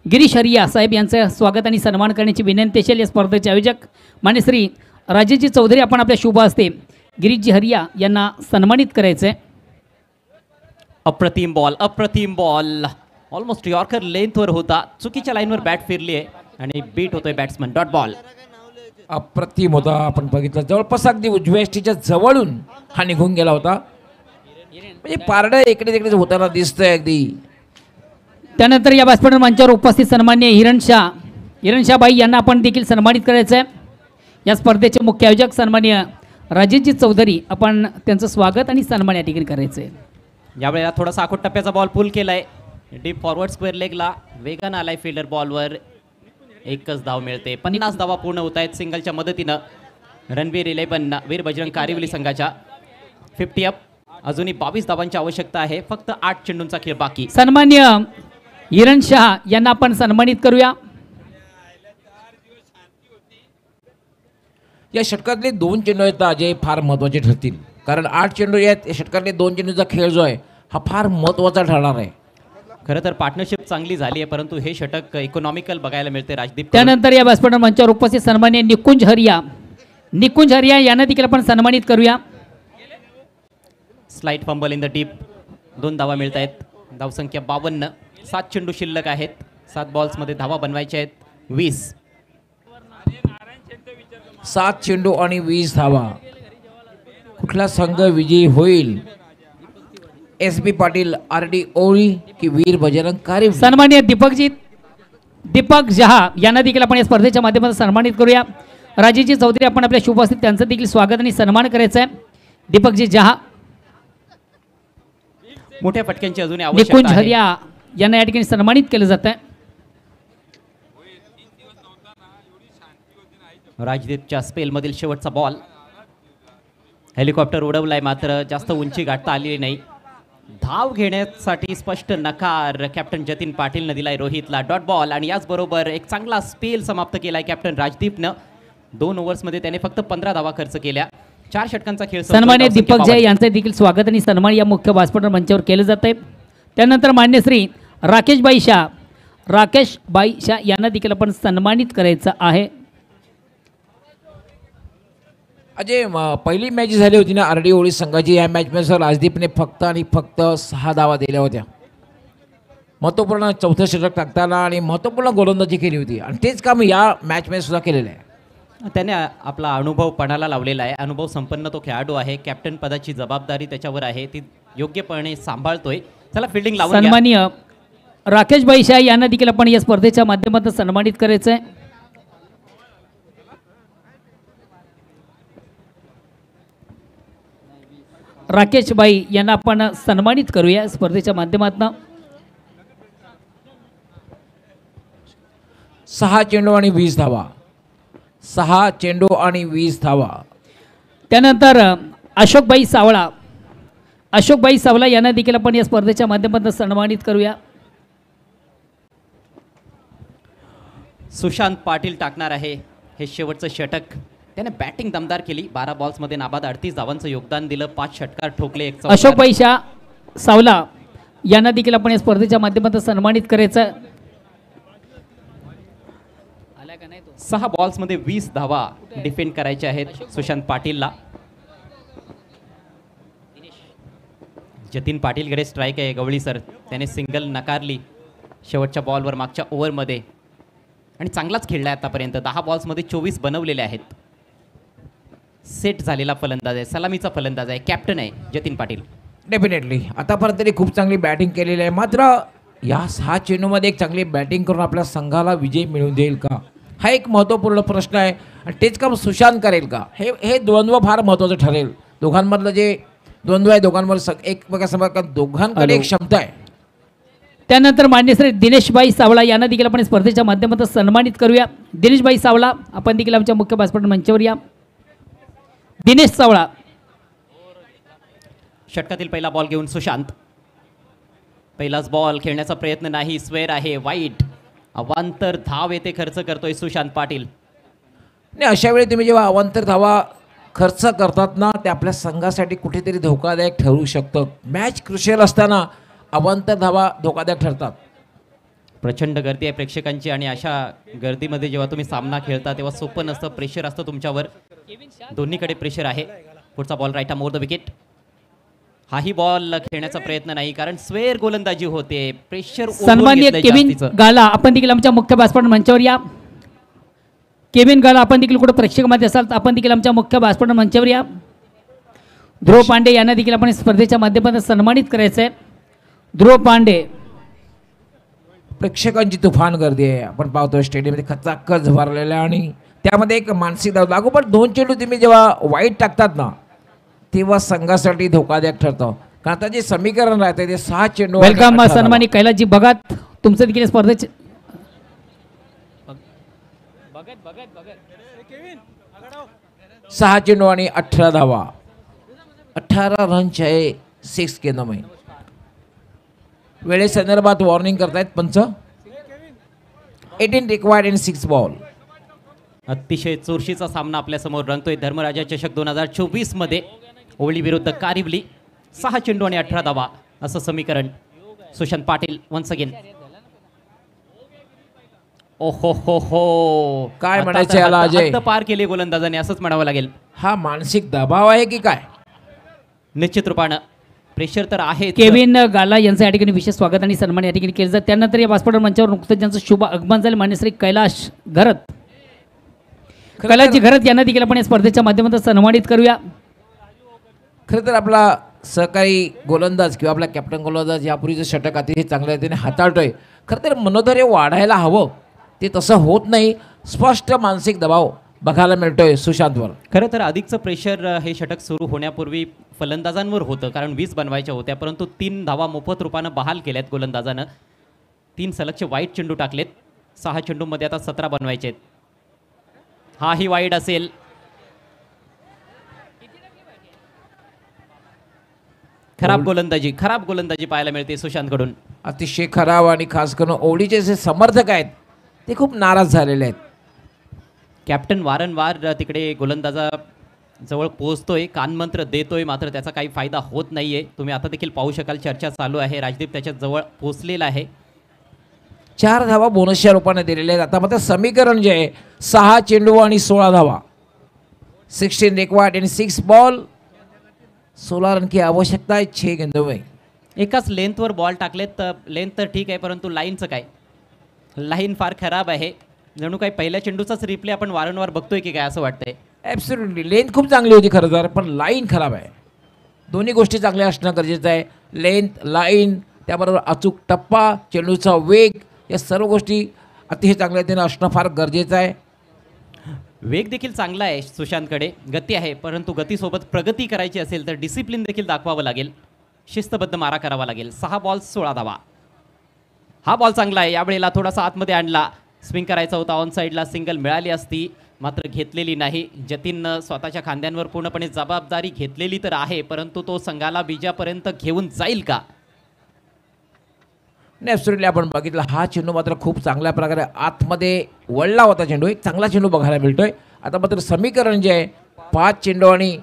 गिरीश हरिया साहेब यांचं स्वागत आणि सन्मान करण्याची विनंती असेल. या स्पर्धेचे आयोजक मान्य श्री राजेशजी चौधरी आपण आपल्या शुभ हस्ते गिरीशजी हरिया यांना सन्मानित करायचं आहे. अप्रतिम बॉल, अप्रतिम बॉल. ऑलमोस्ट यॉर्कर लेंथवर होता. चुकीच्या लाईनवर बॅट फिरली आहे आणि बीट होतोय बॅट्समन. Dot ball. अप्रतिम होता. आपण बघितलं जवळपास अगदी उजव्या एसटीच्या जवळून हा निघून गेला होता. म्हणजे पारडं इकडे तिकडे होताना दिसतंय अगदी. त्यानंतर या व्यासपीठ मंचावर उपस्थित सन्मान्य हिरणशाबाई यांना आपण देखील सन्मानित करायचं आहे. या स्पर्धेचे मुख्य आयोजक सन्मान्य राजेशजी चौधरी आपण त्यांचं स्वागत आणि सन्मान या ठिकाणी करायचं आहे. यावेळेला थोडासा आखोट टप्प्याचा बॉल पुल केलाय. डीप फॉरवर्ड स्क्वेअर लेगला वेगानं आलाय फिल्डर. बॉलवर एकच धाव मिळते. 50 धावा पूर्ण होत आहेत सिंगलच्या मदतीनं. रणवीर 11 वीर बजरंग कारिवली संघाच्या 50 अप. अजूनही 22 धावांची आवश्यकता आहे. फक्त 8 चेंडूंचा खेळ बाकी. सन्मान्य हिरण शहा यांना आपण सन्मानित करूया. या षटकातले 2 चेंडू आहेत अजय फार महत्त्वाचे ठरतील. कारण 8 चेंडू आहेत. या षटकातले 2 चेंडूचा खेळ जो आहे हा फार महत्त्वाचा ठरणार आहे. खरं तर पार्टनरशिप चांगली झाली आहे परंतु हे षटक इकॉनॉमिकल बघायला मिळते राजदीप. त्यानंतर या व्यासपीठ मंचावर उपस्थित सन्मान्य निकुंज हरिया यांना देखील आपण सन्मानित करूया. Slight fumble in the deep. 2 धावा मिळत आहेत. धावसंख्या 52. 7 चेंडू शिल्लक आहेत. 7 बॉल्समध्ये धावा बनवायच्या आहेत 20. 7 चेंडू आणि 20 धावा. कुठला संघ विजयी होईल SB पाटील RD ओळी की वीर बजरंग कारी. सन्माननीय दीपक जहा यांना देखील आपण या स्पर्धेच्या माध्यमातून सन्मानित करूया. राजेशजी चौधरी आपण आपल्या शुभ उपस्थित त्यांचं देखील स्वागत आणि सन्मान करायचं आहे. दीपकजी जहा, मोठ्या फटक्यांची अजूनही निकुंज आवश्यकता आहे. हरिया यांना या ठिकाणी सन्मानित केलं जात आहे. राजदीपच्या स्पेलमधील शेवटचा बॉल. हेलिकॉप्टर उडवलाय मात्र जास्त उंची गाठता आलेली नाही. धाव घेण्यासाठी स्पष्ट नकार कॅप्टन जतीन पाटीलनं दिलाय रोहितला. डॉट बॉल आणि याचबरोबर एक चांगला स्पेल समाप्त केलाय कॅप्टन राजदीपनं. 2 ओव्हर्समध्ये त्याने फक्त 15 धावा खर्च केल्या. 4 षटकांचा खेळ संपला. सन्मान्य धावसंख्या दीपक जय 52. यांचं देखील स्वागत आणि सन्मान या मुख्य व्यासपीठ मंचावर केलं जात आहे. त्यानंतर मान्य श्री राकेशबाई शाह यांना देखील आपण सन्मानित करायचं आहे. अजय पहिली मॅच झाली होती ना RD ओळी संघाची. या मॅचमध्ये सर राजदीपने फक्त आणि फक्त 6 धावा दिल्या होत्या. महत्त्वपूर्ण 4थं षटक टाकताना आणि महत्त्वपूर्ण गोलंदाजी केली होती आणि तेच काम या मॅचमध्ये सुद्धा केलेलं आहे. त्याने आपला अनुभव पणाला लावलेला आहे. अनुभव संपन्न तो खेळाडू आहे. कॅप्टन पदाची जबाबदारी त्याच्यावर आहे, ती योग्यपणे सांभाळतोय. चला फिल्डिंग लावून घ्या. सन्माननीय राकेशबाई शाह यांना देखील आपण या स्पर्धेच्या माध्यमातून सन्मानित करायचं आहे. राकेशबाई यांना आपण सन्मानित करूया स्पर्धेच्या माध्यमातून. 6 चेंडू आणि 20 धावा. 6 चेंडू आणि 20 धावा. त्यानंतर अशोकबाई सावळा यांना देखील आपण या स्पर्धेच्या माध्यमातून सन्मानित करूया. सुशांत पाटील टाकणार आहे हे शेवटचं षटक. त्याने बॅटिंग दमदार केली. 12 बॉल्समध्ये नाबाद 38 धावांचं योगदान दिलं. 5 षटकार ठोकले. 1 चौकार. अशोकबाई सावला यांना देखील आपण या स्पर्धेच्या माध्यमातून सन्मानित करायचं. 6 बॉल्समध्ये 20 धावा डिफेंड करायच्या आहेत सुशांत पाटीलला. जतीन पाटीलकडे स्ट्राईक आहे. गवळी सर त्याने सिंगल नकारली शेवटच्या बॉलवर मागच्या ओव्हरमध्ये आणि चांगलाच खेळला आतापर्यंत. 10 बॉल्समध्ये 24 बनवलेले आहेत. सेट झालेला फलंदाज आहे, सलामीचा फलंदाज आहे, कॅप्टन आहे जतीन पाटील. डेफिनेटली आतापर्यंत त्यांनी खूप चांगली बॅटिंग केलेली आहे. मात्र या 6 चेंडूमध्ये एक चांगली बॅटिंग करून आपल्या संघाला विजय मिळवून देईल का, हा एक महत्त्वपूर्ण प्रश्न आहे. आणि तेच काम सुशांत करेल का, हे द्वंद्व फार महत्त्वाचं ठरेल. दोघांमधलं जे द्वंद्व आहे, दोघांमध्ये एकमेकांसमोर दोघांकडे एक क्षमता आहे. त्यानंतर मान्य श्री दिनेशबाई सावळा यांना देखील आपण स्पर्धेच्या माध्यमातून सन्मानित करूया. दिनेशबाई सावळा आपण देखील आमच्या मुख्य व्यासपीठ मंचावर या. दिनेश सावळा. षटकातील पहिला बॉल घेऊन सुशांत. पहिलाच बॉल खेळण्याचा प्रयत्न नाही, स्वेअर आहे, वाईट. अवांतर धाव येथे खर्च करतोय सुशांत पाटील. आणि अशा वेळी तुम्ही जेव्हा अवांतर धावा खर्च करतात ना, ते आपल्या संघासाठी कुठेतरी धोकादायक ठरू शकतं. मॅच क्रुशियल असताना अवांतर धावा धोकादायक ठरतात. प्रचंड गर्दी आहे प्रेक्षकांची आणि अशा गर्दीमध्ये जेव्हा तुम्ही सामना खेळता तेव्हा सोपं नसतं. प्रेशर असतं तुमच्यावर, दोन्हीकडे प्रेशर आहे. पुढचा ball right more the wicket. हाही बॉल खेळण्याचा प्रयत्न नाही कारण स्वेअर गोलंदाजी होते. प्रेशर सन्माननीय केविन गाला आपण देखील आमच्या मुख्य व्यासपीठ मंचावर या. केविन गाला आपण देखील कुठं प्रेक्षकामध्ये असाल तर आपण देखील आमच्या मुख्य व्यासपीठ मंचावर या. ध्रुव पांडे यांना देखील आपण स्पर्धेच्या माध्यमातून सन्मानित करायचं आहे. ध्रुव पांडे. प्रेक्षकांची तुफान गर्दी आहे. आपण पाहतो स्टेडियममध्ये खचाखच भरलेलं आहे आणि त्यामध्ये एक मानसिक दबाव लागू. पण 2 चेंडू तुम्ही जेव्हा वाईट टाकतात ना, तेव्हा संघासाठी धोकादायक ठरतं. कारण आता जे समीकरण राहते ते 6 चेंडू. वेलकम सन्मानित कैलासजी भगत, तुमचं देखील स्पर्धेचे 6 चेंडू आणि 18 धावा. 18 रनचे आहे 6 गेंदों. वेळेसंदर्भात वॉर्निंग करतायत पंच. 18 रिक्वायर्ड इन 6 बॉल. अतिशय चुरशीचा सामना आपल्यासमोर रंगतोय धर्मराजा चषक 2024 मध्ये. ओवळी विरुद्ध कारिवली. 6 चेंडू आणि 18 धावा असं समीकरण. Sushant Patil once again. ओहो हो हो, काय म्हणायचं याला अजय? हद्द पार केली गोलंदाजाने असंच म्हणावं लागेल. हा मानसिक दबाव आहे की काय? निश्चित रूपानं प्रेशर तर आहे. केविन गाला यांचं या ठिकाणी विशेष स्वागत आणि सन्मान या ठिकाणी केलं जातं. त्यानंतर या व्यासपीठ मंचावर नुकतंच ज्यांचं शुभ आगमन झालं मान्य श्री कैलाश घरत. कैलासजी घरत यांना देखील आपण या स्पर्धेच्या माध्यमातून सन्मानित करूया. खरं तर आपला सहकारी गोलंदाज किंवा आपला कॅप्टन गोलंदाज यापूर्वीचं षटक अतिशय चांगल्या रीतीने हाताळतोय. खरं तर मनोधैर्य वाढायला हवं, ते तसं होत नाही. स्पष्ट मानसिक दबाव बघायला मिळतोय सुशांतवर. खरं तर अधिकचं प्रेशर हे षटक सुरू होण्यापूर्वी फलंदाजांवर होतं, कारण 20 बनवायच्या होत्या, परंतु 3 धावा मोफत रूपानं बहाल केल्यात गोलंदाजानं. 3 सलगचे वाईट चेंडू टाकलेत. 6 चेंडूमध्ये आता 17 बनवायचे आहेत. हाही वाईड असेल. खराब गोलंदाजी पाहायला मिळते सुशांतकडून. अतिशय खराब, आणि खास करून ओढीचे जे समर्थक आहेत ते खूप नाराज झालेले आहेत. कॅप्टन वारंवार तिकडे गोलंदाजा जवळ पोहोचतोय, कानमंत्र देतोय, मात्र त्याचा काही फायदा होत नाहीये. तुम्ही आता देखील पाहू शकाल, चर्चा चालू आहे. राजदीप त्याच्या जवळ पोहोचलेला आहे. 4 धावा बोनसच्या रूपाने दिलेल्या आहेत. आता मात्र समीकरण जे आहे 6 चेंडू आणि 16 धावा, 16 रिक्वायर्ड इन 6 बॉल, 16 रन की आवश्यकता है 6 गेंदों में. एकाच लेंथवर बॉल टाकलेत. तर लेंथ तर ठीक आहे, परंतु लाईनचं काय, लाईन फार खराब आहे. जणू काही पहिल्या चेंडूचाच रिप्ले आपण वारंवार बघतोय की काय असं वाटतंय. ॲब्सोल्युटली लेंथ खूप चांगली होती खरं तर, पण लाईन खराब आहे. दोन्ही गोष्टी चांगल्या असणं गरजेचं आहे. लेंथ, लाईन, त्याबरोबर अचूक टप्पा, चेंडूचा वेग, या सर्व गोष्टी अतिशय चांगल्या रीतीने असणं फार गरजेचं आहे. वेग देखील चांगला आहे सुशांतकडे, गती आहे, परंतु गतीसोबत प्रगती करायची असेल तर डिसिप्लिन देखील दाखवावं लागेल. शिस्तबद्ध मारा करावा लागेल. 6 बॉल 16 धावा. हा बॉल चांगला आहे. यावेळेला थोडासा आतमध्ये आणला. स्विंग करायचा होता, ऑन साईडला सिंगल मिळाली असती, मात्र घेतलेली नाही. जतीननं स्वतःच्या खांद्यांवर पूर्णपणे जबाबदारी घेतलेली तर आहे, परंतु तो संघाला बीजापर्यंत घेऊन जाईल का? ॲब्सोल्युटली आपण बघितलं, हा चेंडू मात्र खूप चांगल्या प्रकारे आतमध्ये वळला होता. चेंडू एक चांगला चेंडू बघायला मिळतोय. आता मात्र समीकरण जे आहे 5 चेंडू आणि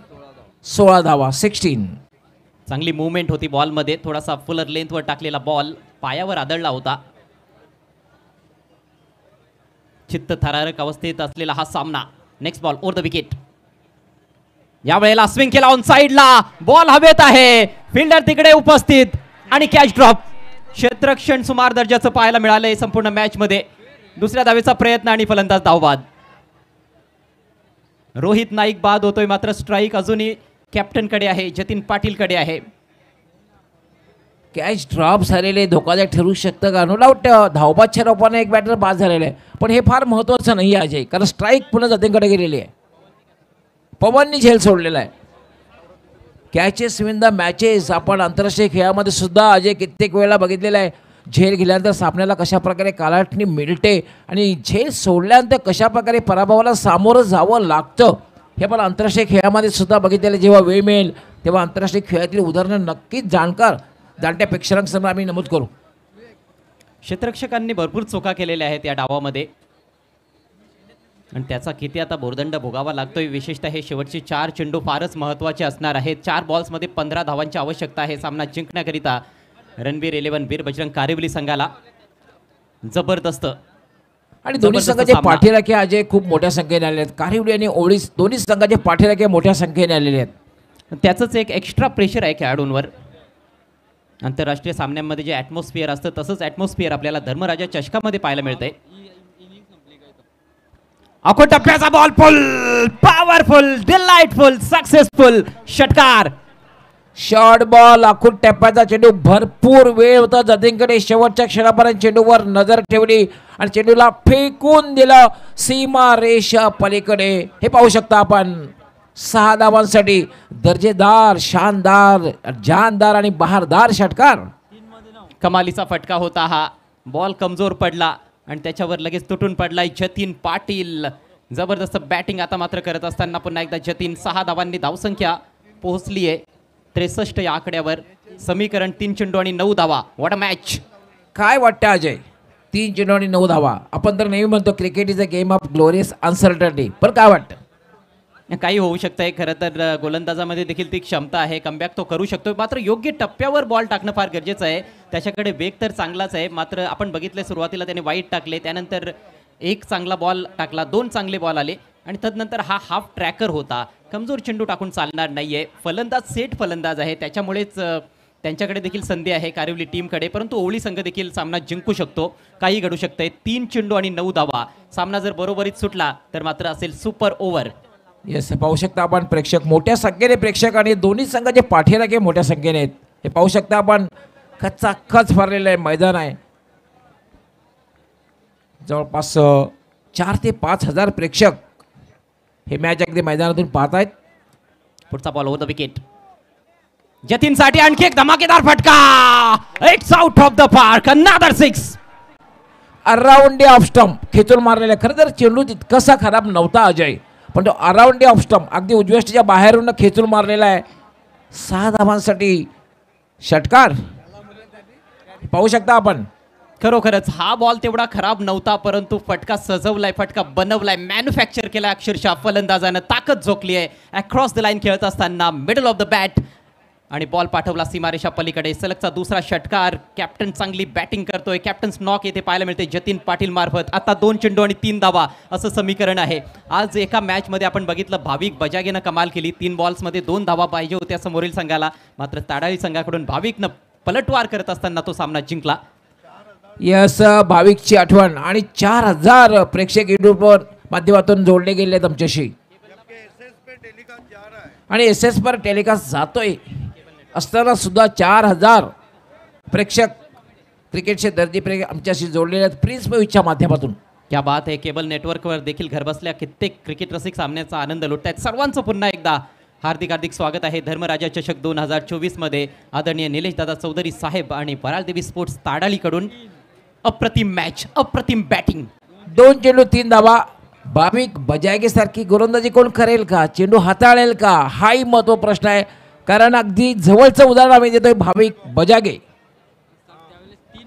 16 धावा, 16. चांगली मूवमेंट होती बॉलमध्ये. थोडासा फुलर लेंथवर टाकलेला बॉल पायावर आदळला होता. चित्त थरारक अवस्थेत असलेला हा सामना. Next ball over the wicket. यावेळेला स्विंग केला ऑन साईडला, बॉल हवेत आहे, फिल्डर तिकडे उपस्थित आणि कॅच ड्रॉप. क्षेत्ररक्षण सुमार दर्जाचं पाहायला मिळालंय संपूर्ण मॅच मध्ये. दुसऱ्या धावेचा प्रयत्न आणि फलंदाज धावबाद. रोहित नाईक बाद होतोय, मात्र स्ट्राईक अजूनही कॅप्टनकडे आहे, जतीन पाटीलकडे आहे. कॅच ड्रॉप झालेले धोकादायक ठरू शकतं का? नो डाऊट धावबादच्या रूपाने एक बॅटर बाद झालेला आहे, पण हे फार महत्त्वाचं नाही आहे अजय, कारण स्ट्राईक पुन्हा जतीनकडे गेलेली आहे. पवननी झेल सोडलेला आहे. कॅचेस विन द मॅचेस आपण आंतरराष्ट्रीय खेळामध्ये सुद्धा अजय कित्येक वेळेला बघितलेलं आहे. झेल गेल्यानंतर सामन्याला कशा प्रकारे कालाटणी मिळते आणि झेल सोडल्यानंतर कशा प्रकारे पराभवाला सामोरं जावं लागतं हे आपण आंतरराष्ट्रीय खेळामध्ये सुद्धा बघितलेलं. जेव्हा वेळ मिळेल तेव्हा आंतरराष्ट्रीय खेळातील उदाहरणं नक्कीच जाणत्या प्रेक्षकांसमोर आम्ही नमूद करू. क्षेत्ररक्षकांनी भरपूर चुका केलेल्या आहेत या डावामध्ये, आणि त्याचा किती आता भोर्दंड भोगावा लागतोय. विशेषतः हे शेवटचे 4 चेंडू फारच महत्त्वाचे असणार आहेत. 4 बॉल्समध्ये 15 धावांची आवश्यकता आहे सामना जिंकण्याकरिता. रणबीर 11 वीर बजरंग कारिवली संघाला जबरदस्त, आणि दोन्ही संघाचे पाठीराखे अजय खूप मोठ्या संख्येने आलेले आहेत. कारिवली आणि ओडिस दोन्ही संघाचे पाठीराखे मोठ्या संख्येने आलेले आहेत. त्याचंच एक एक्स्ट्रा प्रेशर आहे खेळाडूंवर. आंतरराष्ट्रीय सामन्यांमध्ये जे ॲटमॉस्फिअर असतं तसंच ॲटमॉस्फिअर आपल्याला धर्मराजा चषकामध्ये पाहायला मिळतंय. अखोट टप्प्याचा बॉल, फुल पॉवरफुल, डिलाइटफुल, सक्सेसफुल षटकार. शॉर्ट बॉल, आखूड टप्प्याचा चेंडू, भरपूर वेळ होता जतीनकडे. शेवटच्या क्षणापर्यंत चेंडूवर नजर ठेवली आणि चेंडूला फेकून दिलं सीमा रेषा पलीकडे. हे पाहू शकता आपण. 6 धावांसाठी दर्जेदार, शानदार, जानदार आणि बहारदार षटकार. कमालीचा फटका होता हा. बॉल कमजोर पडला आणि त्याच्यावर लगेच तुटून पडलाय जतीन पाटील. जबरदस्त बॅटिंग आता मात्र करत असताना पुन्हा एकदा जतीन. 6 धावांनी धावसंख्या पोहोचली आहे 63 या आकड्यावर. समीकरण 3 चेंडू आणि 9 धावा. What a match. काय वाटतं अजय? 3 चेंडू आणि 9 धावा. आपण तर नेहमी म्हणतो cricket is a game of glorious uncertainty, पण काय वाटतं? काही होऊ शकतंय. खरं तर गोलंदाजामध्ये देखील ती क्षमता आहे, कमबॅक तो करू शकतो, मात्र योग्य टप्प्यावर बॉल टाकणं फार गरजेचं आहे. त्याच्याकडे वेग तर चांगलाच आहे, मात्र आपण बघितलं सुरुवातीला त्याने वाईट टाकले, त्यानंतर एक चांगला बॉल टाकला, 2 चांगले बॉल आले आणि तदनंतर हा हाफ ट्रॅकर होता. कमजोर चेंडू टाकून चालणार नाहीये. फलंदाज सेट फलंदाज आहे, त्याच्यामुळेच त्यांच्याकडे देखील संधी आहे कारिवली टीमकडे, परंतु ओवळी संघ देखील सामना जिंकू शकतो. काही घडू शकतंय. 3 चेंडू आणि 9 धावा. सामना जर बरोबरीत सुटला तर मात्र असेल सुपर ओव्हर. येस, पाहू शकता आपण प्रेक्षक मोठ्या संख्येने प्रेक्षक आणि दोन्ही संघाचे पाठीराखे मोठ्या संख्येने आहेत. हे पाहू शकता आपण खचाखच भरलेलं आहे मैदान आहे. जवळपास 4 ते 5 हजार प्रेक्षक हे मॅच अगदी मैदानातून पाहत आहेत. पुढचा बॉल ओव्हर द विकेट. जतीनसाठी आणखी एक धमाकेदार फटका. It's out of the park. Another 6. Around off stump खेचून मारलेला. खरं तर चेंडू तितकासा खराब नव्हता अजय, पण तो अराउंड ऑफ स्टंप अगदी उजव्या स्टेजच्या बाहेरून खेचून मारलेला आहे. 6 धावांसाठी षटकार पाहू शकता आपण. खरोखरच हा बॉल तेवढा खराब नव्हता, परंतु फटका सजवलाय, फटका बनवलाय, मॅन्युफॅक्चर केलाय अक्षरशः फलंदाजानं. ताकद झोकली आहे. अक्रॉस द लाईन खेळत असताना मिडल ऑफ द बॅट आणि बॉल पाठवला सीमारेषा पलीकडे. सलगचा दुसरा षटकार. कॅप्टन चांगली बॅटिंग करतोय. कॅप्टन्स नॉक येथे पाहायला मिळते जतीन पाटील मार्फत. आता 2 चेंडू आणि 3 धावा असं समीकरण आहे. आज एका मॅचमध्ये आपण बघितलं भाविक बजागेनं कमाल केली. 3 बॉल्समध्ये 2 धावा पाहिजे होत्या समोरील संघाला, मात्र ताडाळी संघाकडून भाविकनं पलटवार करत असताना तो सामना जिंकला. यस, भाविकची आठवण आणि 4000 प्रेक्षक युट्यूबवर माध्यमातून जोडले गेले आहेत आमच्याशी आणि SS पर टेलिकास्ट जातोय असताना सुद्धा 4000 प्रेक्षक क्रिकेटचे दर्दी प्रेक्षक आमच्याशी जोडलेले आहेत प्रिन्स मूव्हीच्या माध्यमातून. क्या बात आहे. केबल नेटवर्कवर देखील घरबसल्या कित्येक क्रिकेट रसिक सामन्याचा आनंद लुटतायत. सर्वांचं पुन्हा एकदा हार्दिक हार्दिक स्वागत आहे धर्मराजा चषक 2024 मध्ये. आदरणीय निलेश दादा चौधरी साहेब आणि वरालदेवी स्पोर्ट्स ताडालीकडून अप्रतिम मॅच, अप्रतिम बॅटिंग. 2 चेंडू 3 धावा. भाविक बजागे सारखी गोलंदाजी कोण करेल का, चेंडू हाताळेल का, हाही महत्व प्रश्न आहे. कारण अगदी जवळचं उदाहरण आम्ही देतोय भाविक बजागे.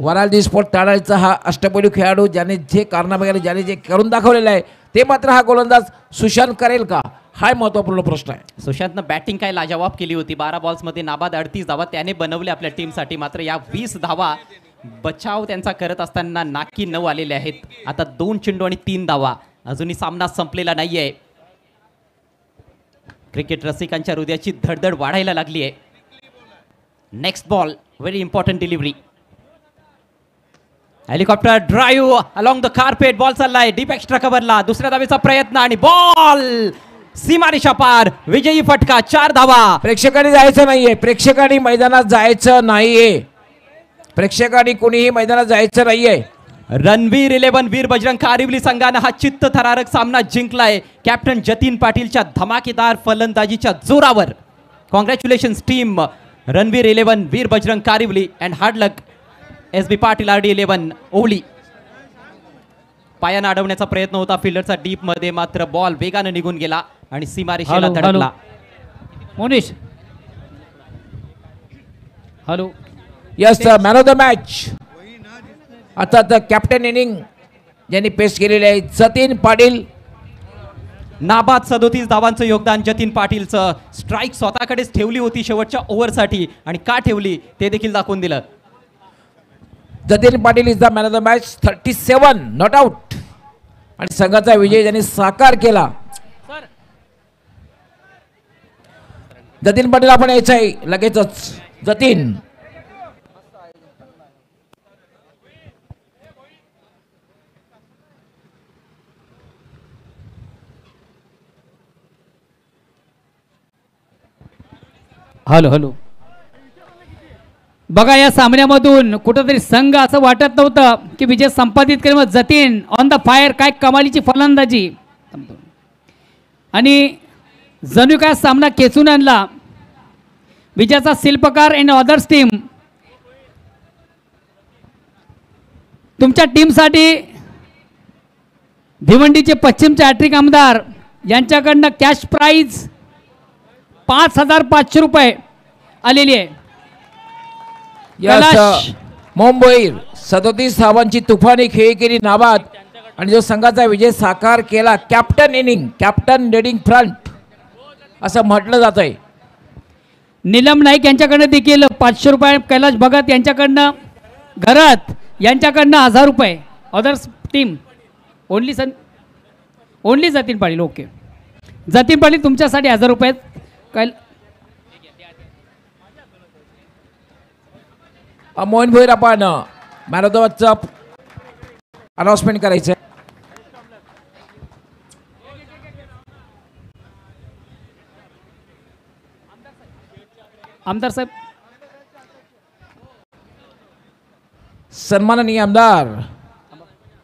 वरालदेवी स्पोर्ट्स ताडालीचा हा अष्टपैलू खेळाडू, ज्याने जे कारनामे ज्याने जे करून दाखवलेलं आहे ते मात्र हा गोलंदाज सुशांत करेल का, हा महत्वपूर्ण प्रश्न आहे. सुशांतनं बॅटिंग काय लाजवाब केली होती. 12 बॉल्समध्ये नाबाद 38 धावा त्याने बनवल्या आपल्या टीमसाठी. मात्र या 20 धावा बचाव त्यांचा करत असताना नाकी 9 आलेले आहेत. आता 2 चेंडू आणि 3 धावा. अजूनही सामना संपलेला नाहीये. क्रिकेट रसिकांच्या हृदयाची धडधड वाढायला लागली आहे. Next ball very important delivery. Helicopter drive along the carpet. Ball चाललाय डीप एक्स्ट्रा कव्हरला. दुसऱ्या धावेचा प्रयत्न आणि बॉल सीमारेषा पार. विजयी फटका. 4 धावा. प्रेक्षकांनी जायचं नाहीये, प्रेक्षकांनी मैदानात जायचं नाहीये, प्रेक्षकांनी कुणीही मैदानात जायचं नाहीये. रणवीर 11 वीर बजरंग कारिवली संघानं हा चित्त थरारक सामना जिंकलाय कॅप्टन जतीन पाटीलच्या धमाकेदार फलंदाजीच्या जोरावर. Congratulations team Ranveer 11 Veer Bajrang Karivali and hard luck SB Patil RD 11 Ovali. पायानं अडवण्याचा प्रयत्न होता फिल्डरचा डीप मध्ये, मात्र बॉल वेगानं निघून गेला आणि सीमारेषेला धडकला. Monish hello. Yes, man of the match आता तर कॅप्टन इनिंग ज्यांनी पेश केलेले आहे जतीन पाटील. नाबाद 37 धावांचं योगदान जतीन पाटीलचं. स्ट्राईक स्वतःकडेच ठेवली होती शेवटच्या ओव्हरसाठी आणि का ठेवली ते देखील दाखवून दिलं. Jatin Patil is the man of the match. 37 not out आणि संघाचा विजय ज्यांनी साकार केला. जतीन पाटील आपण यायचं आहे लगेचच. Jatin hello hello. बघा या सामन्यामधून कुठंतरी संघ असं वाटत नव्हतं की विजय संपादित करेल. मग जतीन ऑन द फायर, काय कमालीची फलंदाजी आणि जणू काय सामना खेचून आणला. विजयाचा शिल्पकार अँड अदर्स टीम. तुमच्या टीमसाठी भिवंडीचे पश्चिमचे हॅट्रिक आमदार यांच्याकडनं कॅश प्राईज 5500 रुपये आलेली आहे. मुंबई 37 धावांची तुफानी खेळी केली नाबाद आणि जो संघाचा विजय साकार केला captain inning, captain leading front असं म्हटलं जात आहे. नीलम नाईक यांच्याकडनं देखील 500 रुपये. कैलाश भगत यांच्याकडनं, घरात यांच्याकडनं 1000 रुपये. Others team only Jatin Patil. Okay Jatin Patil तुमच्यासाठी 1000 रुपये. मोहन भोईर आपण मॅन ऑफ द मॅचचं अनाउन्समेंट करायचं. आमदार साहेब. सन्माननीय आमदार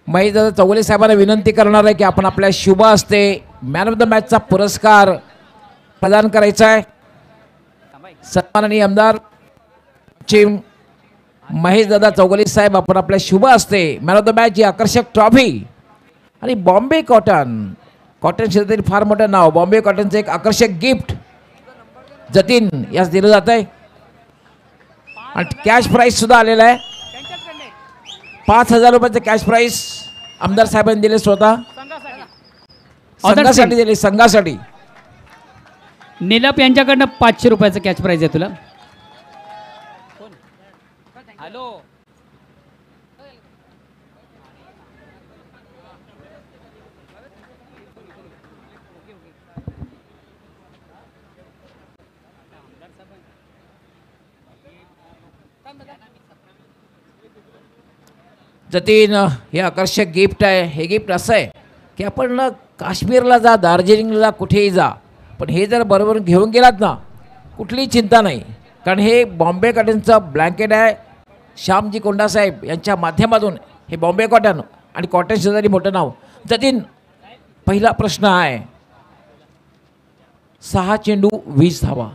महेशदादा चौगुले साहेबांना विनंती करणार आहे की आपण आपल्या शुभ हस्ते मॅन ऑफ द मॅचचा पुरस्कार प्रदान करायचा आहे. सन्माननीय आमदार चिम महेशदादा चौगुले साहेब आपण आपल्या शुभ हस्ते मॅन ऑफ द मॅच ही आकर्षक ट्रॉफी आणि बॉम्बे कॉटन क्षेत्रातील फार मोठं नाव बॉम्बे कॉटनचं एक आकर्षक गिफ्ट जतीन यास दिलं जात आहे आणि कॅश प्राईज सुद्धा आलेला आहे. 5,000 रुपयाचं कॅश प्राईज आमदार साहेबांनी दिले स्वतः संघासाठी दिले संघासाठी. नीलप यांच्याकडनं 500 रुपयाचं कॅच प्राईज आहे तुला. हॅलो जतीन हे आकर्षक गिफ्ट आहे. हे गिफ्ट असं आहे की आपण काश्मीरला जा दार्जिलिंगला जा कुठेही जा पण हे जर बरोबर घेऊन गेलात ना कुठलीही चिंता नाही कारण हे बॉम्बे कॉटनचं ब्लँकेट आहे. श्यामजी कोंडा साहेब यांच्या माध्यमातून हे बॉम्बे कॉटन आणि कॉटन शेजारी मोठं नाव. जतीन पहिला प्रश्न आहे 6 चेंडू 20 धावा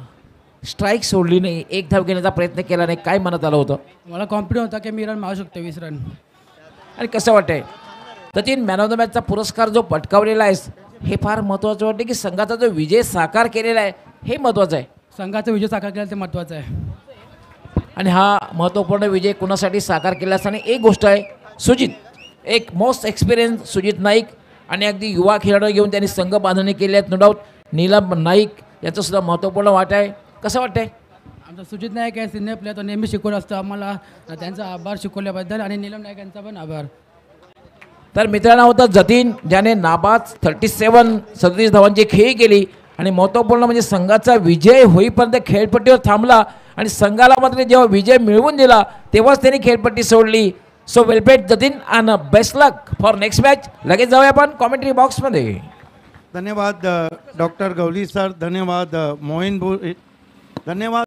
स्ट्राईक सोडली नाही एक धाव घेण्याचा प्रयत्न केला नाही काय मनात आलं होतं. मला कॉन्फिडन्स होता की मी रन मारू शकतो 20 रन. आणि कसं वाटतंय जतीन मॅन ऑफ द मॅचचा पुरस्कार जो पटकावलेला आहेस हे फार महत्त्वाचं वाटतं की संघाचा जो विजय साकार केलेला आहे हे महत्त्वाचं आहे. संघाचा विजय साकार केला ते महत्त्वाचं आहे. आणि हा महत्त्वपूर्ण विजय कुणासाठी साकार केला असताना एक गोष्ट आहे सुजित एक मोस्ट एक्सपिरियन्स सुजित नाईक आणि अगदी युवा खेळाडू घेऊन त्यांनी संघ बांधणी केली आहेत. नो डाऊट नीलम नाईक याचं सुद्धा महत्त्वपूर्ण वाटा आहे. कसं वाटतंय. आमचा सुजित नाईक आहे सिनियर प्लेअर तो नेहमी शिकवत असतो आम्हाला त्यांचा आभार शिकवल्याबद्दल आणि नीलम नाईक यांचा पण आभार. तर मित्रांनो होता जतीन ज्याने नाबाद 37 धावांची खेळी केली आणि महत्त्वपूर्ण म्हणजे संघाचा विजय होईपर्यंत खेळपट्टीवर थांबला आणि संघाला मात्र जेव्हा विजय मिळवून दिला तेव्हाच त्यांनी खेळपट्टी सोडली. So well played Jatin and best luck for next match. लगेच जाऊया आपण कॉमेंट्री बॉक्समध्ये. धन्यवाद डॉक्टर गवली सर, धन्यवाद मोहिन धन्यवाद